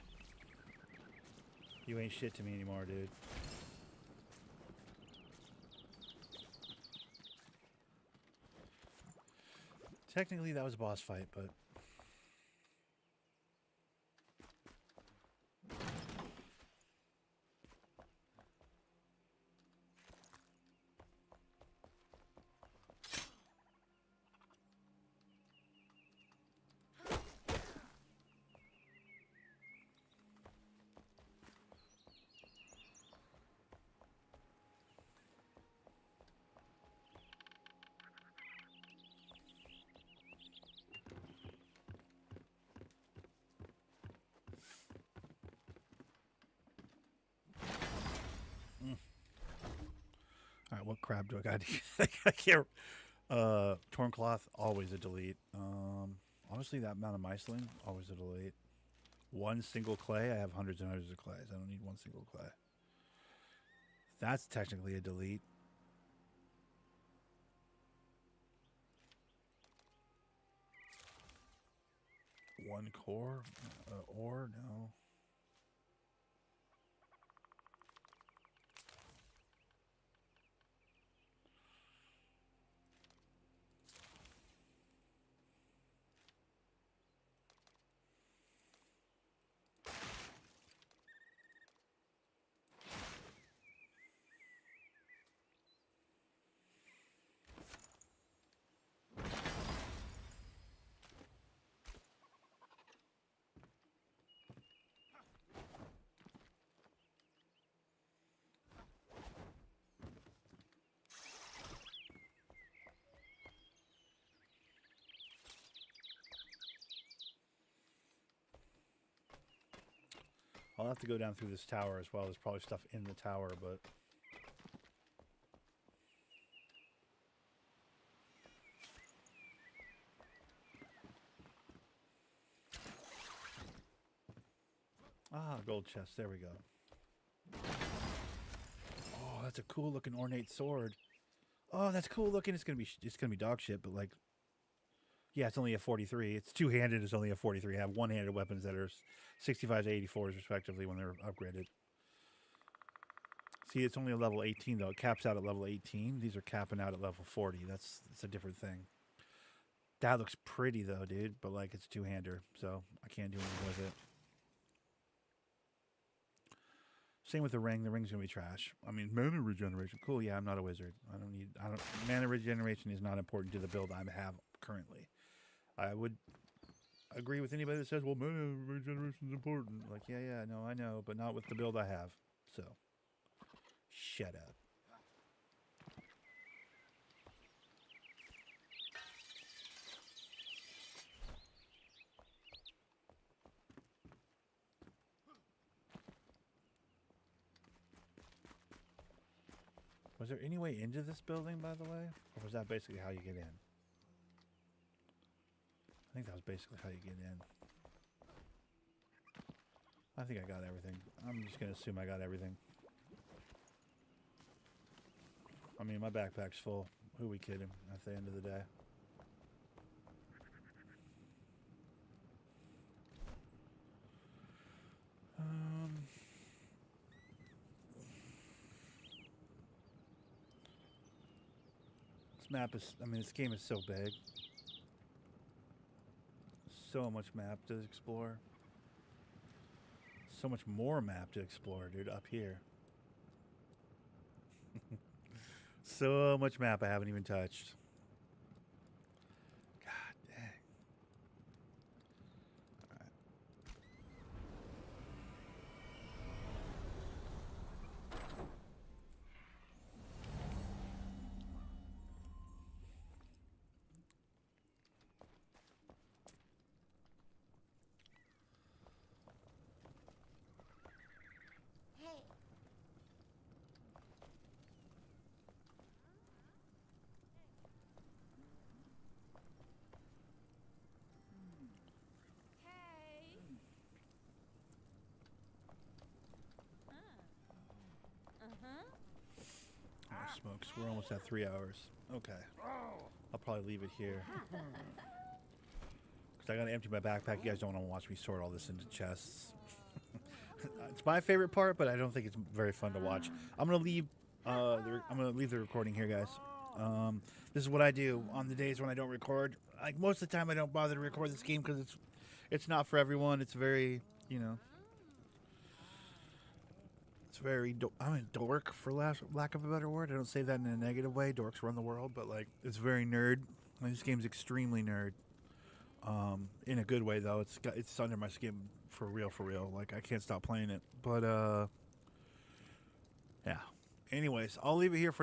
Speaker 1: You ain't shit to me anymore, dude. Technically, that was a boss fight, but... Alright, what crab do I got? I can't... torn cloth, always a delete. Honestly, that amount of mycelin, always a delete. One single clay, I have hundreds and hundreds of clays. I don't need one single clay. That's technically a delete. One core? Ore? No. I'll have to go down through this tower as well. There's probably stuff in the tower, but... Ah, gold chest. There we go. Oh, that's a cool looking ornate sword. Oh, that's cool looking. It's gonna be dog shit, but like, Yeah, it's only a 43. It's two-handed. It's only a 43. I have one-handed weapons that are 65 to 84s respectively when they're upgraded. See, it's only a level 18 though. It caps out at level 18. These are capping out at level 40. It's a different thing. That looks pretty though, dude. But like, it's two-hander, so I can't do anything with it. Same with the ring. The ring's gonna be trash. I mean, mana regeneration. Cool. Yeah, I'm not a wizard. Mana regeneration is not important to the build I have currently. I would agree with anybody that says, well, mana regeneration is important. Like, yeah, no, I know, but not with the build I have. So, shut up. Was there any way into this building, by the way? Or was that basically how you get in? I think that was basically how you get in. I think I got everything. I'm just going to assume I got everything. I mean, my backpack's full. Who are we kidding at the end of the day? This map is, I mean, this game is so big. So much map to explore. So much more map to explore, dude, up here. So much map I haven't even touched. God dang. All right. Oh, smokes. We're almost at 3 hours. Okay. I'll probably leave it here. Because I got to empty my backpack. You guys don't want to watch me sort all this into chests. It's my favorite part, but I don't think it's very fun to watch. I'm gonna leave. I'm gonna leave the recording here, guys. This is what I do on the days when I don't record. Like most of the time, I don't bother to record this game because it's not for everyone. It's very, you know, it's very. I'm a dork, for lack of a better word. I don't say that in a negative way. Dorks run the world, but like it's very nerd. Like, this game's extremely nerd. In a good way though. It's under my skin for real. Like I can't stop playing it. But yeah. Anyways, I'll leave it here for now.